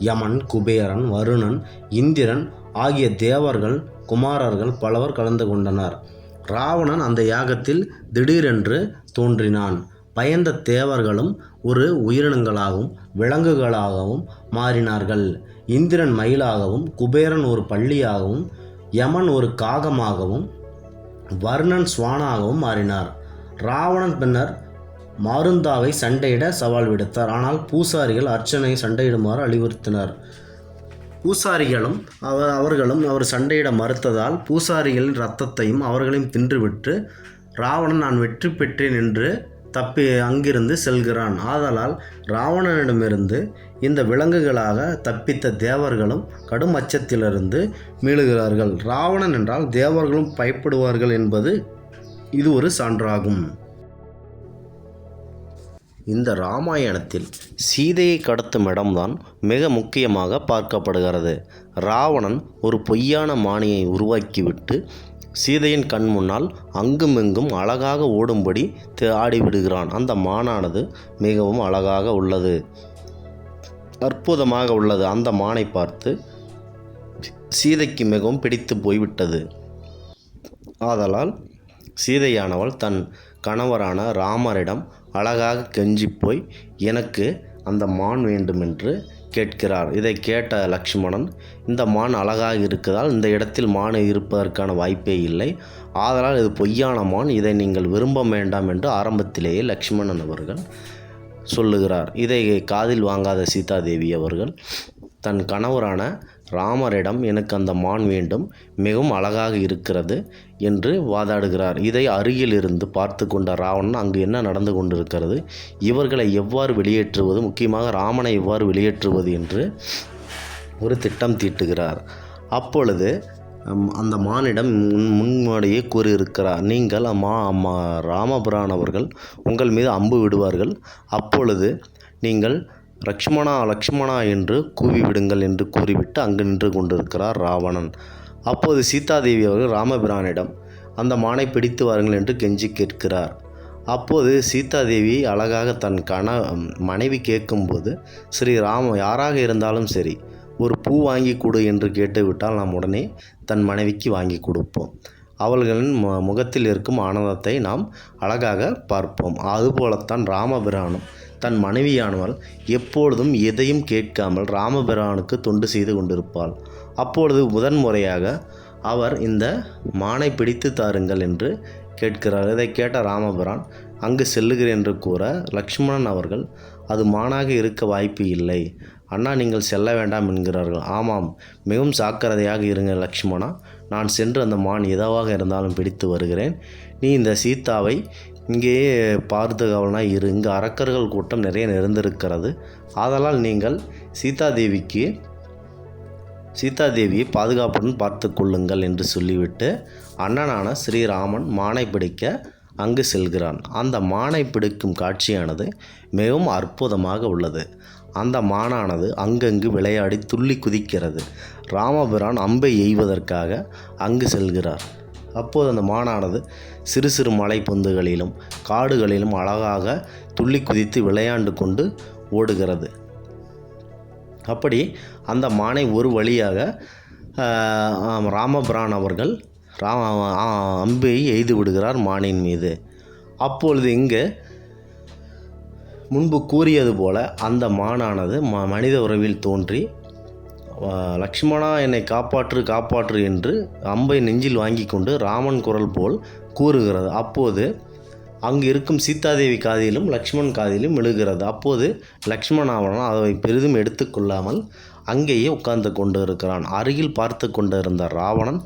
யமன், குபேரன், வருணன், இந்திரன் ஆகிய தேவர்கள், குமாரர்கள் பலவர் கலந்து கொண்டனர். ராவணன் அந்த யாகத்தில் திடீரென்று தோன்றினான். பயந்த தேவர்களும் ஒரு உயிரினங்களாகவும் விலங்குகளாகவும் மாறினார்கள். இந்திரன் மயிலாகவும், குபேரன் ஒரு பள்ளியாகவும், யமன் ஒரு காகமாகவும், வருணன் ஸ்வானாகவும் மாறினார். ராவணன் பின்னர் மாருந்தாவை சண்டையிட சவால் விடுத்தார். ஆனால் பூசாரிகள் அர்ச்சனையை சண்டையிடுமாறு அறிவுறுத்தினர். பூசாரிகளும் அவர்களும் அவர் சண்டையிட மறுத்ததால் பூசாரிகளின் இரத்தத்தையும் அவர்களையும் தின்றுவிட்டு ராவணன் நான் வெற்றி பெற்றேன் என்று தப்பி அங்கிருந்து செல்கிறான். ஆதலால் ராவணனிடமிருந்து இந்த விலங்குகளாக தப்பித்த தேவர்களும் கடும் அச்சத்திலிருந்து மீளுகிறார்கள். ராவணன் என்றால் தேவர்களும் பயப்படுவார்கள் என்பது இது ஒரு சான்றாகும். இந்த இராமாயணத்தில் சீதையை கடத்தும் இடம்தான் மிக முக்கியமாக பார்க்கப்படுகிறது. ராவணன் ஒரு பொய்யான மானியை உருவாக்கிவிட்டு சீதையின் கண் முன்னால் அங்குமிங்கும் அழகாக ஓடும்படி ஆடிவிடுகிறான். அந்த மானானது மிகவும் அழகாக உள்ளது, அற்புதமாக உள்ளது. அந்த மானை பார்த்து சீதைக்கு மிகவும் பிடித்து போய்விட்டது. ஆதலால் சீதையானவள் தன் கணவரான ராமரிடம் அழகாக கெஞ்சி போய் எனக்கு அந்த மான் வேண்டுமென்று கேட்கிறார். இதை கேட்ட லக்ஷ்மணன், இந்த மான் அழகாக இருக்குதால் இந்த இடத்தில் மான் இருப்பதற்கான வாய்ப்பே இல்லை, ஆதலால் இது பொய்யான மான், இதை நீங்கள் விரும்ப வேண்டாம் என்று ஆரம்பத்திலேயே லக்ஷ்மணன் அவர்கள் சொல்லுகிறார். இதை காதில் வாங்காத சீதாதேவி அவர்கள் தன் கணவரான ராமரிடம் எனக்கு அந்த மான் வேண்டும், மிகவும் அழகாக இருக்கிறது என்று வாதாடுகிறார். இதை அருகில் இருந்து பார்த்து கொண்ட ராவணன் அங்கு என்ன நடந்து கொண்டிருக்கிறது, இவர்களை எவ்வாறு வெளியேற்றுவது, முக்கியமாக ராமனை எவ்வாறு வெளியேற்றுவது என்று ஒரு திட்டம் தீட்டுகிறார். அப்பொழுது அந்த மானிடம் முன்னாடியே கூறியிருக்கிறார், நீங்கள் ராமபிரான் அவர்கள் உங்கள் மீது அம்பு விடுவார்கள், அப்பொழுது நீங்கள் லக்ஷ்மணா லக்ஷ்மணா என்று கூவிவிடுங்கள் என்று கூறிவிட்டு அங்கு நின்று கொண்டிருக்கிறார் ராவணன். அப்போது சீதாதேவி அவர்கள் ராமபிரானிடம் அந்த மானை பிடித்து வாருங்கள் என்று கெஞ்சி கேட்கிறார். அப்போது சீதாதேவி அழகாக தன் மனைவி கேட்கும்போது, ஸ்ரீராம யாராக இருந்தாலும் சரி ஒரு பூ வாங்கி கொடு என்று கேட்டுவிட்டால் நாம் உடனே தன் மனைவிக்கு வாங்கி கொடுப்போம். அவர்களின் முகத்தில் இருக்கும் ஆனந்தத்தை நாம் அழகாக பார்ப்போம். அதுபோலத்தான் ராமபிரானும் தன் மனைவியானவள் எப்பொழுதும் எதையும் கேட்காமல் ராமபிரானுக்கு தொண்டு செய்து கொண்டிருப்பாள். அப்பொழுது முதன்முறையாக அவர் இந்த மானை பிடித்து தாருங்கள் என்று கேட்கிறார். இதை கேட்ட ராமபிரான் அங்கு செல்லுகிறேன் என்று கூற லக்ஷ்மணன் அவர்கள் அது மானாக இருக்க வாய்ப்பு இல்லை அண்ணா, நீங்கள் செல்ல வேண்டாம் என்கிறார்கள். ஆமாம், மிகவும் ஜாக்கிரதையாக இருங்க லக்ஷ்மணா, நான் சென்று அந்த மான் எதுவாக இருந்தாலும் பிடித்து வருகிறேன். நீ இந்த சீதாவை இங்கேயே பார்த்துகவனாக இரு, இங்கு அரக்கர்கள் கூட்டம் நிறைய நிறைந்திருக்கிறது, ஆதலால் நீங்கள் சீதாதேவியை பாதுகாப்புடன் பார்த்து கொள்ளுங்கள் என்று சொல்லிவிட்டு அண்ணனான ஸ்ரீராமன் மானை பிடிக்க அங்கு செல்கிறான். அந்த மானை பிடிக்கும் காட்சியானது மிகவும் அற்புதமாக உள்ளது. அந்த மானானது அங்கங்கு விளையாடி துள்ளி குதிக்கிறது. ராமபிரான் அம்பை எய்வதற்காக அங்கு செல்கிறார். அப்போது அந்த மானானது சிறு சிறு மலை பொந்துகளிலும் காடுகளிலும் அழகாக துள்ளி குதித்து விளையாண்டு கொண்டு ஓடுகிறது. அப்படி அந்த மானை ஒரு வழியாக ராமபிரான் அவர்கள் அம்பை எய்து விடுகிறார் மானின் மீது. அப்பொழுது இங்கு முன்பு கூறியது போல அந்த மானானது மனித உறவில் தோன்றி லக்ஷ்மணா என்னை காப்பாற்று காப்பாற்று என்று அம்பை நெஞ்சில் வாங்கி கொண்டு ராமன் குரல் போல் கூறுகிறது. அப்போது அங்கு இருக்கும் சீதாதேவி காதிலும் லக்ஷ்மண் காதிலும் விழுகிறது. அப்போது லக்ஷ்மணாவன் அதை பெரிதும் எடுத்துக்கொள்ளாமல் அங்கேயே உட்கார்ந்து கொண்டு இருக்கிறான். அருகில் பார்த்து கொண்டு இருந்த ராவணன்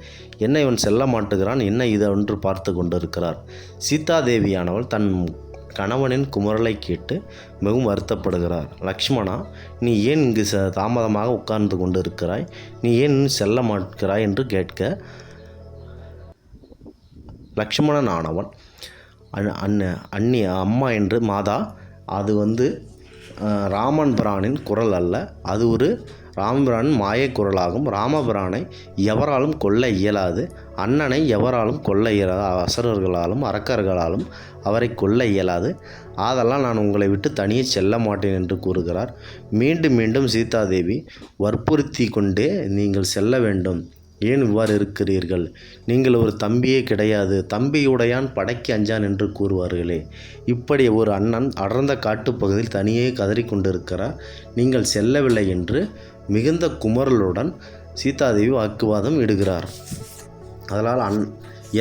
என்ன இவன் செல்ல மாட்டுகிறான், என்ன இது என்று பார்த்து கொண்டு இருக்கிறார். சீதாதேவியானவள் தன் கணவனின் குமுறலை கேட்டு மிகவும் வருத்தப்படுகிறார். லக்ஷ்மணா, நீ ஏன் இங்கு தாமதமாக உட்கார்ந்து கொண்டு இருக்கிறாய், நீ ஏன் செல்ல மாட்கிறாய் என்று கேட்க லக்ஷ்மணன் ஆனவன் அம்மா என்று மாதா, அது ராமன் பிரானின் குரல் அல்ல, அது ஒரு ராமபிரானின் மாயக் குரலாகும். ராமபிரானை எவராலும் கொல்ல இயலாது, அண்ணனை எவராலும் கொல்ல இயலாது, அசுரர்களாலும் அரக்கர்களாலும் அவரை கொல்ல இயலாது. ஆதலால் நான் உங்களை விட்டு தனியே செல்ல மாட்டேன் என்று கூறுகிறார். மீண்டும் மீண்டும் சீதாதேவி வற்புறுத்தி கொண்டே நீங்கள் செல்ல வேண்டும், ஏன் இவ்வாறு இருக்கிறீர்கள், நீங்கள் ஒரு தம்பியே கிடையாது, தம்பியுடையான் படைக்கு அஞ்சான் என்று கூறுவார்களே, இப்படி ஒரு அண்ணன் அடர்ந்த காட்டுப்பகுதியில் தனியே கதறிக்கொண்டிருக்கிறார், நீங்கள் செல்லவில்லை என்று மிகுந்த குமரலுடன் சீதாதேவி வாக்குவாதம் இடுகிறார். அதனால்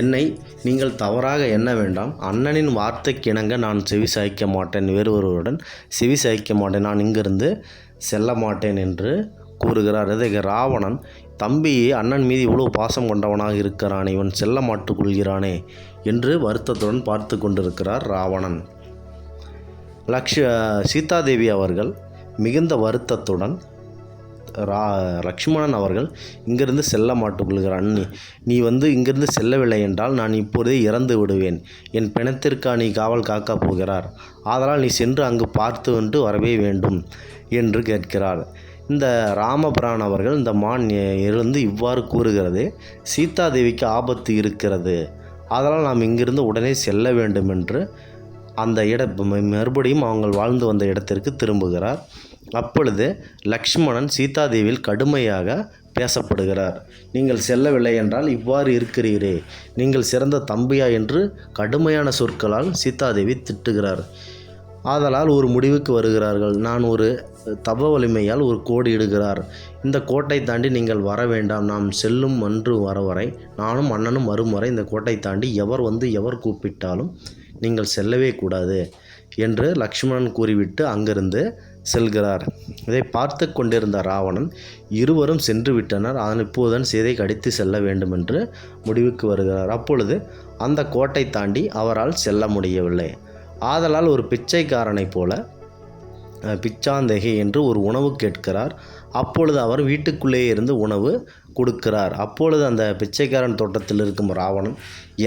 என்னை நீங்கள் தவறாக எண்ண வேண்டாம், அண்ணனின் வார்த்தைக்கு இணங்க நான் செவி சாய்க்க மாட்டேன், வேறு ஒருவருடன் செவி சாய்க்க மாட்டேன், நான் இங்கிருந்து செல்ல மாட்டேன் என்று கூறுகிறார். இதை ராவணன், தம்பியே அண்ணன் மீது இவ்வளோ பாசம் கொண்டவனாக இருக்கிறானே, இவன் செல்ல மாட்டுக்கொள்கிறானே என்று வருத்தத்துடன் பார்த்து கொண்டிருக்கிறார் ராவணன். சீதாதேவி அவர்கள் மிகுந்த வருத்தத்துடன் லக்ஷ்மணன் அவர்கள் இங்கிருந்து செல்ல மாட்டுக்கொள்கிறான். நீ இங்கிருந்து செல்லவில்லை என்றால் நான் இப்பொழுதே இறந்து விடுவேன், என் பிணத்திற்கா நீ காவல் காக்கப் போகிறார், ஆதலால் நீ சென்று அங்கு பார்த்து வரவே வேண்டும் என்று கேட்கிறார். இந்த ராமபிரான் அவர்கள் இந்த மான் எழுந்து இவ்வாறு கூறுகிறது, சீதாதேவிக்கு ஆபத்து இருக்கிறது, ஆதலால் நாம் இங்கிருந்து உடனே செல்ல வேண்டும் என்று அந்த மறுபடியும் அவங்க வாழ்ந்து வந்த இடத்திற்கு திரும்புகிறார். அப்பொழுது லக்ஷ்மணன் சீதாதேவியில் கடுமையாக பேசப்படுகிறார். நீங்கள் செல்லவில்லை என்றால் இவ்வாறு இருக்கிறீரே, நீங்கள் சிறந்த தம்பியா என்று கடுமையான சொற்களால் சீதாதேவி திட்டுகிறார். ஆதலால் ஒரு முடிவுக்கு வருகிறார்கள். நான் ஒரு தப வலிமையால் ஒரு கோடு இடுகிறார், இந்த கோட்டை தாண்டி நீங்கள் வர வேண்டாம், நாம் செல்லும் அன்று வரை நானும் அண்ணனும் வரும் வரை இந்த கோட்டை தாண்டி எவர் கூப்பிட்டாலும் நீங்கள் செல்லவே கூடாது என்று லக்ஷ்மணன் கூறிவிட்டு அங்கிருந்து செல்கிறார். இதை பார்த்து கொண்டிருந்த ராவணன், இருவரும் சென்று விட்டனர், இப்போதுதான் சீதை கடித்து செல்ல வேண்டும் என்று முடிவுக்கு வருகிறார். அப்பொழுது அந்த கோட்டை தாண்டி அவரால் செல்ல முடியவில்லை. ஆதலால் ஒரு பிச்சைக்காரனைப் போல பிச்சாந்தகை என்று ஒரு உணவு கேட்கிறார். அப்பொழுது அவர் வீட்டுக்குள்ளேயே இருந்து உணவு கொடுக்கிறார். அப்பொழுது அந்த பிச்சைக்காரன் தோட்டத்தில் இருக்கும் ராவணன்,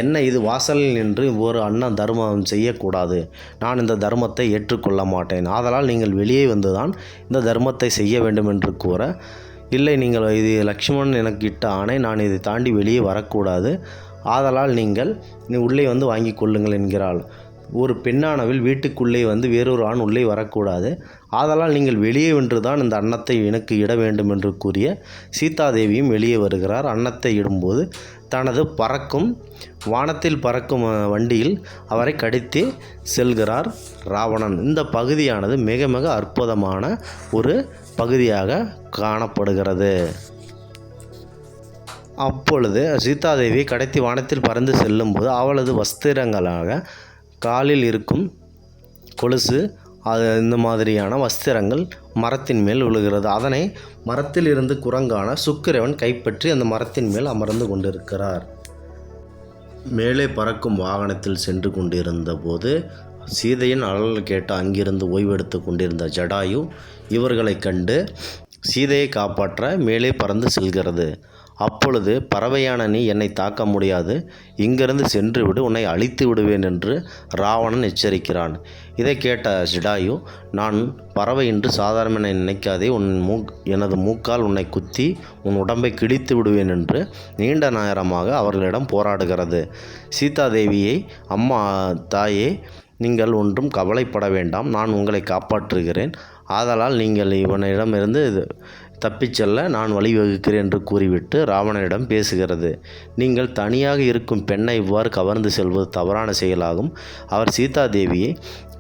என்ன இது வாசலில் நின்று ஒரு அண்ணன் தர்மம் செய்யக்கூடாது, நான் இந்த தர்மத்தை ஏற்றுக்கொள்ள மாட்டேன், ஆதலால் நீங்கள் வெளியே வந்துதான் இந்த தர்மத்தை செய்ய வேண்டும் என்று கூற, இல்லை நீங்கள் இது லக்ஷ்மணன் எனக்கு இட்ட ஆணை, நான் இதை தாண்டி வெளியே வரக்கூடாது, ஆதலால் நீங்கள் உள்ளே வாங்கி கொள்ளுங்கள் என்கிறாள். ஒரு பெண்ணானவில் வீட்டுக்குள்ளே வேறொரு ஆண் உள்ளே வரக்கூடாது, ஆதலால் நீங்கள் வெளியே வென்று தான் இந்த அன்னத்தை எனக்கு இட வேண்டும் என்று கூறிய சீதாதேவியும் வெளியே வருகிறார். அன்னத்தை இடும்போது தனது வானத்தில் பறக்கும் வண்டியில் அவரை கடித்து செல்கிறார் ராவணன். இந்த பகுதியானது மிக மிக அற்புதமான ஒரு பகுதியாக காணப்படுகிறது. அப்பொழுது சீதாதேவி கடத்தி வானத்தில் பறந்து செல்லும்போது அவளது வஸ்திரங்களாக காலில் இருக்கும் கொலுசு இந்த மாதிரியான வஸ்திரங்கள் மரத்தின் மேல் விழுகிறது. அதனை மரத்தில் இருந்து குரங்கான சுக்கிரவன் கைப்பற்றி அந்த மரத்தின் மேல் அமர்ந்து கொண்டிருக்கிறார். மேலே பறக்கும் வாகனத்தில் சென்று கொண்டிருந்த போது சீதையின் அலறல் கேட்டு அங்கிருந்து ஓய்வெடுத்து கொண்டிருந்த ஜடாயு இவர்களை கண்டு சீதையை காப்பாற்ற மேலே பறந்து செல்கிறது. அப்பொழுது, பறவையான நீ என்னை தாக்க முடியாது, இங்கிருந்து சென்று விடு, உன்னை அழித்து விடுவேன் என்று ராவணன் எச்சரிக்கிறான். இதை கேட்ட ஜடாயு, நான் பறவை என்று சாதாரண நினைக்காதே, எனது மூக்கால் உன்னை குத்தி உன் உடம்பை கிழித்து விடுவேன் என்று நீண்ட நேரமாக அவர்களிடம் போராடுகிறது. சீதாதேவியை, அம்மா தாயே, நீங்கள் ஒன்றும் கவலைப்பட வேண்டாம், நான் உங்களை காப்பாற்றுகிறேன், ஆதலால் நீங்கள் இவனிடமிருந்து தப்பிச் செல்ல நான் வழிவகுக்கிறேன் என்று கூறிவிட்டு ராவணனிடம் பேசுகிறது. நீங்கள் தனியாக இருக்கும் பெண்ணை இவ்வாறு கவர்ந்து செல்வது தவறான செயலாகும். அவர் சீதாதேவியை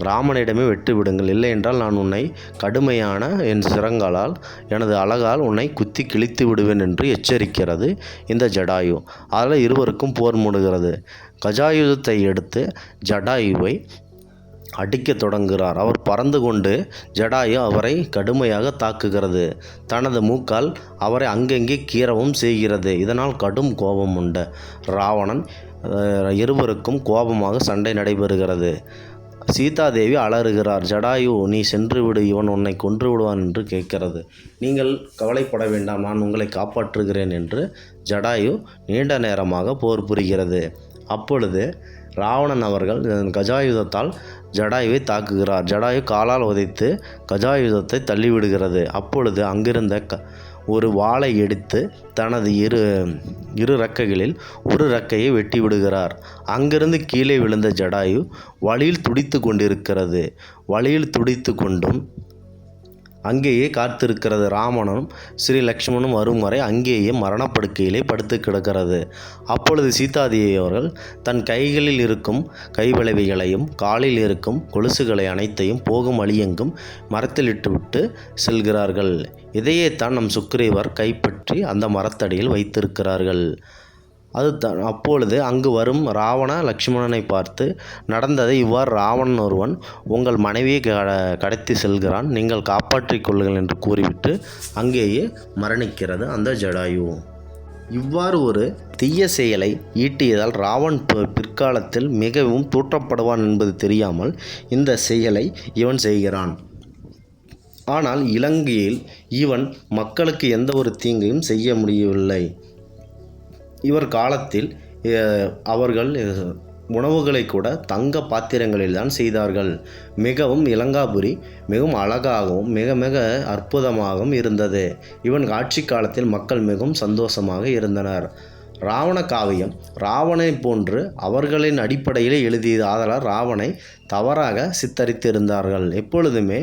ராமனிடமே விட்டு விடுங்கள், இல்லை என்றால் நான் உன்னை கடுமையான என் சிரங்களால் எனது அழகால் உன்னை குத்தி கிழித்து விடுவேன் என்று எச்சரிக்கிறது இந்த ஜடாயு. அதில் இருவருக்கும் போர் மூடுகிறது. கஜாயுதத்தை எடுத்து ஜடாயுவை அடிக்க தொடங்குகிறார். அவர் பறந்து கொண்டு ஜடாயு அவரை கடுமையாக தாக்குகிறது. தனது மூக்கால் அவரை அங்கங்கே கீறவும் செய்கிறது. இதனால் கடும் கோபம் உண்ட ராவணன் இருவருக்கும் கோபமாக சண்டை நடைபெறுகிறது. சீதாதேவி அலறுகிறார். ஜடாயு, நீ சென்று விடு, இவன் உன்னை கொன்று விடுவான் என்று கேட்கிறது. நீங்கள் கவலைப்பட வேண்டாம், நான் உங்களை காப்பாற்றுகிறேன் என்று ஜடாயு நீண்ட நேரமாக போர் புரிகிறது. அப்பொழுது ராவணன் அவர்கள் கஜாயுதத்தால் ஜடாயுவை தாக்குகிறார். ஜடாயு காலால் உதைத்து கஜாயுதத்தை தள்ளிவிடுகிறது. அப்பொழுது அங்கிருந்த ஒரு வாளை எடுத்து தனது இரு இறக்கைகளில் ஒரு இறக்கையை வெட்டி விடுகிறார். அங்கிருந்து கீழே விழுந்த ஜடாயு வலியில் துடித்து கொண்டிருக்கிறது. வலியில் துடித்து கொண்டும் அங்கேயே காத்திருக்கிறது. ராமனும் ஸ்ரீ லக்ஷ்மணும் வரும் வரை அங்கேயே மரணப்படுக்கையிலே படுத்து கிடக்கிறது. அப்பொழுது சீதாதேவி அவர்கள் தன் கைகளில் இருக்கும் கைவளைவைகளையும் காலில் இருக்கும் கொலுசுகளை அனைத்தையும் போகும் வழியெங்கும் மரத்தில் இட்டுவிட்டு செல்கிறார்கள். இதையே தான் நம் சுக்ரீவர் கைப்பற்றி அந்த மரத்தடியில் வைத்திருக்கிறார்கள். அப்பொழுது அங்கு வரும் ராவண லக்ஷ்மணனை பார்த்து நடந்ததை இவ்வாறு ராவணன் ஒருவன் உங்கள் மனைவியை கடத்தி செல்கிறான், நீங்கள் காப்பாற்றிக் கொள்ளுங்கள் என்று கூறிவிட்டு அங்கேயே மரணிக்கிறது அந்த ஜடாயு. இவ்வாறு ஒரு தீய செயலை ஈட்டியதால் ராவன் பிற்காலத்தில் மிகவும் தூற்றப்படுவான் என்பது தெரியாமல் இந்த செயலை இவன் செய்கிறான். ஆனால் இலங்கையில் இவன் மக்களுக்கு எந்த ஒரு தீங்கையும் செய்ய முடியவில்லை. இவர் காலத்தில் அவர்கள் உணவுகளை கூட தங்க பாத்திரங்களில் தான் செய்தார்கள். மிகவும் இலங்காபுரி மிகவும் அழகாகவும் மிக மிக அற்புதமாகவும் இருந்தது. இவன் ஆட்சி காலத்தில் மக்கள் மிகவும் சந்தோஷமாக இருந்தனர். ராவண காவியம் ராவணனை போன்று அவர்களின் அடிப்படையிலே எழுதியது. ஆதலால் ராவனை தவறாக சித்தரித்திருந்தார்கள். எப்பொழுதுமே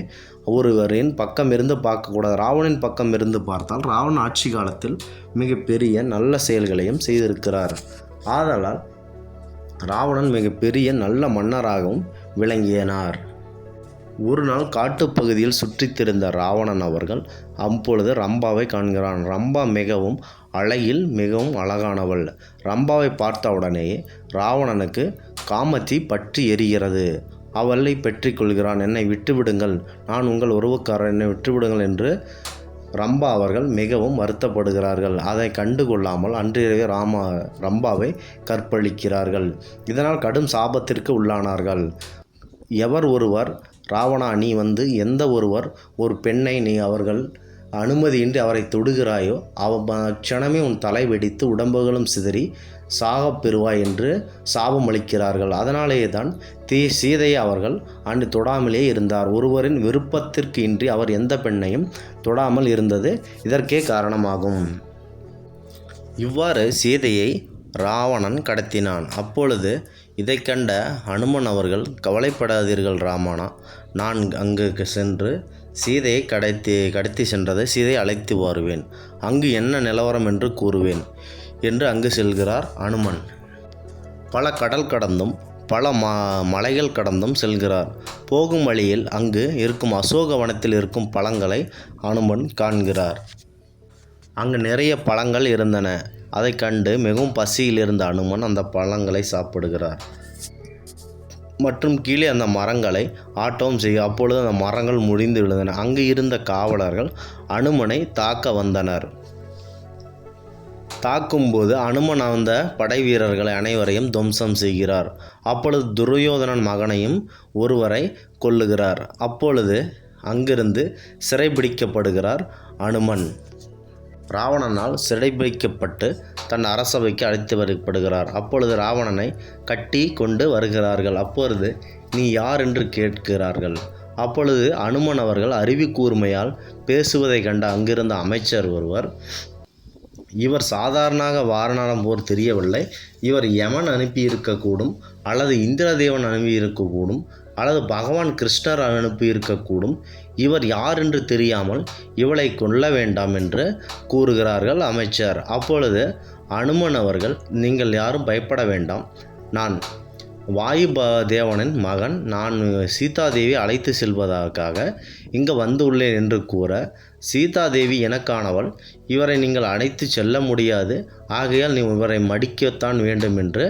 ஒருவரின் பக்கம் இருந்து பார்க்கக்கூடாது. ராவணின் பக்கம் இருந்து பார்த்தால் ராவண ஆட்சி காலத்தில் மிகப்பெரிய நல்ல செயல்களையும் செய்திருக்கிறார். ஆதலால் ராவணன் மிகப்பெரிய நல்ல மன்னராகவும் விளங்கினார். ஒரு நாள் காட்டுப்பகுதியில் சுற்றித் திரிந்த ராவணன் அவர்கள் அப்பொழுது ரம்பாவை காண்கிறான். ரம்பா மிகவும் அழகில் மிகவும் அழகானவள். ரம்பாவை பார்த்தவுடனேயே ராவணனுக்கு காமத்தி பற்றி எரிகிறது. அவளை பெற்றி கொள்கிறான். என்னை விட்டுவிடுங்கள், நான் உங்கள் உறவுக்காரர், என்னை விட்டுவிடுங்கள் என்று ரம்பா அவர்கள் மிகவும் வருத்தப்படுகிறார்கள். அதை கண்டுகொள்ளாமல் அன்றிரவே ரம்பாவை கற்பழிக்கிறார்கள். இதனால் கடும் சாபத்திற்கு உள்ளானார்கள். எவர் ஒருவர் ராவணா, நீ எந்த ஒருவர் ஒரு பெண்ணை நீ அவர்கள் அனுமதியின்றி அவரை தொடுகிறாயோ அச்சணமே உன் தலை வெடித்து உடம்புகளும் சிதறி சாகப் பெறுவாய் என்று சாபம் அளிக்கிறார்கள். அதனாலேயே தான் சீதையை அவர்கள் அன்று தொடாமலே இருந்தார். ஒருவரின் விருப்பத்திற்கு இன்றி அவர் எந்த பெண்ணையும் தொடாமல் இருந்தது இதற்கே காரணமாகும். இவ்வாறு சீதையை ராவணன் கடத்தினான். அப்பொழுது இதை கண்ட அனுமன் அவர்கள், கவலைப்படாதீர்கள் ராமனா, நான் அங்கு சென்று சீதையை கடத்தி சென்றதை சீதையை அழைத்து வருவேன், அங்கு என்ன நிலவரம் என்று கூறுவேன் என்று அங்கு செல்கிறார் அனுமன். பல கடல் கடந்தும் பல மலைகள் கடந்தும் செல்கிறார். போகும் வழியில் அங்கு இருக்கும் அசோகவனத்தில் இருக்கும் பழங்களை அனுமன் காண்கிறார். அங்கு நிறைய பழங்கள் இருந்தன. அதை கண்டு மிகவும் பசியில் இருந்த அனுமன் அந்த பழங்களை சாப்பிடுகிறார். மற்றும் கீழே அந்த மரங்களை ஆட்டவும் செய்ய. அப்பொழுது அந்த மரங்கள் முறிந்து விழுந்தன. அங்கு இருந்த காவலர்கள் அனுமனை தாக்க வந்தனர். தாக்கும்போது அனுமன் அந்த படை வீரர்களை அனைவரையும் துவம்சம் செய்கிறார். அப்பொழுது துரியோதனன் மகனையும் ஒருவரை கொல்லுகிறார். அப்பொழுது அங்கிருந்து சிறைபிடிக்கப்படுகிறார் அனுமன். ராவணனால் சிறைபிடிக்கப்பட்டு தன் அரசவைக்கு அழைத்து வரப்படுகிறார். அப்பொழுது ராவணனை கட்டி கொண்டு வருகிறார்கள். அப்பொழுது நீ யார் என்று கேட்கிறார்கள். அப்பொழுது அனுமன் அவர்கள் அறிவு கூர்மையால் பேசுவதை கண்ட அங்கிருந்த அமைச்சர் ஒருவர், இவர் சாதாரண வாரணாலம் போர் தெரியவில்லை, இவர் யமன் அனுப்பியிருக்கக்கூடும், அல்லது இந்திரதேவன் அனுப்பியிருக்கக்கூடும், அல்லது பகவான் கிருஷ்ணர் அனுப்பியிருக்கக்கூடும், இவர் யார் என்று தெரியாமல் இவளை கொல்ல வேண்டாம் என்று கூறுகிறார்கள் அமைச்சர். அப்பொழுது அனுமன் அவர்கள், நீங்கள் யாரும் பயப்பட வேண்டாம், நான் வாயு தேவனின் மகன், நான் சீதாதேவி அழைத்து செல்வதற்காக இங்கு வந்துள்ளேன் என்று கூற, சீதாதேவி எனக்கானவள், இவரை நீங்கள் அழைத்து செல்ல முடியாது, ஆகையால் நீ இவரை மடிக்கத்தான் வேண்டும் என்று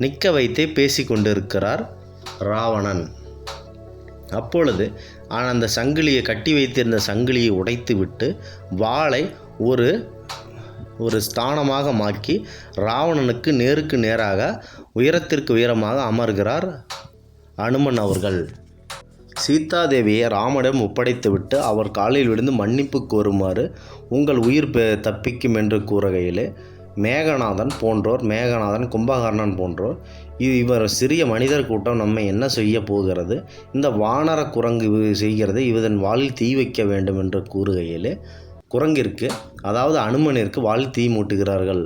நிற்க வைத்தே பேசி கொண்டிருக்கிறார் ராவணன். அப்பொழுது அந்த சங்கிலியை கட்டி வைத்திருந்த சங்கிலியை உடைத்து விட்டு வாளை ஒரு ஸ்தானமாக மாக்கி ராவணனுக்கு நேருக்கு நேராக உயரத்திற்கு உயரமாக அமர்கிறார் அனுமன் அவர்கள். சீதாதேவியை ராமனிடம் ஒப்படைத்துவிட்டு அவர் காலில் விழுந்து மன்னிப்பு கோருமாறு, உங்கள் உயிர் தப்பிக்கும் என்று கூறுகையிலே மேகநாதன், கும்பகர்ணன் போன்றோர், இவர் சிறிய மனிதர் கூட்டம் நம்மை என்ன செய்ய போகிறது, இந்த வானர குரங்கு செய்கிறது, இதன் வாளில் தீ வைக்க வேண்டும் என்று கூறுகையிலே குரங்கிற்கு அதாவது அனுமனிற்கு வாளில் தீ மூட்டுகிறார்கள்.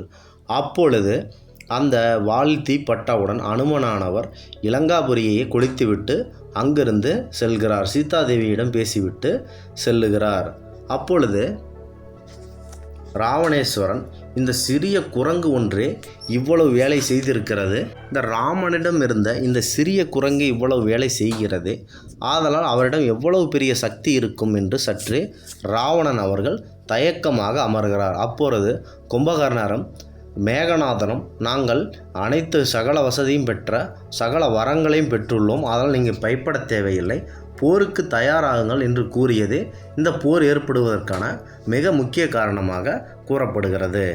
அப்பொழுது அந்த வாளில் தீப்பட்டவுடன் அனுமனானவர் இலங்காபுரியையே கொளுத்திவிட்டு அங்கிருந்து செல்கிறார். சீதாதேவியிடம் பேசிவிட்டு செல்லுகிறார். அப்பொழுது ராவணேஸ்வரன் இந்த சிறிய குரங்கு ஒன்றே இவ்வளவு வேலை செய்திருக்கிறது, இந்த ராமனிடம் இருந்த இந்த சிறிய குரங்கு இவ்வளவு வேலை செய்கிறது, ஆதலால் அவரிடம் எவ்வளவு பெரிய சக்தி இருக்கும் என்று சற்றே ராவணன் அவர்கள் தயக்கமாக அமர்கிறார். அப்பொழுது கும்பகர்ணரும் மேகநாதனும் நாங்கள் அனைத்து சகல வசதியும் பெற்ற சகல வரங்களையும் பெற்றுள்ளோம், அதனால் நீங்கள் பயப்பட தேவையில்லை, போருக்கு தயாராகுங்கள் என்று கூறியது இந்த போர் ஏற்படுவதற்கான மிக முக்கிய காரணமாக கூறப்படுகிறது.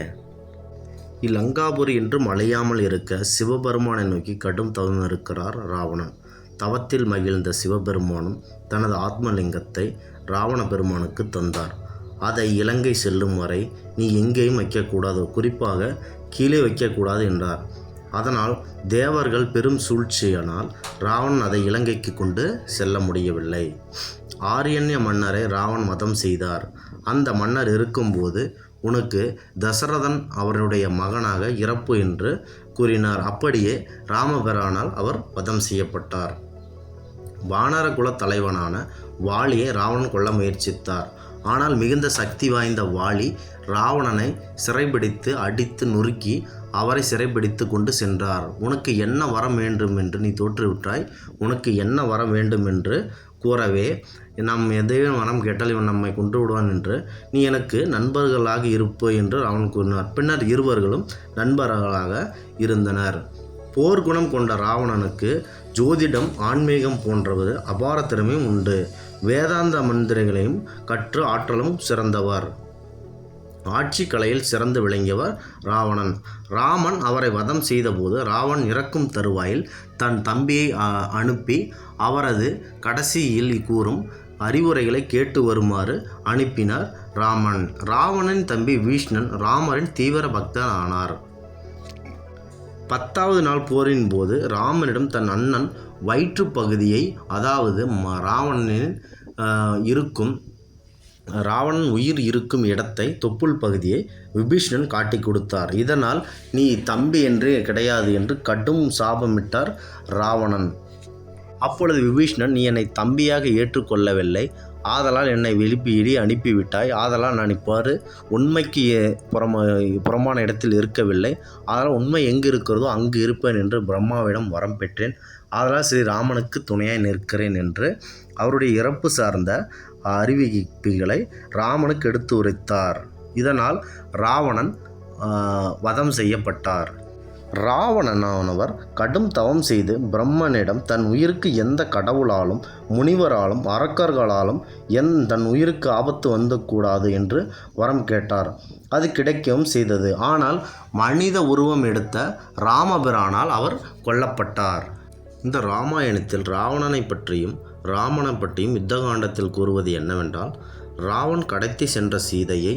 இலங்காபுரி என்றும் அழியாமல் இருக்க சிவபெருமானை நோக்கி கடும் தவம் இருக்கிறார் ராவணன். தவத்தில் மகிழ்ந்த சிவபெருமானும் தனது ஆத்மலிங்கத்தை ராவண பெருமானுக்கு தந்தார். அதை இலங்கை செல்லும் வரை நீ எங்கேயும் வைக்கக்கூடாது, குறிப்பாக கீழே வைக்கக்கூடாது என்றார். அதனால் தேவர்கள் பெரும் சூழ்ச்சியினால் ராவணன் அதை இலங்கைக்கு கொண்டு செல்ல முடியவில்லை. ஆரியண்ய மன்னரை ராவணன் வதம் செய்தார். அந்த மன்னர் இருக்கும்போது உனக்கு தசரதன் அவருடைய மகனாக இறப்பு என்று கூறினார். அப்படியே ராமபிரானால் அவர் வதம் செய்யப்பட்டார். வானரகுல தலைவனான வாலியை ராவணன் கொல்ல முயற்சித்தார். ஆனால் மிகுந்த சக்தி வாய்ந்த வாலி ராவணனை சிறைபிடித்து அடித்து நொறுக்கி அவரை சிறைபிடித்து கொண்டு சென்றார். உனக்கு என்ன வரம் வேண்டும் என்று நீ தோற்றுவிட்டாய், உனக்கு என்ன வரம் வேண்டும் என்று கூறவே நாம் எதையும் வரம் கேட்டால் இவன் நம்மை கொண்டு விடுவான் என்று நீ எனக்கு நண்பர்களாக இருப்பு என்று ராவணன் கூறினார். பின்னர் இருவர்களும் நண்பர்களாக இருந்தனர். போர்க்குணம் கொண்ட ராவணனுக்கு ஜோதிடம், ஆன்மீகம் போன்றது அபார திறமையும் உண்டு. வேதாந்த மந்திரங்களையும் கற்று ஆற்றலும் சிறந்தவர். ஆட்சி கலையில் சிறந்து விளங்கியவர் ராவணன். ராமன் அவரை வதம் செய்தபோது ராவணன் இறக்கும் தருவாயில் தன் தம்பியை அனுப்பி அவரது கடைசியில் கூறும் அறிவுரைகளை கேட்டு வருமாறு அனுப்பினார் ராமன். ராவணன் தம்பி விபீஷ்ணன் ராமரின் தீவிர பக்தன் ஆனார். 10வது நாள் போரின் போது ராமனிடம் தன் அண்ணன் வயிற்று பகுதியை, அதாவது ராவணன் உயிர் இருக்கும் இடத்தை, தொப்புள் பகுதியை விபீஷ்ணன் காட்டி கொடுத்தார். இதனால் நீ தம்பி என்றே கிடையாது என்று கடும் சாபமிட்டார் ராவணன். அப்பொழுது விபீஷ்ணன், நீ என்னை தம்பியாக ஏற்றுக்கொள்ளவில்லை, ஆதலால் என்னை வெளிப்பிடி அனுப்பிவிட்டாய், ஆதலால் நான் இப்பாறு உண்மைக்கு புறமான இடத்தில் இருக்கவில்லை, ஆதலால் உண்மை எங்கு இருக்கிறதோ அங்கு இருப்பேன் என்று பிரம்மாவிடம் வரம் பெற்றேன், ஆதலால் ஸ்ரீராமனுக்கு துணையாய் நிற்கிறேன் என்று அவருடைய இறப்பு சார்ந்த அறிவிப்புகளை ராமனுக்கு எடுத்து உரைத்தார். இதனால் ராவணன் வதம் செய்யப்பட்டார். ராவணனானவர் கடும் தவம் செய்து பிரம்மனிடம் தன் உயிருக்கு எந்த கடவுளாலும் முனிவராலும் அரக்கர்களாலும் தன் உயிருக்கு ஆபத்து வந்துக்கூடாது என்று வரம் கேட்டார். அது கிடைக்கவும் செய்தது. ஆனால் மனித உருவம் எடுத்த ராமபிரானால் அவர் கொல்லப்பட்டார். இந்த ராமாயணத்தில் ராவணனை பற்றியும் ராமனை பற்றியும் யுத்தகாண்டத்தில் கூறுவது என்னவென்றால், ராவன் கடத்தி சென்ற சீதையை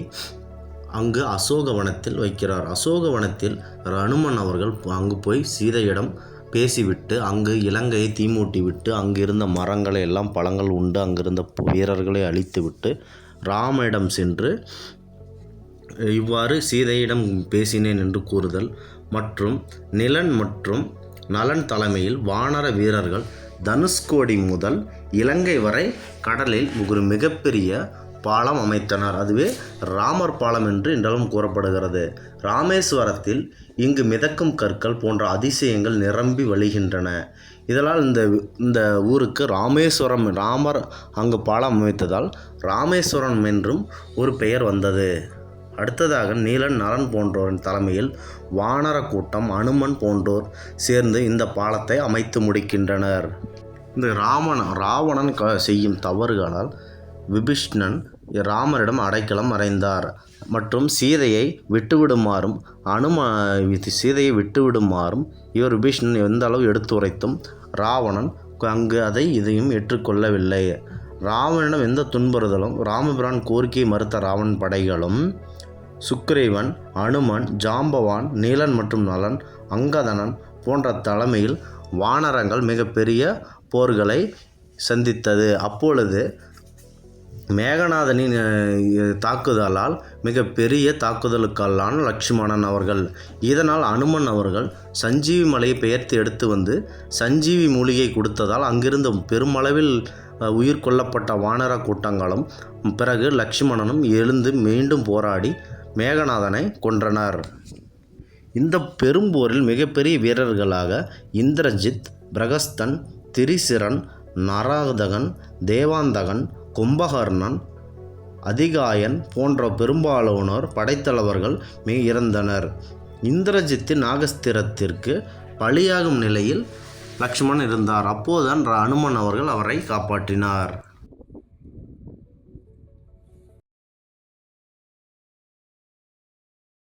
அங்கு அசோகவனத்தில் வைக்கிறார். அசோகவனத்தில் அனுமன் அவர்கள் அங்கு போய் சீதையிடம் பேசிவிட்டு அங்கு இலங்கையை தீமூட்டி விட்டு அங்கு இருந்த மரங்களை எல்லாம் பழங்கள் உண்டு அங்கிருந்த வீரர்களை அழித்துவிட்டு ராமனிடம் சென்று இவ்வாறு சீதையிடம் பேசினேன் என்று கூறுதல் மற்றும் நிலன் மற்றும் நலன் தலைமையில் வானர வீரர்கள் தனுஷ்கோடி முதல் இலங்கை வரை கடலில் ஒரு மிகப்பெரிய பாலம் அமைத்தனர். அதுவே ராமர் பாலம் என்று இன்றும் கூறப்படுகிறது. ராமேஸ்வரத்தில் இங்கு மிதக்கும் கற்கள் போன்ற அதிசயங்கள் நிரம்பி வழிகின்றன. இதனால் இந்த ஊருக்கு ராமேஸ்வரம், ராமர் அங்கு பாலம் அமைத்ததால் ராமேஸ்வரம் என்றும் ஒரு பெயர் வந்தது. அடுத்ததாக நீலன், நலன் போன்றோரின் தலைமையில் வானர கூட்டம், அனுமன் போன்றோர் சேர்ந்து இந்த பாலத்தை அமைத்து முடிக்கின்றனர். இந்த ராவணன் செய்யும் தவறுகளால் விபீஷ்ணன் ராமரிடம் அடைக்கலம் அடைந்தார் மற்றும் சீதையை விட்டுவிடுமாறும் சீதையை விட்டுவிடுமாறும் இவர் விபீஷ்ணன் எந்த அளவு எடுத்துரைத்தும் ராவணன் அங்கு இதையும் ஏற்றுக்கொள்ளவில்லை. ராவணனிடம் எந்த துன்புறுதலும் ராமபிரான் கோரிக்கையை மறுத்த ராவணன் படைகளும் சுக்கிரீவன், அனுமன், ஜாம்பவான், நீலன் மற்றும் நலன், அங்கதனன் போன்ற தலைமையில் வானரங்கள் மிகப்பெரிய போர்களை சந்தித்தது. அப்பொழுது மேகநாதனின் தாக்குதலால் மிகப்பெரிய தாக்குதலுக்கான லட்சுமணன் அவர்கள். இதனால் அனுமன் அவர்கள் சஞ்சீவி மலையை பெயர்த்து எடுத்து வந்து சஞ்சீவி மூலிகை கொடுத்ததால் அங்கிருந்து பெருமளவில் உயிர் கொல்லப்பட்ட வானர கூட்டங்களும் பிறகு லட்சுமணனும் எழுந்து மீண்டும் போராடி மேகநாதனை கொன்றனர். இந்த பெரும்போரில் மிகப்பெரிய வீரர்களாக இந்திரஜித், பிரகஸ்தன், திரிசிரன், நராதகன், தேவாந்தகன், கும்பகர்ணன், அதிகாயன் போன்ற பெரும்பாலானோர் படைத்தலைவர்கள் இறந்தனர். இந்திரஜித்தின் நாகஸ்திரத்திற்கு பலியாகும் நிலையில் லக்ஷ்மணன் இருந்தார். அப்போதுதான் அனுமன் அவர்கள் அவரை காப்பாற்றினார்.